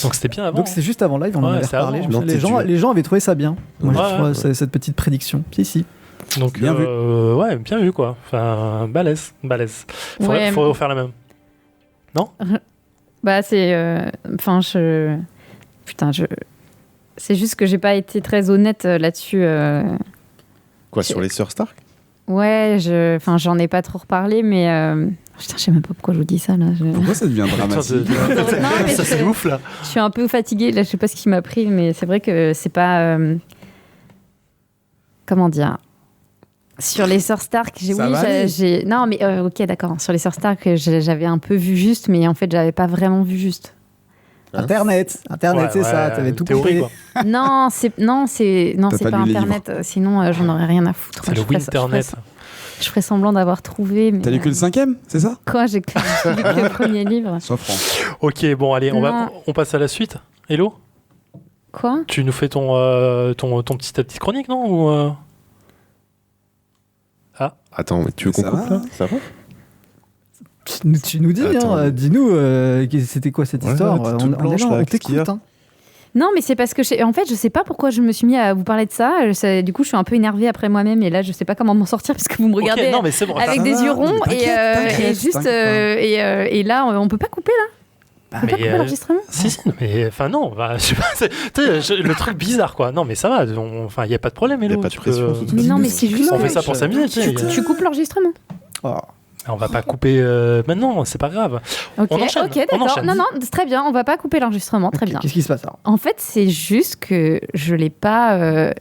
S1: Donc c'était bien avant.
S2: Donc c'est juste avant le live, on en
S1: Ouais,
S2: avait
S1: c'est
S2: reparlé.
S1: avant.
S2: Je me souviens, les gens avaient trouvé ça bien. Moi,
S1: Ouais,
S2: je trouve
S1: ouais.
S2: cette petite prédiction. Si.
S1: Donc,
S5: Bien vu.
S1: Ouais, bien vu quoi. Enfin, balèze. Faudrait refaire la même. Non ?
S4: Bah, c'est. Enfin, c'est juste que j'ai pas été très honnête là-dessus.
S3: Quoi, sur les Sœurs Stark?
S4: Ouais, j'en ai pas trop reparlé, mais. Putain, je sais même pas pourquoi je vous dis ça là.
S5: Pourquoi ça devient dramatique?
S4: Non, mais
S1: Ça c'est ouf là.
S4: Je suis un peu fatiguée, là, je sais pas ce qui m'a pris, mais c'est vrai que c'est pas. Comment dire? Sur les Sœurs Stark, j'ai. Non, mais ok, d'accord. Sur les Sœurs Stark, j'avais un peu vu juste, mais en fait, j'avais pas vraiment vu juste.
S2: Internet, c'est ça, t'avais tout
S1: théorie,
S2: compris.
S1: quoi.
S4: Non, c'est
S5: T'as
S4: pas
S5: pas lu les
S4: Internet. Sinon, j'en aurais rien à foutre.
S1: C'est le Winternet.
S4: Je ferais semblant d'avoir trouvé. Mais
S5: T'as lu que le 5e, c'est ça?
S4: Quoi, j'ai lu que le premier livre.
S5: Sois franc.
S1: Ok, bon, allez,
S4: Non.
S1: on passe à la suite. Hello,
S4: Quoi?
S1: tu nous fais ton ta petite chronique, non ou
S3: Attends, mais tu veux qu'on
S5: Ça
S3: coupe
S5: va
S3: là? Ça va?
S2: Tu nous dis,
S3: Attends.
S2: dis-nous, c'était quoi cette
S3: Ouais,
S2: histoire?
S3: t'es toute
S2: On est
S3: blanche,
S2: là,
S3: là,
S2: on
S3: qu'est-ce qu'il y a
S2: t'écoute. Hein.
S4: Non, mais c'est parce que en fait, je sais pas pourquoi je me suis mis à vous parler de ça. Du coup, je suis un peu énervée après moi-même et là, je sais pas comment m'en sortir parce que vous me regardez
S1: Ok, non, mais c'est bon.
S4: avec
S5: ça
S4: des
S5: va,
S4: yeux ronds
S5: mais t'inquiète,
S4: et juste
S5: t'inquiète
S4: et là, on peut pas couper là. On peut pas couper l'enregistrement.
S1: Si, mais enfin non, je sais pas, tu sais, le truc bizarre quoi. Non mais ça va, enfin il y a pas de problème,
S3: Y a
S1: Hello.
S3: pas de
S1: tu
S3: pression,
S1: peux-
S3: de toute
S4: Mais
S3: façon.
S4: non, mais c'est juste.
S1: On fait ça pour s'amuser, tu sais.
S4: Tu coupes l'enregistrement.
S2: Oh.
S1: On va pas couper maintenant, c'est pas grave.
S4: Ok,
S1: On enchaîne,
S4: ok,
S1: on
S4: d'accord.
S1: enchaîne.
S4: Non, non, c'est très bien. On va pas couper l'enregistrement. Très bien.
S2: Qu'est-ce qui se passe alors?
S4: En fait, c'est juste que je l'ai pas.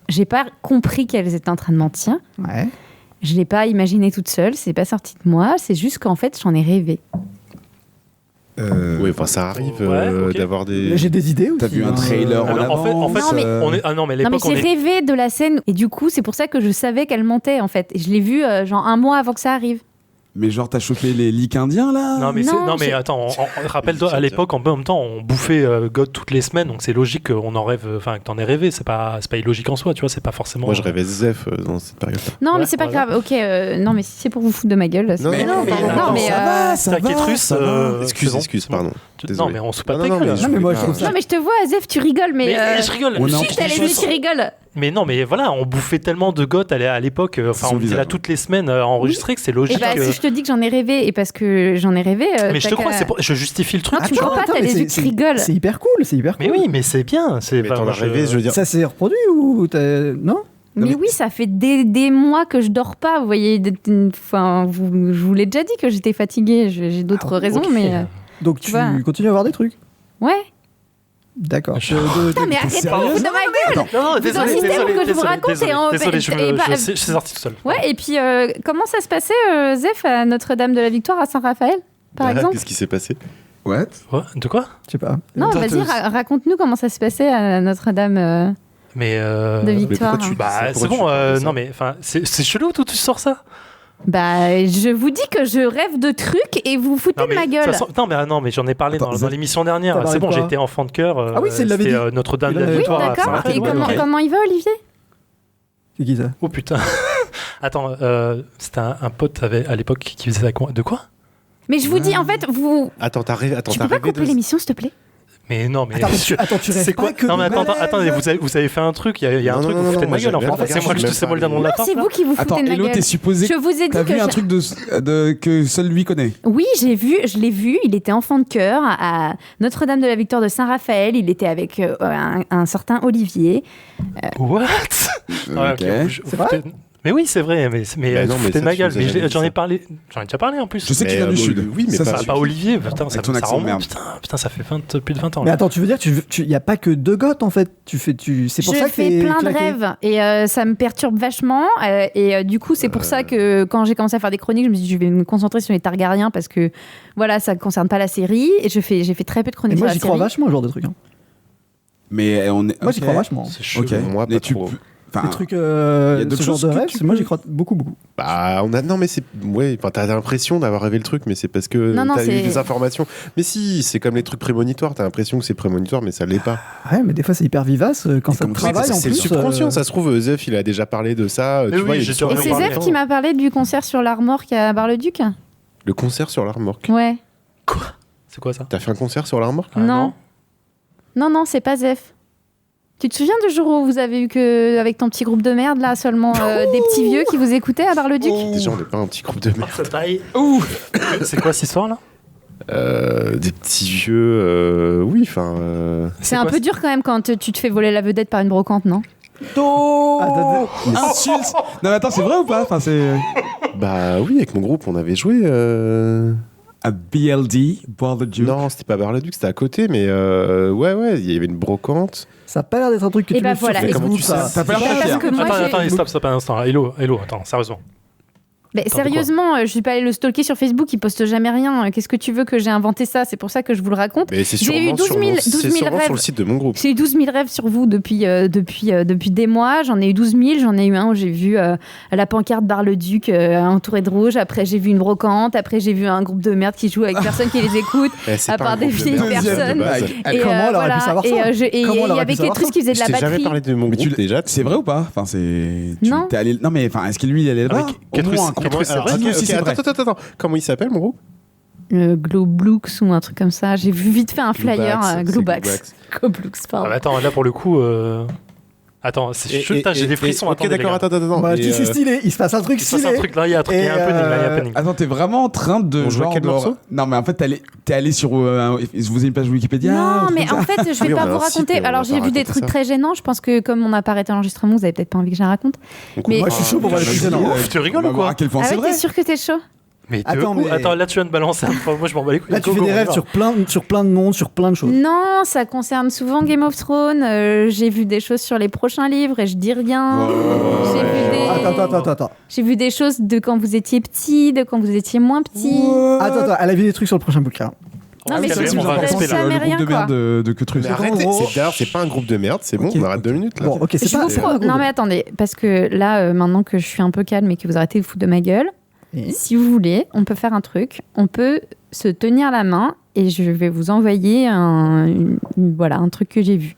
S4: J'ai pas compris qu'elles étaient en train de mentir.
S2: Ouais.
S4: Je l'ai pas imaginé toute seule. C'est pas sorti de moi. C'est juste qu'en fait, j'en ai rêvé.
S3: Oui, enfin, ça arrive
S1: Ouais, ok.
S3: d'avoir des.
S2: J'ai des idées aussi.
S5: T'as vu un
S2: hein.
S5: trailer en
S1: Alors, en fait,
S5: avance,
S4: Non, mais-
S1: on est ah non mais à
S4: Non, mais
S1: l'époque on
S4: j'ai
S1: est
S4: rêvé de la scène. Et du coup, c'est pour ça que je savais qu'elle mentait, en fait. Et je l'ai vu genre un mois avant que ça arrive.
S5: Mais genre, t'as chopé les leaks indiens là?
S1: non mais
S4: Non,
S1: non mais
S4: j'ai-
S1: attends, rappelle-toi à l'époque en même temps on bouffait God toutes les semaines donc c'est logique qu'on en rêve, enfin que t'en aies rêvé, c'est pas illogique en soi, tu vois, c'est pas forcément.
S3: Moi, je rêvais Zef dans cette période-là.
S4: Non,
S1: Ouais,
S4: mais c'est pas
S1: voilà.
S4: grave. Ok, non, mais si c'est pour vous foutre de ma gueule. c'est-
S3: Non,
S5: Mais non, mais
S1: attends,
S5: non, mais
S1: ça
S5: ça va, ça
S1: T'inquiète
S5: va.
S1: russe,
S5: ça va.
S3: Excuse,
S1: c'est bon.
S3: pardon.
S1: Non
S3: Désolé.
S1: mais on se pas
S3: Non,
S1: ta
S3: non,
S1: gueule.
S3: mais
S2: Non, mais moi, je
S3: voulais
S2: trouve
S3: pas-
S2: ça.
S4: Non, mais je te vois, Zef, tu rigoles, mais.
S1: Je rigole.
S5: On est en
S4: Chut, elle
S5: petite
S4: tu rigoles.
S1: Mais non, mais voilà, on bouffait tellement de goth à l'époque, enfin
S5: son
S1: on était là
S5: visage.
S1: toutes les semaines enregistrées que c'est
S4: Et
S1: logique.
S4: bah, si je te dis que j'en ai rêvé, et parce que j'en ai rêvé.
S1: Mais je te crois, je justifie le truc.
S4: Non, tu me crois pas, t'as
S2: mais
S4: les yeux qui rigolent.
S2: C'est hyper cool, c'est hyper cool.
S1: Mais oui, mais c'est bien.
S3: Mais t'en as rêvé, je veux dire.
S2: Ça s'est reproduit ou non?
S4: Mais oui, ça fait des mois que je dors pas. Vous voyez, enfin, je vous l'ai déjà dit que j'étais fatiguée. J'ai d'autres raisons,
S1: Ok.
S4: mais
S2: Donc
S4: Tu
S2: tu
S4: vois.
S2: continues à voir des trucs?
S4: ouais.
S2: D'accord.
S4: Putain, mais arrêtez de
S5: sérieux
S4: vous de ma gueule.
S1: Non,
S4: Vous insistez pour que je vous raconte et en-
S1: désolé,
S4: et bah-
S1: je suis sorti tout seul.
S4: Ouais, et puis comment ça se passait, Zef, à Notre-Dame de la Victoire à Saint-Raphaël, par
S3: Ah,
S4: exemple?
S3: Qu'est-ce qui s'est passé?
S5: What?
S1: Ouais, de quoi?
S2: Je sais pas.
S4: Non,
S5: Attends,
S4: vas-y, raconte-nous comment ça se passait à Notre-Dame
S1: Mais
S4: de
S3: Mais
S4: Victoire.
S3: pourquoi tu-
S1: bah
S3: Pourquoi
S1: c'est
S3: tu
S1: bon.
S3: parles de ça
S1: Non mais enfin c'est chelou d'où tu sors ça.
S4: Bah, je vous dis que je rêve de trucs et vous foutez
S1: Non
S4: de
S1: mais,
S4: ma
S1: de
S4: gueule.
S1: toute façon- non mais j'en ai parlé
S5: Attends,
S1: dans l'émission dernière.
S2: t'as
S1: C'est bon,
S2: parlé de quoi
S1: j'étais enfant de cœur.
S2: Ah oui, c'est, il l'avait
S1: c'était,
S2: dit.
S1: Notre-Dame de la
S2: Il l'avait
S4: Oui,
S2: dit.
S1: Victoire. à
S4: d'accord.
S1: Saint-Raphaël.
S4: Et
S1: Ouais, ok.
S4: comment il va, Olivier?
S2: C'est qui ça?
S1: Oh putain. Attends, c'était un pote à l'époque qui faisait ça. De quoi?
S4: Mais je vous dis, en fait, vous.
S3: Attends, t'as rêvé,
S4: Tu peux pas couper l'émission, s'il te plaît?
S1: Mais non, mais.
S2: Attends, tu rêves
S1: C'est quoi
S2: pas que
S1: Non, mais
S2: de
S1: attendez,
S2: malaise.
S1: vous avez fait un truc, il y a un
S3: Non,
S1: truc,
S3: non,
S1: vous foutez de
S3: non,
S1: ma gueule.
S3: moi,
S1: Enfin,
S3: j'avais
S1: c'est moi
S3: regardé,
S1: le nom de
S4: Non,
S1: la part.
S4: c'est vous qui vous
S5: Attends,
S4: foutez de ma
S5: Hello,
S4: gueule.
S5: t'es supposé
S4: Je vous ai dit
S5: t'as
S4: que
S5: vu un
S4: j'ai-
S5: truc que seul lui connaît.
S4: Oui, je l'ai vu. Il était enfant de cœur à Notre-Dame de la Victoire de Saint-Raphaël. Il était avec un certain Olivier.
S1: What? Ouais,
S5: Ok.
S1: vous
S2: C'est vrai
S1: foutez- Mais oui, c'est vrai, mais
S3: Bah
S1: vous
S3: non, mais
S1: foutez de
S3: ça,
S1: ma
S3: tu
S1: gueule.
S3: nous as
S1: Mais
S3: jamais dit
S1: j'en ai
S3: ça.
S1: parlé, j'en ai déjà parlé en plus.
S5: Je sais qu'il vient du sud.
S3: Oui, mais
S5: Ça,
S3: pas
S5: ça-
S1: Pas Olivier, putain,
S5: Avec ton
S1: ça
S5: accent de
S1: remonte.
S5: merde.
S1: Putain, ça fait plus de 20 ans.
S2: Mais
S1: là.
S2: attends, tu veux dire qu'il n'y a pas que deux goths en fait? C'est pour
S4: Je
S2: ça que
S4: fais
S2: t'es
S4: plein
S2: claqué.
S4: de rêves et ça me perturbe vachement. Et du coup, c'est pour ça que quand j'ai commencé à faire des chroniques, je me suis dit, je vais me concentrer sur les Targaryens parce que voilà, ça ne concerne pas la série. Et j'ai fait très peu de
S2: Et
S4: chroniques
S2: moi
S4: sur
S2: j'y
S4: la
S2: crois
S4: série.
S2: vachement, ce genre de truc. Hein.
S5: Mais on est.
S2: Moi j'y
S5: ok.
S2: crois vachement.
S1: C'est chaud.
S5: Ok.
S3: Moi, pas
S5: Mais tu
S3: trop.
S5: peux- enfin,
S2: Les trucs,
S5: y a d'autres
S2: ce genre
S5: choses
S2: de
S5: que
S2: rêves,
S5: tu
S2: moi
S5: peux-
S2: j'y crois beaucoup.
S3: Bah, non, mais c'est. Ouais, enfin, t'as l'impression d'avoir rêvé le truc, mais c'est parce que
S4: Non,
S3: t'as eu
S4: c'est-
S3: des informations. Mais si, c'est comme les trucs prémonitoires, t'as l'impression que c'est prémonitoire, mais ça l'est pas.
S2: Ouais, mais des fois c'est hyper vivace quand
S5: Et
S2: ça te
S5: comme tu dis,
S2: travaille en
S3: c'est le
S2: plus.
S3: subconscient, ça se trouve, Zef, il a déjà parlé de ça.
S1: Mais
S3: Tu
S1: oui,
S3: vois, il y a
S1: j'ai
S3: une
S1: sûrement
S4: Et
S3: soirée
S4: c'est
S1: parlé.
S4: Zef
S3: longtemps.
S4: qui m'a parlé du concert sur l'Armorque à Bar-le-Duc.
S3: Le concert sur l'Armorque.
S4: Ouais.
S1: Quoi? C'est quoi ça?
S3: T'as fait un concert sur l'Armorque?
S1: Ah,
S4: Non. Non, c'est pas Zef. Tu te souviens du jour où vous avez eu que, avec ton petit groupe de merde, là, seulement des petits vieux qui vous écoutaient à Bar-le-Duc?
S3: Déjà, on n'est pas un petit groupe de merde.
S1: Ça taille. Ouh. C'est quoi cette histoire là?
S3: Des petits vieux, oui, enfin.
S4: C'est un peu dur quand même quand tu te fais voler la vedette par une brocante, non?
S5: Insulte. Non, mais attends, c'est vrai ou pas? Enfin, c'est.
S3: Bah oui, avec mon groupe, on avait joué.
S5: À BLD, Boire the Duke.
S3: Non, c'était pas Bar-le-Duc, c'était à côté, mais ouais, il y avait une brocante.
S2: Ça a pas l'air d'être un truc que
S4: Et
S2: tu
S4: bah
S2: mets sur
S4: voilà.
S3: Mais comment
S2: Facebook,
S3: tu
S2: ça.
S3: sais
S5: T'as pas l'air
S4: Parce
S5: très fier.
S4: que moi,
S1: Attends,
S4: j'ai-
S1: stop un instant. Hello, attends, sérieusement.
S4: Mais sérieusement, je suis pas allée le stalker sur Facebook, il poste jamais rien. Qu'est-ce que tu veux que j'ai inventé ça? C'est pour ça que je vous le raconte.
S3: Mais c'est
S4: J'ai eu 12 000 rêves.
S3: sur le site de mon groupe.
S4: J'ai eu 12 000 rêves sur vous depuis des mois. J'en ai eu 12 000. J'en ai eu un où j'ai vu la pancarte Bar-le-Duc entourée de rouge. Après, j'ai vu une brocante. Après, j'ai vu un groupe de merde qui joue avec personne qui les écoute, à part des vieilles personnes.
S2: Et comment elle aurait pu savoir ça?
S4: Et il y avait Kétrus qui faisait de la
S3: Je t'ai jamais
S4: batterie.
S3: parlé de mon groupe déjà.
S5: C'est vrai ou pas? Enfin, c'est.
S4: Non.
S5: T'es allé. Non, mais enfin, est-ce que lui, il allait là-bas?
S1: Kétrus,
S3: Attends, comment il s'appelle mon groupe?
S4: Globlux ou un truc comme ça. J'ai vu vite fait un flyer. Globax. Globlux, pardon.
S1: Attends, là pour le coup. Attends, c'est chaud, j'ai des frissons.
S3: Ok, d'accord, attends.
S2: Bah, je dis c'est stylé, il se passe un truc
S1: Il se passe
S2: stylé.
S1: un truc là, il y a un happening.
S5: Attends, t'es vraiment en train de.
S3: On joue à quel morceau?
S5: Non, mais en fait, t'es allé sur. Vous avez une page Wikipédia?
S4: Non, mais en fait, je vais
S3: Oui, on
S4: pas
S3: a
S4: vous
S3: un site,
S4: raconter.
S3: on va
S4: Alors, j'ai
S3: pas
S4: vu des
S3: raconter
S4: trucs
S3: ça.
S4: très gênants. Je pense que comme on n'a pas arrêté l'enregistrement, vous avez peut-être pas envie que je la raconte. Mais
S2: Moi, je suis chaud pour voir les trucs gênants.
S1: Tu rigoles
S5: On va
S1: ou
S5: voir
S1: quoi?
S5: à quel point
S4: ah
S5: c'est
S4: ouais,
S5: vrai.
S4: t'es sûr que t'es chaud?
S1: Mais
S2: Attends,
S1: attends, là tu viens de balancer. Moi je m'en bats les couilles.
S2: Là, tu
S1: Go,
S2: fais
S1: go,
S2: des
S1: on
S2: rêves
S1: y va.
S2: sur plein de mondes, sur plein de choses.
S4: Non, ça concerne souvent Game of Thrones. J'ai vu des choses sur les prochains livres et je dis rien.
S2: Attends.
S4: J'ai vu des choses de quand vous étiez petit, de quand vous étiez moins petit.
S2: Attends, elle a vu des trucs sur le prochain bouquin.
S4: Non, mais
S1: calme,
S4: c'est
S1: on va
S4: vrai,
S1: respecter, là.
S4: jamais
S5: Le
S4: rien,
S5: groupe de
S4: quoi.
S5: merde de Kétrus.
S3: Mais arrêtez, c'est pas un groupe de merde, c'est bon,
S2: Ok,
S3: on arrête 2 minutes là.
S2: Bon, ok, c'est
S4: Je
S2: pas.
S4: vous
S2: c'est
S4: pro-
S2: pas un
S4: Non
S2: groupe.
S4: mais attendez, parce que là, maintenant que je suis un peu calme et que vous arrêtez de foutre de ma gueule,
S2: Et
S4: si vous voulez, on peut faire un truc. On peut se tenir la main et je vais vous envoyer un truc que j'ai vu.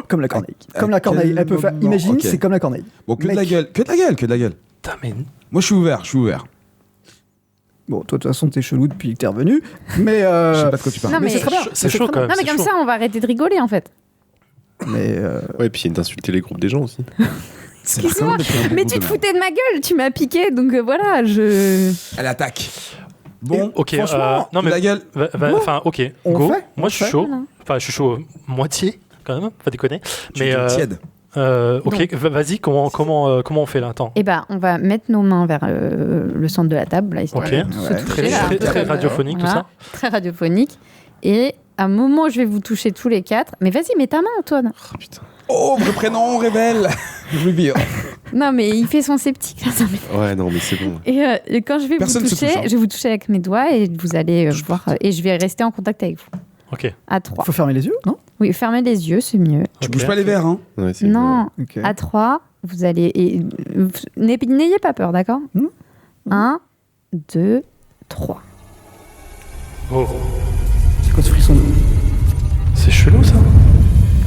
S2: Comme la corneille.
S5: À
S2: Comme la corneille.
S5: quel
S2: Elle peut faire.
S5: moment
S2: Imagine,
S5: Ok.
S2: c'est comme la corneille.
S5: Bon, que de
S2: Mec.
S5: la gueule. Que de la gueule.
S1: Putain, mais
S5: Moi, je suis ouvert.
S2: Bon, toi, de toute façon, t'es chelou depuis que t'es revenu. Mais.
S5: Je sais pas de quoi tu parles.
S4: Non, mais
S2: c'est très bien.
S1: c'est chaud quand même.
S4: Non mais
S1: c'est
S4: comme
S1: chaud.
S4: ça, on va arrêter de rigoler en fait.
S2: Mais.
S3: Ouais, et puis d'insulter les groupes des gens aussi.
S4: Excuse-moi, mais tu te foutais de ma gueule, tu m'as piqué, donc voilà, je...
S5: Elle attaque. Bon,
S1: Ok,
S2: franchement,
S1: non mais
S5: la gueule.
S1: enfin ok,
S2: On
S1: go.
S2: fait
S1: Moi je suis chaud.
S4: Voilà.
S1: Enfin je suis chaud moitié quand même, pas déconner.
S5: Tu
S1: Mais
S5: es tiède.
S1: ok, vas-y, comment on fait là? Attends.
S4: Eh ben, on va mettre nos mains vers le centre de la table, là, histoire
S1: Ok.
S4: de se
S2: Ouais.
S4: toucher,
S1: Très,
S4: là,
S1: très,
S4: un peu,
S1: très radiophonique tout ça.
S4: Très radiophonique. Et à un moment où je vais vous toucher tous les quatre, mais vas-y, mets ta main, Antoine.
S3: Oh putain.
S5: Oh, vrai prénom, révèle. Ruby.
S4: Non, mais il fait son sceptique, là. Ça me-
S3: Ouais, non, mais c'est bon.
S4: Et quand je vais
S5: Personne
S4: vous
S5: se
S4: toucher,
S5: touche, hein.
S4: je vais vous toucher avec mes doigts et vous allez voir. Et je vais rester en contact avec vous.
S1: Ok.
S4: À 3.
S2: Faut fermer les yeux, non?
S4: Oui, fermez les yeux, c'est mieux.
S5: Tu
S1: Ok.
S5: bouges pas les verres, hein.
S3: Ouais, c'est
S4: Non,
S2: Ok.
S4: à 3, vous allez. N'ayez pas peur, d'accord?
S2: Non.
S4: 1, 2, 3.
S1: Oh,
S2: C'est quoi ce frisson?
S1: c'est chelou ça.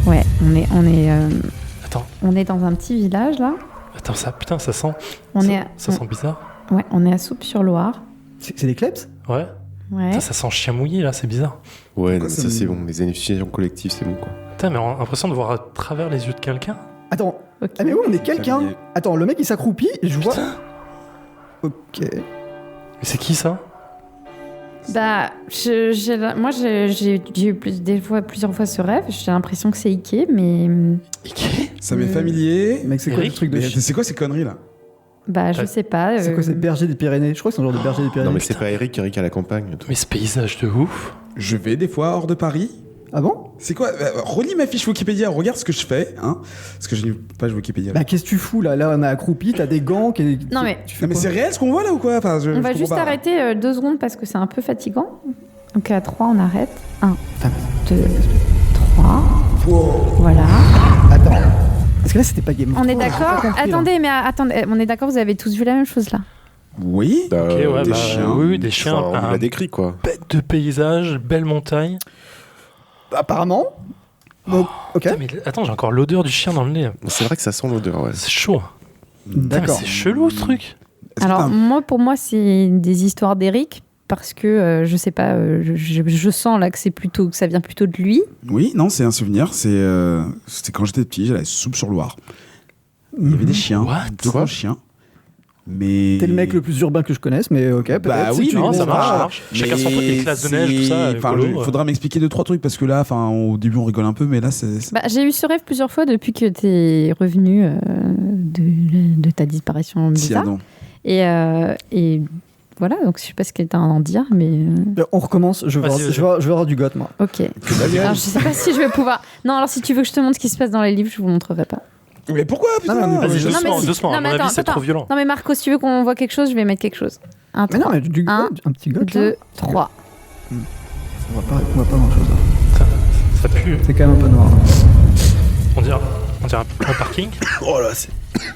S4: Ouais,
S1: Attends,
S4: on est dans un petit village là.
S1: attends ça, putain, ça sent.
S4: On
S1: ça,
S4: est,
S1: ça sent bizarre.
S4: ouais, on est à Soupe-sur-Loire.
S2: C'est des kleps?
S1: Ouais.
S4: Ouais.
S1: Putain, ça sent chien mouillé là, c'est bizarre.
S3: Ouais, non,
S2: Pourquoi
S3: mais
S2: ça
S3: ça
S2: me-
S3: c'est bon. Les hallucinations collectives, c'est bon quoi.
S1: Putain, mais on a l'impression de voir à travers les yeux de quelqu'un.
S2: Attends,
S4: Ok.
S2: ah mais oui, on est quelqu'un.
S5: Familier.
S2: Attends, le mec il s'accroupit et je vois.
S1: Putain,
S2: Ok.
S1: mais c'est qui ça?
S4: Bah, moi j'ai eu plusieurs fois ce rêve. J'ai l'impression que c'est Ike, mais
S1: Ike?
S5: Ça m'est familier.
S2: Mec, c'est quoi
S1: Eric,
S2: ce truc de
S5: Mais
S2: chien?
S5: c'est quoi ces conneries là?
S4: bah je
S1: Ouais.
S4: sais pas.
S2: C'est quoi ces bergers des Pyrénées? Je crois que c'est un genre de berger des Pyrénées.
S3: Non, mais c'est pas Eric à la campagne.
S1: Mais ce paysage de ouf.
S5: Je vais des fois hors de Paris.
S2: Ah bon?
S5: C'est quoi relis ma fiche Wikipédia, regarde ce que je fais, hein. Parce que je n'ai pas page Wikipédia.
S2: Bah qu'est-ce que tu fous là? Là on a accroupi, t'as des gants.
S4: Non, mais-
S2: Tu fais
S5: Non, mais
S2: quoi?
S5: c'est réel ce qu'on voit là ou quoi? Enfin,
S4: On va juste arrêter 2 secondes parce que c'est un peu fatigant. Donc à 3, on arrête. 1, 2, 3. Voilà.
S2: Attends. Parce que là c'était pas Game of
S4: On est
S2: Thrones, j'ai pas
S4: d'accord.
S2: compris, là.
S4: Attendez, mais attendez, on est d'accord, vous avez tous vu la même chose là.
S5: Oui.
S1: Ok, ouais,
S5: des
S1: bah,
S5: chiens.
S1: oui, des chiens.
S3: Enfin, on
S1: un
S3: l'a décrit quoi.
S1: bête de paysage, belle montagne.
S2: Apparemment. Donc, ok.
S1: Putain, mais attends, j'ai encore l'odeur du chien dans le nez.
S3: C'est vrai que ça sent l'odeur, ouais.
S1: C'est chaud. Putain, mais
S2: D'accord.
S1: c'est chelou ce truc.
S5: Est-ce que
S4: Alors
S5: t'as-
S4: pour moi, c'est des histoires d'Eric parce que je sais pas, je sens là que ça vient plutôt de lui.
S5: Oui, non, c'est un souvenir. C'était quand j'étais petit, j'allais à Soupe-sur-Loire. Il y avait des chiens,
S1: What?
S5: 2 grands chiens. Mais
S2: T'es le mec le plus urbain que je connaisse, mais ok, peut-être.
S5: Bah
S2: si
S5: oui,
S2: tu
S5: mais
S1: Non, ça
S5: bon,
S1: marche, ça
S5: voilà.
S1: marche. Chacun son truc, les classes de neige, tout ça.
S5: Enfin,
S1: écolo,
S5: il faudra m'expliquer 2-3 trucs parce que là, enfin, au début, on rigole un peu, mais là, c'est.
S4: Bah, j'ai eu ce rêve plusieurs fois depuis que t'es revenu de ta disparition bizarre.
S5: non.
S4: Et voilà, donc je sais pas ce que t'as à en dire, mais
S2: On recommence, je veux
S1: Vas-y,
S2: avoir-
S1: vas-y.
S2: je veux avoir du goth, moi.
S4: ok. Alors je sais pas si je vais pouvoir. Non, alors si tu veux que je te montre ce qui se passe dans les livres, je vous montrerai pas.
S5: Mais pourquoi, putain?
S2: Non, mais
S1: Vas-y,
S2: Non,
S1: doucement,
S4: mais-
S1: doucement. À
S4: non, mais
S1: mon avis,
S4: attends,
S1: c'est trop violent.
S4: Non, mais Marco, si tu veux qu'on voit quelque chose, je vais mettre quelque chose. Un,
S2: Mais non,
S4: 3,
S2: mais du
S4: Un,
S2: un petit goth.
S4: 2, 3.
S2: On voit pas grand chose.
S1: Ça pue.
S2: C'est quand même un peu noir.
S1: On dirait un parking.
S3: Oh là, c'est.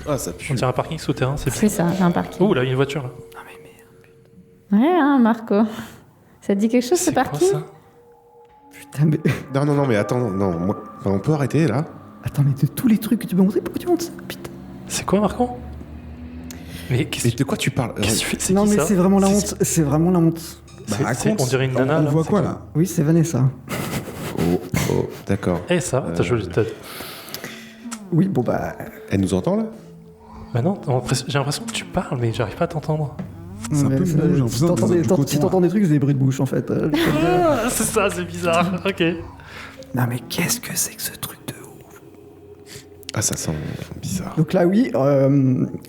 S3: Ah, ça pue.
S1: On dirait un parking souterrain. C'est
S4: C'est ça, j'ai un parking.
S1: Oh là, il y a une voiture là.
S4: Ouais, hein, Marco. Ça te dit quelque chose, ce
S1: C'est quoi
S4: parking?
S1: ça?
S2: Putain, mais.
S3: Non, mais attends, non, moi, enfin, on peut arrêter là.
S2: Attends, mais de tous les trucs que tu peux montrer, pourquoi tu montres ça? Putain.
S1: C'est quoi, Marco? Mais qu'est-ce
S3: Mais
S1: que
S3: de quoi tu parles
S1: tu fais? C'est
S2: Non,
S1: qui,
S2: mais
S1: ça
S2: c'est vraiment la honte. C'est vraiment la honte.
S5: Bah,
S1: C'est- on dirait une nana.
S5: On
S1: là.
S5: voit
S1: C'est
S5: quoi, là?
S2: Oui, c'est Vanessa.
S3: Oh, d'accord.
S1: Eh, ça va, t'as joli.
S2: Oui, bon bah.
S3: Elle nous entend là?
S1: Bah non, j'ai l'impression que tu parles, mais j'arrive pas à t'entendre.
S5: C'est un peu
S2: ça-
S5: mou, j'ai l'impression
S2: si
S5: d'être dans du
S2: si
S5: coton,
S2: t'entends des trucs, c'est des bruits de bouche en fait.
S1: Ah, c'est ça, c'est bizarre. Ok.
S2: Non, mais qu'est-ce que c'est que ce truc de ouf?
S3: Ah, ça sent bizarre.
S2: Donc là, oui.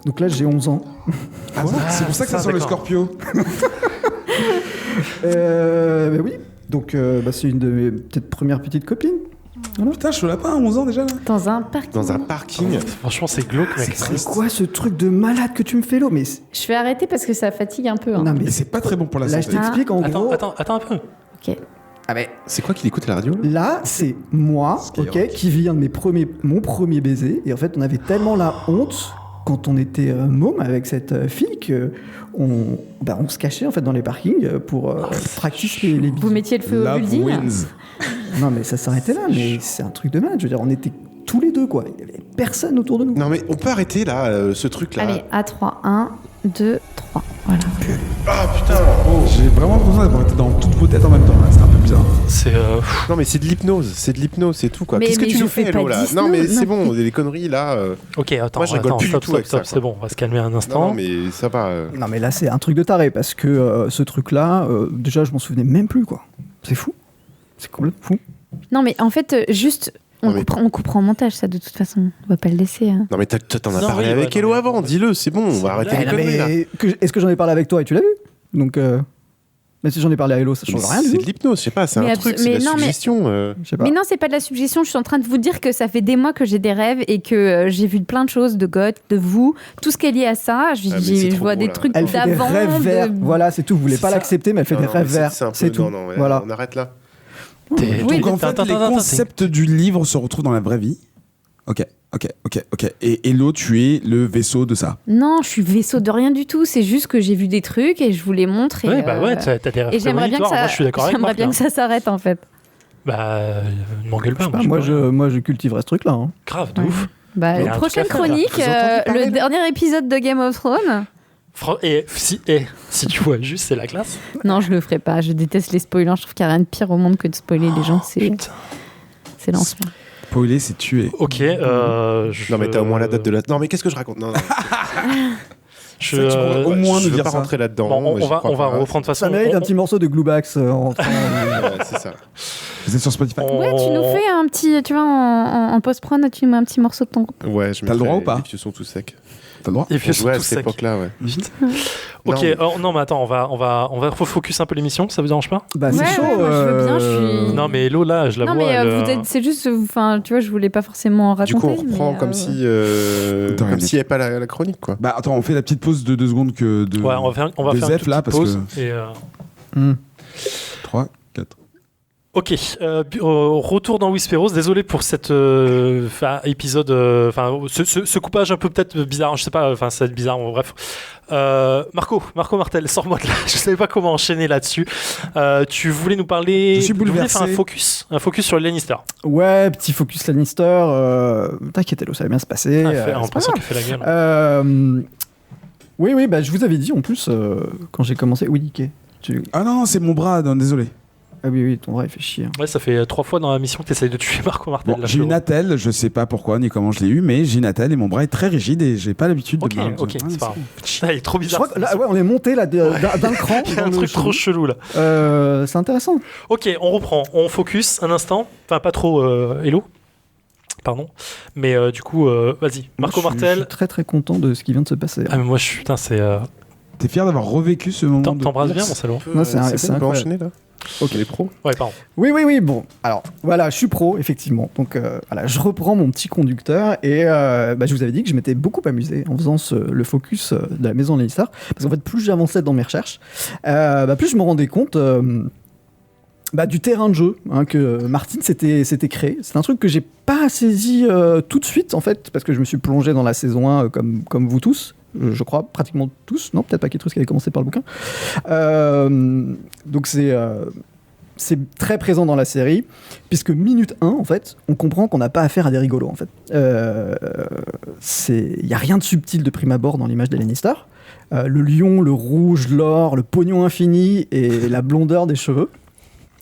S2: Donc là, j'ai 11 ans.
S5: Ah, c'est pour ça que ça sent le
S1: d'accord.
S5: Scorpio.
S2: Bah oui. Donc, c'est une de mes peut-être premières petites copines.
S5: Putain, je suis lapin à 11 ans déjà, là.
S4: Dans un parking.
S3: Dans un parking.
S1: Franchement, c'est glauque, mec.
S2: C'est quoi ce truc de malade que tu me fais, là? Mais
S4: Je vais arrêter parce que ça fatigue un peu. Hein.
S2: non, mais
S5: Et c'est pas très bon pour la
S2: là, je
S5: santé.
S2: t'explique en
S1: Attends,
S2: gros.
S1: attends un peu.
S4: Ok.
S2: Ah, mais
S3: C'est quoi qu'il écoute à la radio là?
S2: là, c'est moi,
S5: Skyrock.
S2: ok, qui vient de mon premier baiser. Et en fait, on avait tellement la honte quand on était môme avec cette fille que on se cachait en fait dans les parkings pour practice les
S4: Vous
S2: bisous.
S4: mettiez le feu au
S5: Love
S4: building.
S5: wins.
S2: Non, mais ça s'arrêtait là. Mais c'est un truc de malade. Je veux dire, on était tous les deux quoi. Il y avait personne autour de nous.
S3: Non, mais on peut arrêter là, ce truc là.
S4: Allez, à 3. 1, 2, 3. Voilà.
S3: Ah putain!
S5: J'ai vraiment l'impression d'avoir été dans toutes vos têtes en même temps, là. C'est un peu bizarre.
S1: C'est.
S3: Non, mais c'est de l'hypnose, c'est tout quoi.
S4: Mais-
S3: Qu'est-ce que
S4: mais
S3: tu
S4: je
S3: nous
S4: fais
S3: fais,
S4: pas
S3: Hello là?
S4: Disney,
S3: Non, mais
S4: non.
S3: c'est bon, les conneries là.
S1: Ok, attends,
S3: Moi, je rigole
S1: attends,
S3: plus du
S1: stop,
S3: tout avec
S1: stop,
S3: ça,
S1: c'est bon, on va se calmer un instant.
S3: Non, mais ça va.
S2: Non, mais là, c'est un truc de taré parce que ce truc-là, déjà, je m'en souvenais même plus quoi. C'est fou. C'est complètement fou.
S4: Non, mais en fait, juste.
S3: Non, mais-
S4: On coupera en montage, ça, de toute façon. On va pas le laisser. Hein.
S3: Non, mais t'en as
S1: Non,
S3: parlé
S1: oui,
S3: avec
S1: ouais,
S3: Hello
S1: non, mais-
S3: avant, dis-le, c'est bon, on
S1: C'est
S3: va arrêter
S1: vrai.
S3: les
S2: Eh,
S3: conneries là.
S2: mais est-ce que j'en ai parlé avec toi et tu l'as vu? Donc, mais si j'en ai parlé à Hello, ça change rien du
S3: C'est
S2: tout.
S3: de l'hypnose, je sais pas, c'est
S4: Mais
S3: un truc, c'est
S4: mais
S3: de la
S4: non, mais-
S3: suggestion.
S2: Je sais pas.
S4: Mais non, c'est pas de la suggestion. Je suis en train de vous dire que ça fait des mois que j'ai des rêves et que j'ai vu plein de choses de goth, de vous, tout ce qui est lié à ça.
S3: Ah, mais c'est
S4: Je
S3: trop
S4: vois
S3: beau,
S4: des
S3: là.
S4: trucs
S2: Elle fait des
S4: d'avant.
S2: rêves verts.
S4: de-
S2: Voilà, c'est tout. Vous voulez
S1: C'est
S2: pas
S1: ça.
S2: l'accepter, mais elle fait des
S3: Non,
S2: rêves
S3: mais
S2: verts.
S3: c'est un peu-
S2: C'est tout.
S3: Non, non,
S2: Voilà.
S3: on arrête là.
S1: Oui,
S5: Donc en fait,
S1: attends,
S5: les
S1: attends,
S5: concepts du livre se retrouvent dans la vraie vie. Ok. Et Hello, tu es le vaisseau de ça.
S4: Non, je suis vaisseau de rien du tout. C'est juste que j'ai vu des trucs et je vous les montre.
S1: Ouais, bah ouais, t'as des rêves
S4: Et j'aimerais bien que
S1: prémonitoires.
S4: ça,
S1: Moi, je suis d'accord avec
S4: j'aimerais
S1: Marc,
S4: bien
S1: là.
S4: que ça s'arrête en fait.
S1: Bah, m'engueule pas.
S2: Je sais pas, moi, je cultiverais ce truc-là. Hein.
S1: Grave, de
S4: Ouais.
S1: ouf.
S4: Bah,
S1: Il y a un
S4: prochaine
S1: truc à faire, là.
S4: chronique,
S3: Vous entendez parler,
S4: le
S3: là
S4: dernier épisode de Game of Thrones.
S1: Et si tu vois juste, c'est la classe.
S4: Non, je le ferai pas. Je déteste les spoilers. Je trouve qu'il n'y a rien de pire au monde que de spoiler les gens.
S1: Putain.
S4: C'est l'enfer.
S5: Spoiler, c'est tuer.
S1: Ok,
S3: Non, mais t'as au moins la date de la. Non, mais qu'est-ce que je raconte? Non, non.
S1: Je,
S5: C'est vrai que tu pourrais au moins
S3: je
S5: nous
S3: veux
S5: dire
S3: pas
S5: ça.
S3: rentrer là-dedans.
S1: Bon,
S3: moi, j'y crois
S1: on va
S3: pas.
S1: reprendre de toute façon.
S2: Ça mérite un petit morceau de Glubax en rentrant.
S3: Ouais, c'est ça.
S5: Vous êtes sur Spotify.
S4: Ouais, tu nous fais un petit, tu vois, en post-prod, tu nous mets un petit morceau de ton groupe.
S3: Ouais, je
S5: T'as le droit ou pas?
S3: Les vieux sont tous secs.
S5: T'as le droit?
S1: Et puis
S3: On jouait à
S1: tout
S3: cette
S1: sec.
S3: époque-là, ouais.
S1: Ok,
S3: Non,
S1: non mais attends, on va focus un peu l'émission, ça vous dérange pas?
S2: Bah, c'est
S4: Ouais,
S2: chaud.
S4: ouais, moi, je veux bien, je suis-
S1: Non mais Hello là, je la
S4: Non,
S1: vois.
S4: mais
S1: elle,
S4: c'est juste, enfin, tu vois, je voulais pas forcément raconter.
S3: Du coup, on reprend
S4: mais,
S3: comme si
S5: Attends,
S3: comme
S5: mais-
S3: s'il n'y avait pas la chronique, quoi.
S5: Bah attends, on fait la petite pause de 2 secondes que de.
S1: Ouais, on va faire
S5: de
S1: une
S5: Zef,
S1: toute
S5: là,
S1: petite
S5: parce
S1: pause.
S5: que.
S1: Et,
S5: 3, 4.
S1: ok, retour dans Whisperos. Désolé pour cet épisode, ce coupage un peu peut-être bizarre. Je sais pas, enfin ça va être bizarre. Bon, bref, Marco Martel, sors-moi de là. Je savais pas comment enchaîner là-dessus. Tu voulais nous parler.
S5: Je suis
S1: tu voulais
S5: bouleversé.
S1: faire un focus sur les Lannister.
S2: Ouais, petit focus Lannister. T'inquiète, Hello, ça va bien se passer.
S1: Ah,
S2: c'est
S1: l'impression
S2: pas
S1: qu'elle fait la gueule.
S2: grave. Oui, bah, je vous avais dit en plus quand j'ai commencé. Oui, Niké.
S5: Ah non, c'est mon bras, non, désolé.
S2: Ah oui, ton bras il fait chier.
S1: Ouais, ça fait 3 fois dans la mission que t'essayes de tuer Marco Martel.
S5: Bon,
S1: là,
S5: j'ai une
S1: frérot.
S5: attelle, je sais pas pourquoi ni comment je l'ai eu, mais j'ai une attelle et mon bras est très rigide et j'ai pas l'habitude
S1: Ok,
S5: de me.
S1: ok, c'est pas grave. Putain, il est trop
S2: Je
S1: bizarre.
S2: crois que là, ouais, on est monté là d'un cran.
S1: Il y a
S2: dans
S1: un
S2: le
S1: truc
S2: chelou.
S1: trop chelou là.
S2: C'est intéressant.
S1: Ok, on reprend. On focus un instant. Enfin, pas trop Hello. Pardon. Mais du coup, vas-y. Marco
S2: Moi, je
S1: Martel.
S2: suis très très content de ce qui vient de se passer.
S1: Ah, mais moi, je suis. Putain, c'est.
S5: T'es fier d'avoir revécu ce moment de...
S1: T'embrasses bien, mon salaud.
S2: Non, c'est
S3: bon, on peut
S2: incroyable.
S3: enchaîner là. Ok, les pros.
S1: Ouais, pardon.
S2: Oui, bon. Alors, voilà, je suis pro, effectivement. Donc, voilà, je reprends mon petit conducteur et je vous avais dit que je m'étais beaucoup amusé en faisant le focus de la maison Lannister. Parce qu'en fait, plus j'avançais dans mes recherches, plus je me rendais compte du terrain de jeu que Martin s'était créé. C'est un truc que j'ai pas saisi tout de suite, en fait, parce que je me suis plongé dans la saison 1 comme vous tous. Je crois, pratiquement tous. Non, peut-être pas Ketrus qui avait commencé par le bouquin. Donc c'est très présent dans la série, puisque minute 1, en fait, on comprend qu'on n'a pas affaire à des rigolos, en fait. Il n'y a rien de subtil de prime abord dans l'image des Lannister. Le lion, le rouge, l'or, le pognon infini et la blondeur des cheveux.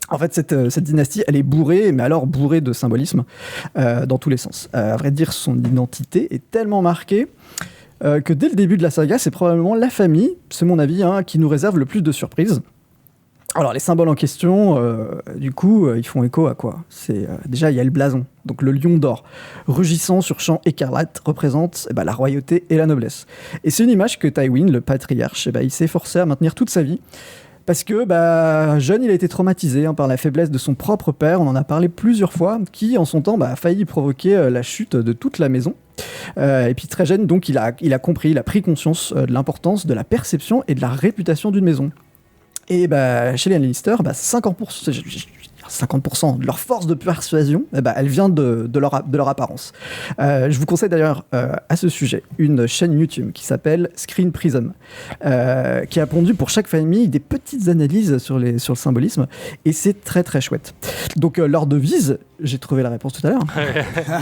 S2: En fait, cette dynastie, elle est bourrée, mais alors bourrée de symbolisme dans tous les sens. À vrai dire, son identité est tellement marquée que dès le début de la saga, c'est probablement la famille, c'est mon avis, qui nous réserve le plus de surprises. Alors, les symboles en question, du coup, ils font écho à quoi ? Déjà, il y a le blason, donc le lion d'or, rugissant sur champ écarlate, représente la royauté et la noblesse. Et c'est une image que Tywin, le patriarche, il s'est forcé à maintenir toute sa vie. Parce que, jeune, il a été traumatisé par la faiblesse de son propre père, on en a parlé plusieurs fois, qui, en son temps, a failli provoquer la chute de toute la maison. Et puis, très jeune, donc, il a compris, il a pris conscience de l'importance de la perception et de la réputation d'une maison. Et chez les Lannister, 50% de leur force de persuasion, elle vient de leur apparence. Je vous conseille d'ailleurs à ce sujet une chaîne YouTube qui s'appelle Screen Prism, qui a pondu pour chaque famille des petites analyses sur le symbolisme, et c'est très très chouette. Donc leur devise, j'ai trouvé la réponse tout à l'heure.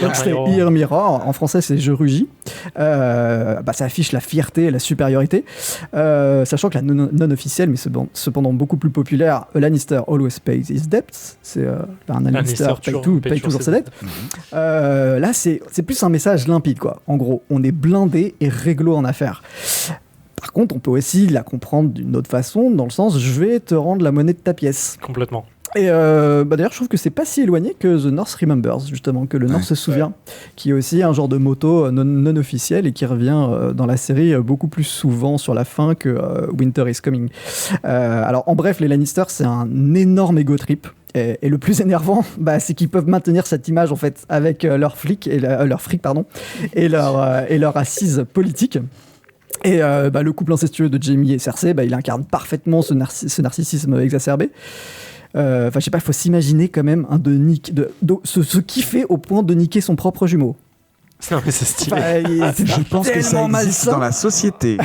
S2: Donc c'était Ear Mirror, en français c'est Je rugis. Ça affiche la fierté et la supériorité, sachant que la non officielle, mais cependant beaucoup plus populaire, A Lannister always pays his debts. C'est un Lannister paye toujours ses dettes. Là, c'est plus un message limpide, quoi. En gros, on est blindé et réglo en affaires. Par contre, on peut aussi la comprendre d'une autre façon, dans le sens, je vais te rendre la monnaie de ta pièce.
S1: Complètement.
S2: Et d'ailleurs, je trouve que c'est pas si éloigné que The North Remembers, justement, que le North se souvient, qui est aussi un genre de motto non officiel et qui revient dans la série beaucoup plus souvent sur la fin que Winter is Coming. Alors, en bref, les Lannister, c'est un énorme ego trip. Et le plus énervant, c'est qu'ils peuvent maintenir cette image en fait avec leur fric et leur assise politique. Et le couple incestueux de Jaime et Cersei, il incarne parfaitement ce narcissisme exacerbé. Je sais pas, il faut s'imaginer quand même ce kiffer au point de niquer son propre jumeau.
S1: Non mais c'est stylé.
S5: Je pense que ça existe dans la société,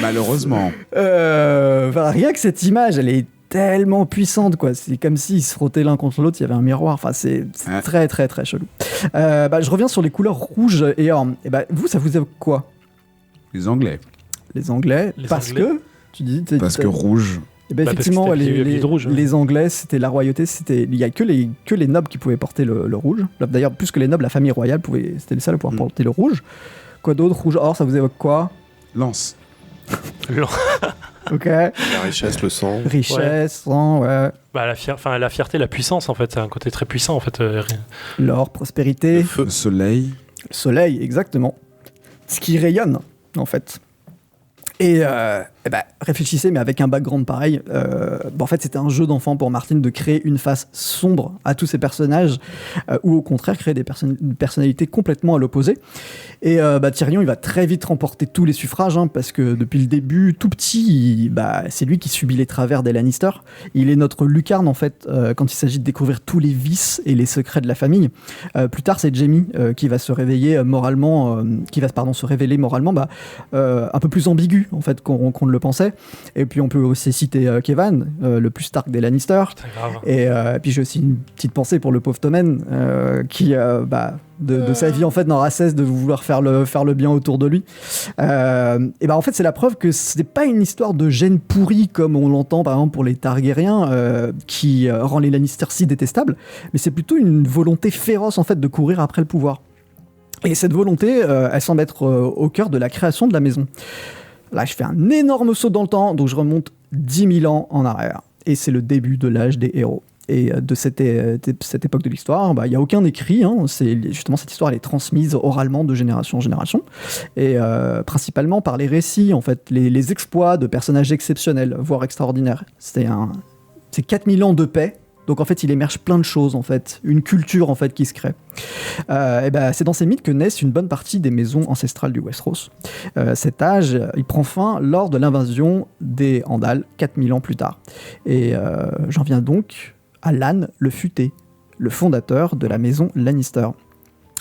S5: malheureusement.
S2: Rien que cette image, elle est tellement puissante, quoi. C'est comme s'ils se frottaient l'un contre l'autre, il y avait un miroir. Enfin, c'est très très très chelou. Je reviens sur les couleurs rouge et or. Vous, ça vous évoque quoi ?
S5: Les Anglais.
S2: Parce que tu dis.
S5: Parce que rouge.
S2: Effectivement, les Anglais, c'était la royauté. Il y a que les nobles qui pouvaient porter le rouge. D'ailleurs, plus que les nobles, la famille royale c'était les seuls à pouvoir porter le rouge. Quoi d'autre ? Rouge or, ça vous évoque quoi ?
S5: Lance.
S2: Ok.
S3: La richesse, le sang.
S2: Sang, ouais.
S1: La fierté, la puissance, en fait. C'est un côté très puissant, en fait.
S2: L'or, prospérité.
S5: Le soleil.
S2: Le soleil, exactement. Ce qui rayonne, en fait. Et réfléchissez, mais avec un background pareil, en fait, c'était un jeu d'enfant pour Martin de créer une face sombre à tous ces personnages, ou au contraire, créer des personnalités complètement à l'opposé. Et Tyrion, il va très vite remporter tous les suffrages, parce que depuis le début, tout petit, c'est lui qui subit les travers des Lannister. Il est notre lucarne, en fait, quand il s'agit de découvrir tous les vices et les secrets de la famille. Plus tard, c'est Jaime qui va se réveiller moralement, se révéler moralement un peu plus ambigu, en fait, qu'on ne le pensait. Et puis on peut aussi citer Kevan, le plus Stark des Lannister. Et puis j'ai aussi une petite pensée pour le pauvre Tommen, qui de sa vie en fait n'aura cesse de vouloir faire le bien autour de lui. En fait c'est la preuve que c'est pas une histoire de gène pourri comme on l'entend par exemple pour les Targaryens, qui rend les Lannister si détestables, mais c'est plutôt une volonté féroce en fait de courir après le pouvoir. Et cette volonté, elle semble être au cœur de la création de la maison. Là, je fais un énorme saut dans le temps, donc je remonte 10 000 ans en arrière. Et c'est le début de l'âge des héros. Et de cette époque de l'histoire, il n'y a aucun écrit. Justement, cette histoire, elle est transmise oralement de génération en génération. Et principalement par les récits, en fait, les exploits de personnages exceptionnels, voire extraordinaires. C'est c'est 4000 ans de paix. Donc en fait, il émerge plein de choses, en fait, une culture en fait qui se crée. C'est dans ces mythes que naissent une bonne partie des maisons ancestrales du Westeros. Cet âge, il prend fin lors de l'invasion des Andals, 4000 ans plus tard. Et j'en viens donc à Lann le Futé, le fondateur de la maison Lannister.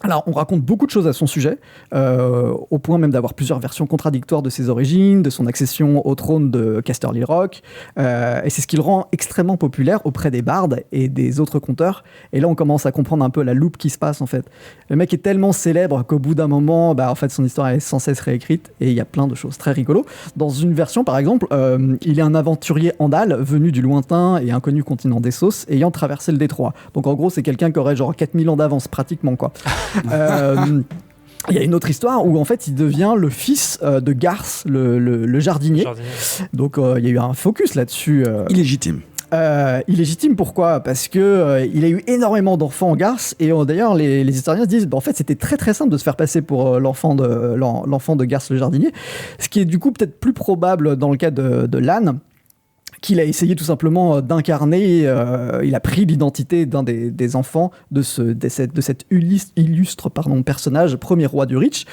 S2: Alors, on raconte beaucoup de choses à son sujet, au point même d'avoir plusieurs versions contradictoires de ses origines, de son accession au trône de Casterly Rock, et c'est ce qui le rend extrêmement populaire auprès des bardes et des autres conteurs. Et là, on commence à comprendre un peu la loupe qui se passe, en fait. Le mec est tellement célèbre qu'au bout d'un moment, en fait, son histoire est sans cesse réécrite, et il y a plein de choses très rigolos. Dans une version, par exemple, il est un aventurier Andal venu du lointain et inconnu continent d'Essos, ayant traversé le détroit. Donc, en gros, c'est quelqu'un qui aurait genre 4000 ans d'avance, pratiquement, quoi. Il y a une autre histoire où en fait il devient le fils de Garth, le jardinier. Donc il y a eu un focus là-dessus.
S5: Illégitime.
S2: Illégitime, pourquoi ? Parce que il a eu énormément d'enfants en Garth, et d'ailleurs les historiens se disent en fait c'était très très simple de se faire passer pour l'enfant de Garth le jardinier, ce qui est du coup peut-être plus probable dans le cas de Lann, qu'il a essayé tout simplement d'incarner. Il a pris l'identité d'un des enfants de cet illustre personnage, premier roi du Reach.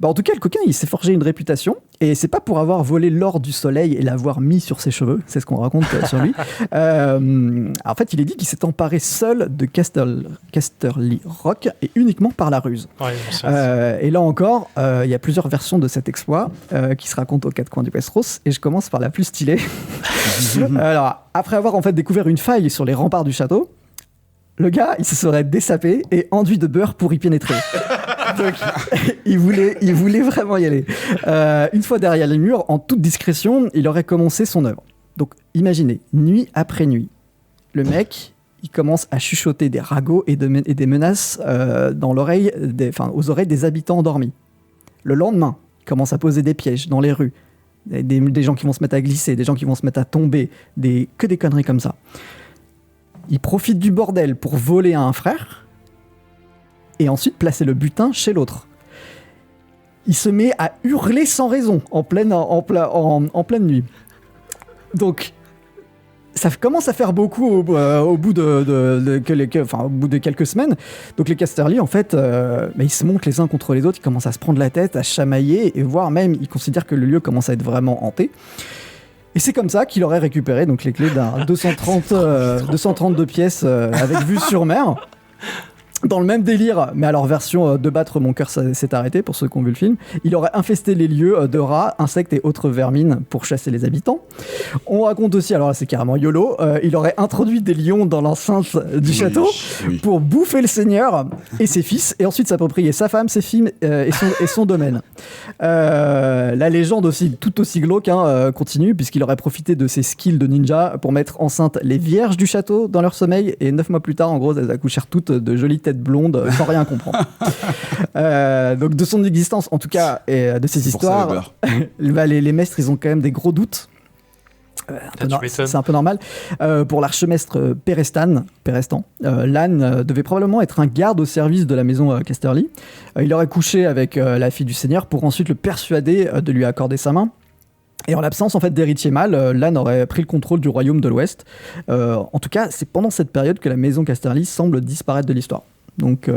S2: En tout cas, le coquin, il s'est forgé une réputation, et c'est pas pour avoir volé l'or du soleil et l'avoir mis sur ses cheveux, c'est ce qu'on raconte sur lui. En fait, il est dit qu'il s'est emparé seul de Casterly Rock, et uniquement par la ruse. Ouais, et là encore, il y a plusieurs versions de cet exploit qui se racontent aux quatre coins du Westeros, et je commence par la plus stylée. Alors, après avoir en fait découvert une faille sur les remparts du château, le gars, il se serait dessapé et enduit de beurre pour y pénétrer. Donc, il voulait vraiment y aller. Une fois derrière les murs, en toute discrétion, il aurait commencé son œuvre. Donc, imaginez, nuit après nuit, le mec, il commence à chuchoter des ragots et des menaces aux oreilles des habitants endormis. Le lendemain, il commence à poser des pièges dans les rues. Des gens qui vont se mettre à glisser, des gens qui vont se mettre à tomber, que des conneries comme ça. Il profite du bordel pour voler à un frère et ensuite placer le butin chez l'autre. Il se met à hurler sans raison en pleine nuit. Donc, ça commence à faire beaucoup au bout de quelques semaines. Donc les Casterly, en fait, ils se montent les uns contre les autres, ils commencent à se prendre la tête, à chamailler, et voire même, ils considèrent que le lieu commence à être vraiment hanté. Et c'est comme ça qu'il aurait récupéré donc les clés d'un 232 pièces avec vue sur mer. Dans le même délire, mais alors version de battre mon cœur s'est arrêté pour ceux qui ont vu le film, il aurait infesté les lieux de rats, insectes et autres vermines pour chasser les habitants. On raconte aussi, alors là c'est carrément YOLO, il aurait introduit des lions dans l'enceinte du château pour bouffer le seigneur et ses fils, et ensuite s'approprier sa femme, ses filles et son domaine. La légende aussi, tout aussi glauque, continue, puisqu'il aurait profité de ses skills de ninja pour mettre enceinte les vierges du château dans leur sommeil, et 9 mois plus tard, en gros, elles accouchèrent toutes de jolies têtes blondes sans rien comprendre. Donc de son existence, en tout cas, et de ses histoires, les maîtres, ils ont quand même des gros doutes. C'est un peu normal. Pour l'archemestre Perestan, Lann devait probablement être un garde au service de la maison Casterly. Il aurait couché avec la fille du seigneur pour ensuite le persuader de lui accorder sa main. Et en l'absence en fait d'héritier mâle, Lann aurait pris le contrôle du royaume de l'Ouest. En tout cas, c'est pendant cette période que la maison Casterly semble disparaître de l'histoire. Donc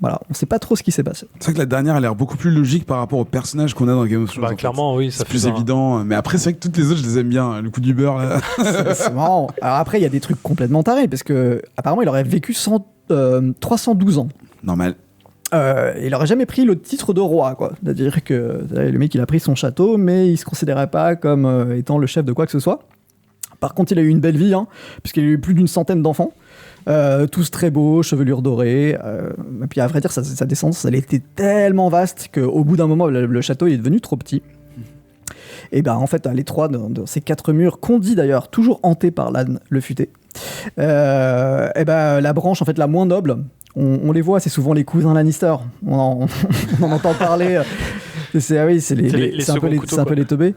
S2: voilà, on sait pas trop ce qui s'est passé.
S5: C'est vrai que la dernière a l'air beaucoup plus logique par rapport au personnage qu'on a dans Game of Thrones.
S1: Clairement, oui, ça
S5: c'est plus évident. Mais après, c'est vrai que toutes les autres, je les aime bien. Le coup du beurre, là.
S2: C'est marrant. Alors après, il y a des trucs complètement tarés parce que apparemment, il aurait vécu 312 ans.
S5: Normal.
S2: Il aurait jamais pris le titre de roi, quoi. C'est-à-dire que le mec, il a pris son château, mais il se considérait pas comme étant le chef de quoi que ce soit. Par contre, il a eu une belle vie, puisqu'il a eu plus d'une centaine d'enfants. Tous très beaux, chevelure dorée. Et puis à vrai dire, sa descendance, elle était tellement vaste qu'au bout d'un moment, le château il est devenu trop petit. Et en fait, les trois de ces quatre murs, qu'on dit d'ailleurs toujours hantés par Lann le Futé, la branche en fait la moins noble, on les voit, c'est souvent les cousins Lannister. On en entend parler. C'est un peu les teubés.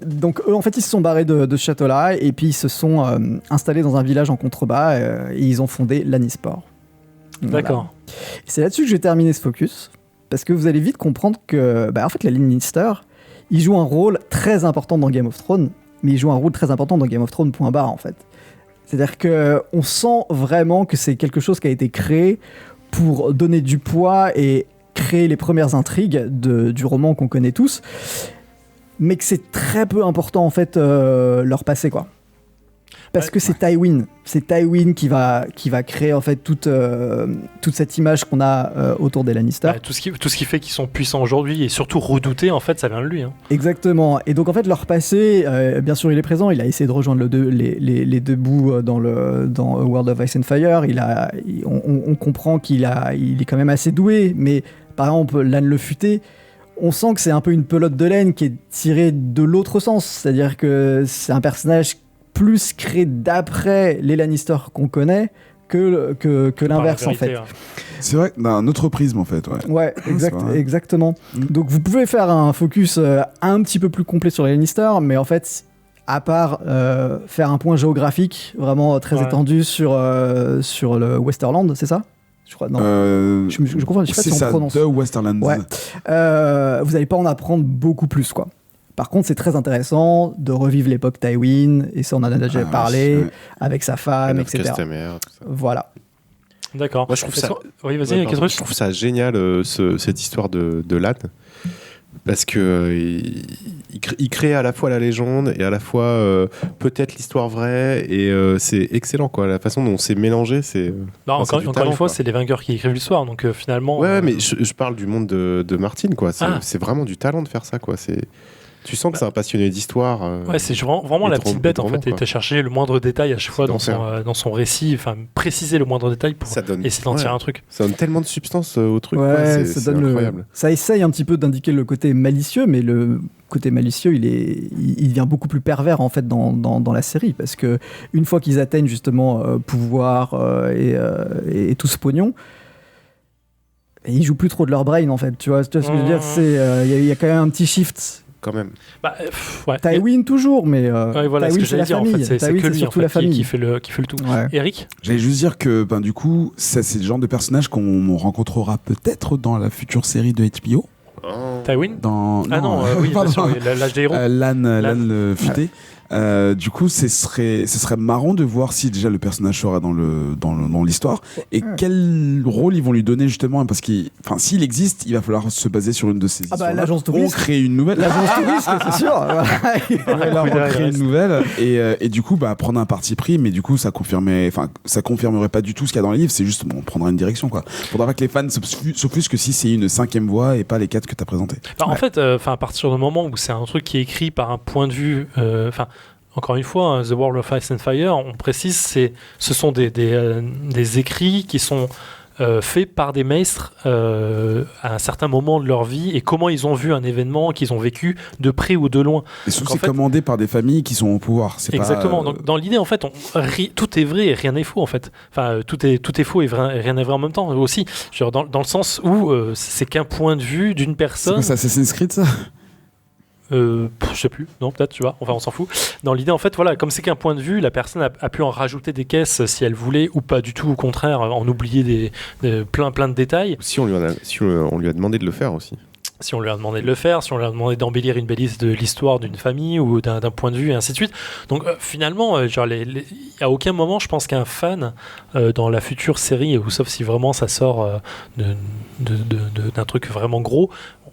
S2: Donc eux en fait ils se sont barrés de ce château là et puis ils se sont installés dans un village en contrebas et ils ont fondé Lannisport.
S1: D'accord.
S2: Voilà. C'est là-dessus que je vais terminer ce focus parce que vous allez vite comprendre que en fait la Lannister ils jouent un rôle très important dans Game of Thrones, mais il joue un rôle très important dans Game of Thrones, point barre en fait. C'est-à-dire qu'on sent vraiment que c'est quelque chose qui a été créé pour donner du poids et créer les premières intrigues du roman qu'on connaît tous, mais que c'est très peu important en fait leur passé quoi. Parce que c'est Tywin qui va créer en fait toute cette image qu'on a autour des Lannister.
S1: Tout ce qui fait qu'ils sont puissants aujourd'hui et surtout redoutés, en fait, ça vient de lui. Hein.
S2: Exactement. Et donc en fait leur passé, bien sûr il est présent. Il a essayé de rejoindre les deux bouts dans World of Ice and Fire. On comprend qu'il est quand même assez doué, mais par exemple Lann le Futé, on sent que c'est un peu une pelote de laine qui est tirée de l'autre sens. C'est-à-dire que c'est un personnage plus créé d'après les Lannister qu'on connaît que l'inverse en fait.
S1: Hein.
S5: C'est vrai, d'un autre prisme en fait.
S2: Ouais, exactement. Donc vous pouvez faire un focus un petit peu plus complet sur les Lannister, mais en fait, à part faire un point géographique vraiment très étendu sur le Westerland, c'est ça ? Je crois, non. Je confonds, je sais pas si on prononce.
S5: C'est ça, The Westerland.
S2: Ouais. Vous n'allez pas en apprendre beaucoup plus, quoi. Par contre, c'est très intéressant de revivre l'époque Tywin, et ça on en a déjà parlé, avec sa femme, etc.
S3: Customer, tout ça.
S2: Voilà.
S3: D'accord. Moi, je trouve ça...
S1: Oui, vas-y,
S3: je trouve ça génial, cette histoire de Lann, parce que il crée à la fois la légende et à la fois peut-être l'histoire vraie, et c'est excellent, quoi. La façon dont c'est mélangé, c'est...
S1: encore une fois, c'est les vainqueurs qui écrivent l'histoire, donc finalement...
S3: Ouais, mais je parle du monde de Martin, quoi. C'est vraiment du talent de faire ça, quoi. Tu sens que c'est un passionné d'histoire.
S1: Ouais, c'est vraiment la petite bête en fait. Et t'as cherché le moindre détail à chaque fois dans son récit, enfin préciser le moindre détail pour essayer d'en tirer un truc.
S3: Ça donne tellement de substance au truc.
S2: Ouais,
S3: c'est incroyable.
S2: Ça essaye un petit peu d'indiquer le côté malicieux, mais le côté malicieux, il devient beaucoup plus pervers en fait dans la série, parce que une fois qu'ils atteignent justement pouvoir et tout ce pognon, ils jouent plus trop de leur brain en fait. Tu vois ce que je veux dire, il y a quand même un petit shift.
S3: Quand même.
S2: Tywin toujours, mais
S1: voilà,
S2: Tywin,
S1: ce que j'allais dire, en fait, c'est que lui
S2: surtout
S1: en fait,
S2: la famille
S1: qui fait le tout.
S2: Ouais.
S1: Eric,
S5: j'allais juste dire que du coup, ça c'est le genre de personnage qu'on rencontrera peut-être dans la future série de HBO.
S1: Tywin
S5: oui,
S1: bien sûr, l'âge des héros.
S5: Lann le Futé. Du coup, ce serait marrant de voir si déjà le personnage sera dans l'histoire et quel rôle ils vont lui donner justement, parce s'il existe, il va falloir se baser sur une de ces histoires.
S2: L'agence touriste.
S5: On crée une nouvelle.
S2: L'agence touriste, c'est sûr.
S5: On crée une nouvelle et du coup, prendre un parti pris, mais du coup, ça confirmerait pas du tout ce qu'il y a dans les livres. C'est juste, on prendra une direction, quoi. Faudra pas que les fans s'offusquent si c'est une 5e voix et pas les 4 que t'as présenté.
S1: En fait, à partir du moment où c'est un truc qui est écrit par un point de vue, encore une fois, The World of Ice and Fire, on précise, ce sont des écrits qui sont faits par des maîtres à un certain moment de leur vie, et comment ils ont vu un événement qu'ils ont vécu de près ou de loin.
S5: Et surtout, c'est commandé par des familles qui sont au pouvoir.
S1: Exactement. Donc, dans l'idée, en fait, tout est vrai et rien n'est faux, en fait. Enfin, tout est faux et rien n'est vrai en même temps aussi. Genre, dans le sens où c'est qu'un point de vue d'une personne.
S5: C'est quoi, ça, Assassin's Creed, ça ?
S1: Je sais plus, non, peut-être, tu vois, on s'en fout. Dans l'idée, en fait, voilà, comme c'est qu'un point de vue, la personne a pu en rajouter des caisses si elle voulait, ou pas du tout, au contraire, en oublier plein de détails.
S3: Si on lui a demandé de le faire aussi.
S1: Si on lui a demandé de le faire, si on lui a demandé d'embellir une bellisse de l'histoire d'une famille ou d'un point de vue, et ainsi de suite. Donc finalement, il n'y a aucun moment, je pense, qu'un fan dans la future série, ou sauf si vraiment ça sort d'un truc vraiment gros,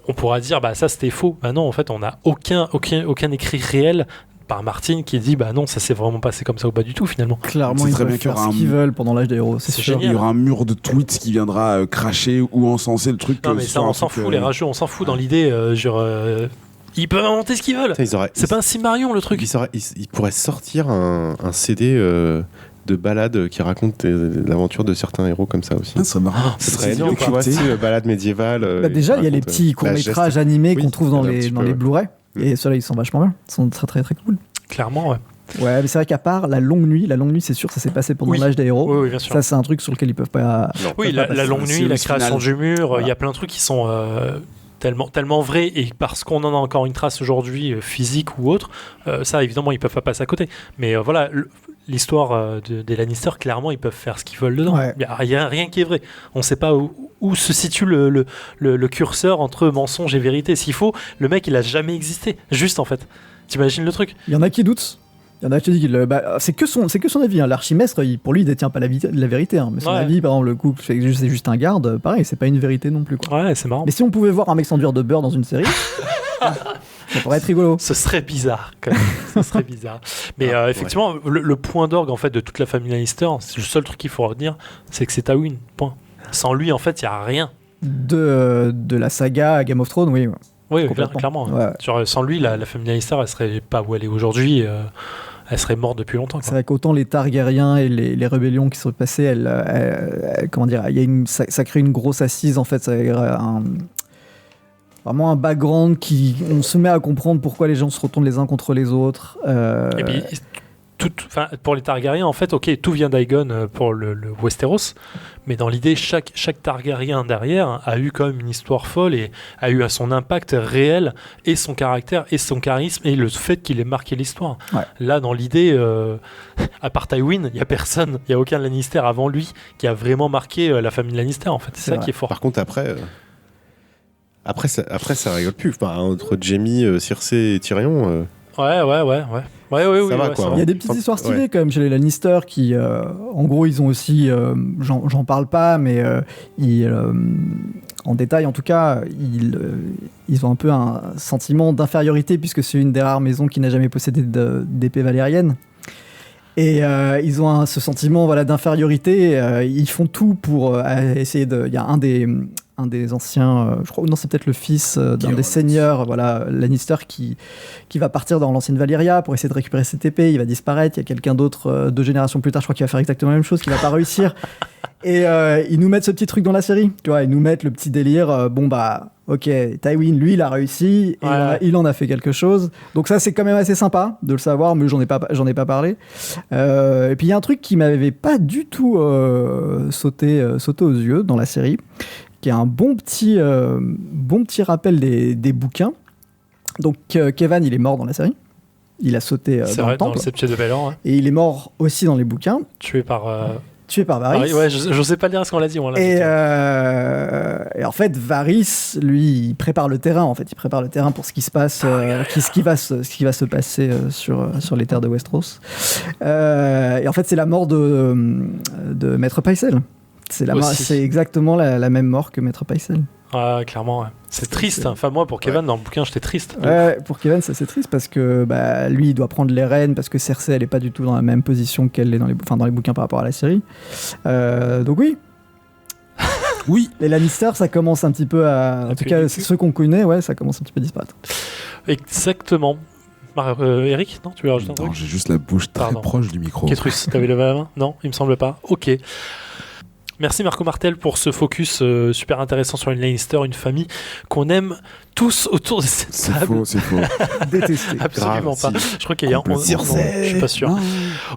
S1: on pourra dire ça c'était faux. Non, en fait, on n'a aucun écrit réel par Martin qui dit non, ça s'est vraiment passé comme ça ou pas du tout finalement.
S2: Clairement, ils peuvent faire ce qu'ils veulent pendant l'âge des héros. C'est sûr.
S5: Il y aura un mur de tweets qui viendra cracher ou encenser le truc.
S1: Non, mais ça, on s'en fout, les rageux, on s'en fout dans l'idée. Ils peuvent inventer ce qu'ils veulent. C'est pas un Silmarillion le truc.
S3: Ils pourraient sortir un CD de balades qui racontent l'aventure de certains héros comme ça aussi.
S5: Ça serait marrant.
S3: Ce serait énorme, tu vois, balades médiévales.
S2: Déjà, il y a les petits courts-métrages animés qu'on trouve dans les Blu-ray. Et ceux-là, ils sont vachement bien. Ils sont très très très cool.
S1: Clairement, ouais.
S2: Ouais, mais c'est vrai qu'à part la longue nuit, c'est sûr, ça s'est passé pendant l'âge des héros.
S1: Oui, bien sûr.
S2: Ça, c'est un truc sur lequel ils peuvent pas.
S1: La longue nuit, la création du mur, il y a plein de trucs qui sont tellement vrais, et parce qu'on en a encore une trace aujourd'hui, physique ou autre, ça, évidemment, ils peuvent pas passer à côté. Mais voilà. L'histoire des Lannister, clairement, ils peuvent faire ce qu'ils veulent dedans. Il n'y a rien qui est vrai. On ne sait pas où se situe le curseur entre mensonge et vérité. S'il faut, le mec, il n'a jamais existé. Juste, en fait. T'imagines le truc?
S2: Il y en a qui doutent. Il y en a qui disent c'est que son avis. Hein. L'archimestre, pour lui, il détient pas la vérité. Hein. Mais son avis, par exemple, le couple, c'est juste un garde. Pareil, c'est pas une vérité non plus. Quoi.
S1: Ouais, c'est marrant.
S2: Mais si on pouvait voir un mec s'enduire de beurre dans une série, ça pourrait être rigolo.
S1: Ce serait bizarre, quand même. Ce serait bizarre. Mais effectivement, le point d'orgue en fait de toute la famille Lannister, c'est le seul truc qu'il faut retenir, c'est que c'est Tywin. Point. Sans lui, en fait, il y a rien.
S2: De la saga Game of Thrones, oui.
S1: Oui, clairement.
S2: Ouais.
S1: Genre, sans lui, la famille Lannister, elle serait pas où elle est aujourd'hui. Elle serait morte depuis longtemps. Quoi.
S2: C'est vrai qu'autant les Targaryens et les rébellions qui sont passées, comment dire, ça crée une grosse assise en fait. Ça vraiment un background on se met à comprendre pourquoi les gens se retournent les uns contre les autres.
S1: Et puis, pour les Targaryens, en fait, ok, tout vient d'Aegon pour le Westeros, mais dans l'idée, chaque Targaryen derrière a eu quand même une histoire folle et a eu son impact réel et son caractère et son charisme et le fait qu'il ait marqué l'histoire.
S2: Ouais.
S1: Là, dans l'idée, à part Tywin, il n'y a personne, il n'y a aucun Lannister avant lui qui a vraiment marqué la famille Lannister, en fait. C'est ça
S2: vrai.
S1: qui est fort.
S3: Par contre, après, ça rigole plus. Enfin, entre Jaime, Cersei et Tyrion.
S1: Ouais.
S3: Ça va, quoi.
S2: Il y a des petites histoires stylées quand même chez les Lannister qui, en gros, ils ont aussi, j'en parle pas, mais en détail en tout cas, ils ont un peu un sentiment d'infériorité puisque c'est une des rares maisons qui n'a jamais possédé d'épée valérienne. Et ils ont ce sentiment d'infériorité. Ils font tout pour essayer de. Il y a un des anciens, je crois, non, c'est peut-être le fils d'un des seigneurs, Lannister, qui va partir dans l'ancienne Valyria pour essayer de récupérer cette épée. Il va disparaître. Il y a quelqu'un d'autre 2 générations plus tard, je crois, qui va faire exactement la même chose, qui va pas réussir. Et ils nous mettent ce petit truc dans la série. Tu vois, ils nous mettent le petit délire. Ok, Tywin, lui, il a réussi. Et il en a fait quelque chose. Donc ça, c'est quand même assez sympa de le savoir, mais j'en ai pas parlé. Et puis il y a un truc qui m'avait pas du tout sauté aux yeux dans la série, qui est un bon petit rappel des bouquins. Donc Kevan, il est mort dans la série. Il a sauté dans le temple.
S1: Dans le Septième de Baelor. Ouais.
S2: Et il est mort aussi dans les bouquins.
S1: Tué par
S2: Varys.
S1: Ouais, je sais pas dire ce qu'on l'a dit.
S2: Et en fait, Varys, lui, il prépare le terrain. En fait, il prépare le terrain pour ce qui se passe, ce qui va se passer sur les terres de Westeros. Et en fait, c'est la mort de Maître Pycelle. C'est exactement la même mort que Maître Pycelle.
S1: Ah, clairement, ouais. C'est triste. Enfin, moi, pour Kevan, dans le bouquin, j'étais triste.
S2: Ouais, pour Kevan, c'est triste parce que lui, il doit prendre les rênes parce que Cersei, elle est pas du tout dans la même position qu'elle est dans les bouquins par rapport à la série. Donc oui.
S5: Oui.
S2: Les Lannister, ça commence un petit peu à... En tout cas, ceux qu'on connaît, ça commence un petit peu à disparaître.
S1: Exactement. Eric, non, tu veux rajouter un truc ?
S5: Non, j'ai juste la bouche très proche du micro.
S1: Ketrus, t'avais levé la main ? Non, il me semble pas. Ok. Merci Marco Martel pour ce focus super intéressant sur une Lannister, une famille qu'on aime tous autour de cette table.
S5: C'est faux.
S2: Détesté.
S1: Absolument pas. Je crois qu'il y a un...
S2: Circé.
S1: Je suis pas sûr. Non.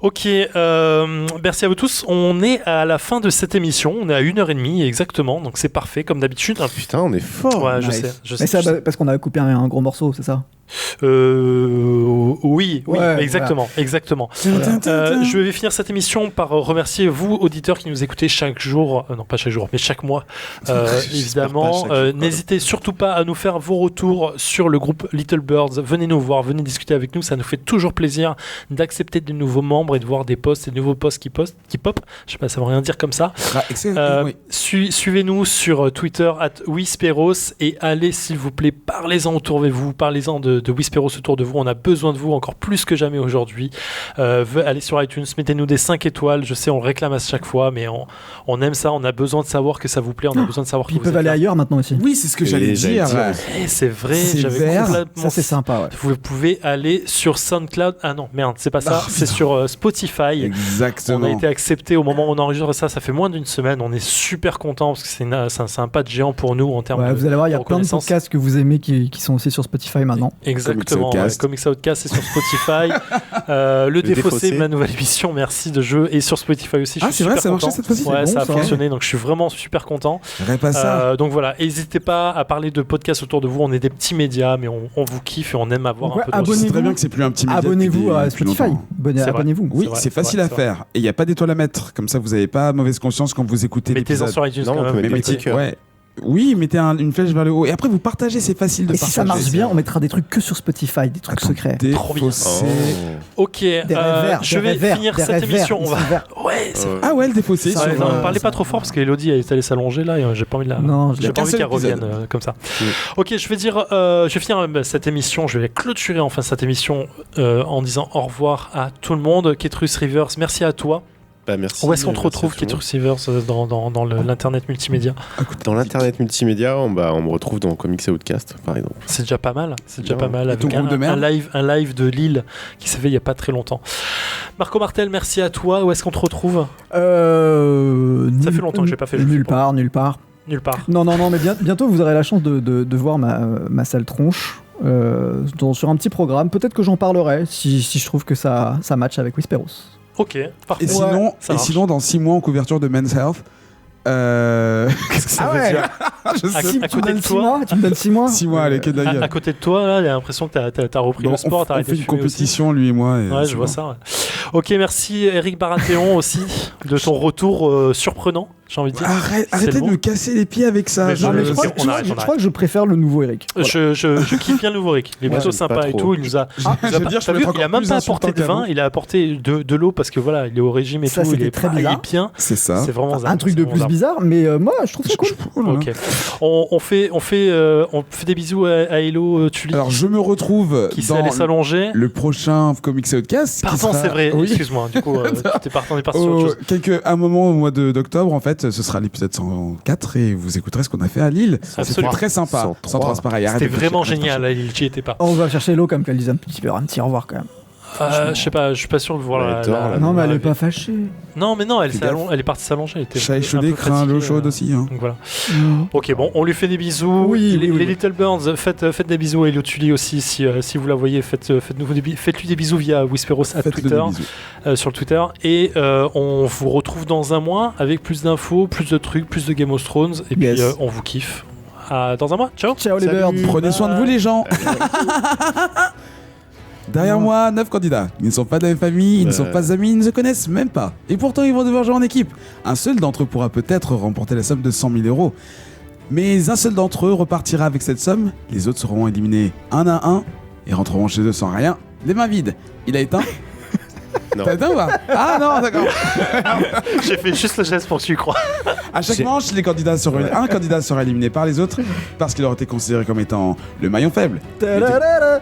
S1: Ok, merci à vous tous. On est à la fin de cette émission. On est à 1h30 exactement, donc c'est parfait comme d'habitude.
S3: Putain, on est fort.
S1: Ouais,
S2: nice.
S1: je sais.
S2: Mais ça, parce qu'on a coupé un gros morceau, c'est ça ?
S1: Oui,
S2: ouais,
S1: exactement. Je vais finir cette émission par remercier vous, auditeurs qui nous écoutez chaque jour, non pas chaque jour, mais chaque mois, évidemment. N'hésitez surtout pas à nous faire vos retours sur le groupe Little Birds. Venez nous voir, venez discuter avec nous, ça nous fait toujours plaisir d'accepter de nouveaux membres et de voir des posts et de nouveaux posts qui pop. Je sais pas, ça veut rien dire comme ça.
S5: Oui.
S1: Suivez-nous sur Twitter @Whisperos et allez s'il vous plaît, parlez-en autour de vous, parlez-en de Whisperos autour de vous, on a besoin de vous encore plus que jamais aujourd'hui. Allez sur iTunes, mettez-nous des 5 étoiles, je sais on le réclame à chaque fois, mais on aime ça, on a besoin de savoir que ça vous plaît, on a besoin de savoir que
S2: ils peuvent aller ailleurs maintenant aussi.
S5: Oui, c'est ce que j'allais dire.
S1: C'est vrai, j'avais complètement...
S2: Ça c'est sympa, ouais.
S1: Vous pouvez aller sur SoundCloud, ah non merde, c'est pas ça, c'est sur Spotify.
S5: Exactement.
S1: On a été accepté au moment où on enregistre ça fait moins d'une semaine, on est super content parce que c'est un pas de géant pour nous en termes de
S2: vous allez voir, il y a plein de podcasts que vous aimez qui sont aussi sur Spotify maintenant.
S1: Exactement, Comics Outcast c'est sur Spotify. Le Défaussé, ma nouvelle émission, merci de jeu, et sur Spotify aussi.
S5: C'est vrai, ça a marché cette fois-ci.
S1: Ouais, ça a fonctionné, donc je suis vraiment super content. Donc voilà, n'hésitez pas à parler de podcasts autour de vous, on est des petits médias, mais on vous kiffe et on aime avoir un peu de...
S5: C'est très bien que c'est plus un petit média.
S2: Abonnez-vous à Spotify. Abonnez-vous.
S5: Oui, c'est facile à faire. Et il n'y a pas d'étoile à mettre, comme ça vous n'avez pas mauvaise conscience quand vous écoutez l'épisode.
S1: Mettez-en sur iTunes quand même.
S5: Ouais. Oui, mettez une flèche vers le haut. Et après, vous partagez, c'est facile de
S2: Et
S5: partager.
S2: si ça marche bien, on mettra des trucs que sur Spotify, des trucs secrets.
S1: Trop bien.
S5: Défaussé.
S1: Ok,
S2: Des rêves
S1: je vais
S2: verts,
S1: finir
S2: des
S1: cette
S2: rêves
S1: émission.
S2: verts,
S1: On va...
S2: des verts.
S1: Ouais, c'est
S3: Ouais.
S5: Ah ouais, le défaussé.
S2: Ça,
S5: sur,
S2: ouais,
S1: ne parlez pas trop fort parce qu'Elodie est allée s'allonger là et j'ai pas envie de la.
S2: Non, je
S1: J'ai
S2: l'ai
S1: pas envie
S5: qu'un
S1: qu'elle
S5: seul épisode.
S1: revienne comme ça.
S3: Oui.
S1: Ok, je vais finir cette émission, je vais clôturer enfin cette émission en disant au revoir à tout le monde. Ketrus Rivers, merci à toi.
S3: Bah, merci.
S1: Où est-ce qu'on te
S3: merci
S1: retrouve,
S3: à tout le monde.
S1: Ketrus Rivers, dans l'internet multimédia?
S3: Dans l'internet multimédia, on me retrouve dans Comics Outcast, par exemple.
S1: C'est déjà pas mal. C'est déjà
S3: Bien.
S1: pas mal.
S5: Et ton
S1: Avec
S5: groupe de merde
S1: un live de Lille qui s'est fait il y a pas très longtemps. Marco Martel, merci à toi. Où est-ce qu'on te retrouve? Ça fait longtemps que j'ai pas fait le jeu.
S2: Nulle part.
S1: Nulle part.
S2: Non, mais bientôt vous aurez la chance de voir ma sale tronche sur un petit programme. Peut-être que j'en parlerai si je trouve que ça match avec Whisperos.
S1: Ok, parfait.
S5: Et sinon,
S1: ça marche.
S5: dans 6 mois en couverture de Men's Health, qu'est-ce que ça veut dire? Je sais
S1: À côté de toi,
S2: Tu me donnes 6 mois
S5: 6 mois, allez, que de la gueule.
S1: à côte de toi, là, j'ai l'impression que t'as repris
S5: Bon,
S1: le sport,
S5: on
S1: t'as arrêté
S5: fait
S1: de
S5: une
S1: fumer aussi.
S5: compétition, lui et moi. et
S1: Ouais,
S5: c'est
S1: je vois
S5: bon.
S1: ça. Ouais. Ok, merci Eric Baratheon aussi de ton retour surprenant, j'ai envie de dire.
S5: Arrêtez
S1: le
S5: de
S1: mot.
S5: me casser les pieds avec ça.
S1: Mais
S2: Non, mais je crois,
S1: on arrête,
S2: je crois que je préfère le nouveau Eric. Voilà.
S1: Je kiffe bien le nouveau Rick. Il est
S3: Ouais,
S1: plutôt
S3: j'aime
S1: sympa
S3: pas
S1: et
S3: trop.
S1: tout. Il nous a.
S5: Je veux dire, je
S1: T'as
S5: peux
S1: vu,
S5: être
S1: il a
S5: encore
S1: même
S5: plus
S1: pas apporté de
S5: insultant
S1: vin,
S5: qu'avant.
S1: il a apporté de l'eau parce que voilà, il est au régime et
S2: Ça,
S1: tout. Il
S2: c'était
S1: est
S2: très
S1: il est
S2: bizarre.
S1: bien.
S5: C'est ça.
S1: C'est vraiment
S2: Un truc de plus bizarre, mais moi je trouve ça cool.
S5: Oh là là.
S1: Ok. On fait des bisous à Hello Tully
S5: Alors, je me retrouve
S1: qui s'est allé
S5: dans
S1: s'allonger.
S5: le prochain Comics Outcast. qui
S1: Pardon,
S5: sera-
S1: c'est vrai.
S5: Oui.
S1: Excuse-moi. Du coup, on est parti sur autre chose.
S5: Un moment au mois d'octobre, en fait, ce sera l'épisode 104 et vous écouterez ce qu'on a fait à Lille. C'était
S1: Absolument.
S5: très sympa.
S3: 103.
S5: 103, c'est pareil. arrête
S1: C'était
S5: de
S1: vraiment
S5: chercher,
S1: génial. Là, j'y étais pas.
S2: On va chercher l'eau comme qu'elle disait un petit au revoir quand même.
S1: Je sais pas. Je suis pas sûr de voir
S3: Ouais,
S1: la.
S3: tort, là.
S2: Non, mais elle
S1: la-
S2: est pas fâchée.
S1: Non, mais non, elle
S5: Fais
S1: s'est
S5: gaffe.
S1: elle est partie s'allonger. Elle était
S5: Chat
S1: un
S5: échaudé
S1: peu
S5: craint l'eau
S1: fatiguée,
S5: chaude aussi. Hein.
S1: Donc voilà. Ok, bon, on lui fait des bisous.
S2: Oui,
S1: les,
S2: oui, oui.
S1: les Little Birds, faites des bisous à Elio Tully aussi si vous la voyez. Faites-lui des bisous via Whisperos à
S5: Faites-le
S1: Twitter,
S5: des bisous.
S1: sur Twitter. Et on vous retrouve dans un mois avec plus d'infos, plus de trucs, plus de Game of Thrones. Et puis
S2: Yes.
S1: on vous kiffe. Dans un mois. Ciao.
S2: Ciao les
S3: Salut.
S2: birds.
S5: Prenez soin de vous, les gens. Derrière moi, 9 candidats. Ils ne sont pas de la même famille, ils ne sont pas amis, ils ne se connaissent même pas. Et pourtant, ils vont devoir jouer en équipe. Un seul d'entre eux pourra peut-être remporter la somme de 100 000 euros. Mais un seul d'entre eux repartira avec cette somme. Les autres seront éliminés un à un et rentreront chez eux sans rien, les mains vides. Il a éteint?
S3: Non.
S5: T'as éteint ou pas? Ah non, d'accord.
S1: J'ai fait juste le geste pour que tu y crois.
S5: À chaque manche, un candidat sera éliminé par les autres parce qu'il aurait été considéré comme étant le maillon faible.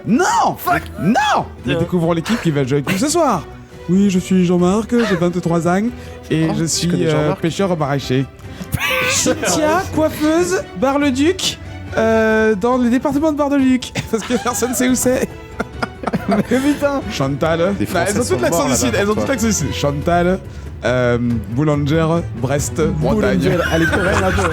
S5: Non! Fuck! Non! Nous découvrons l'équipe qui va jouer avec nous ce soir. Oui, je suis Jean-Marc, j'ai 23 ans et je suis
S3: connais Jean-Marc.
S5: pêcheur maraîcher. Tia, coiffeuse, Bar-le-Duc, dans les départements de Bar-le-Duc, parce que personne sait où c'est.
S2: Mais putain.
S5: Chantal,
S3: Des Français
S5: elles ont
S3: sont
S5: toutes l'accent
S3: morts
S5: du Sud,
S3: là-bas
S5: elles ont
S3: pour
S5: toutes l'accent du Sud. Chantal, Boulanger, Brest, Bretagne.
S2: Boulanger, elle est pour elle un peu.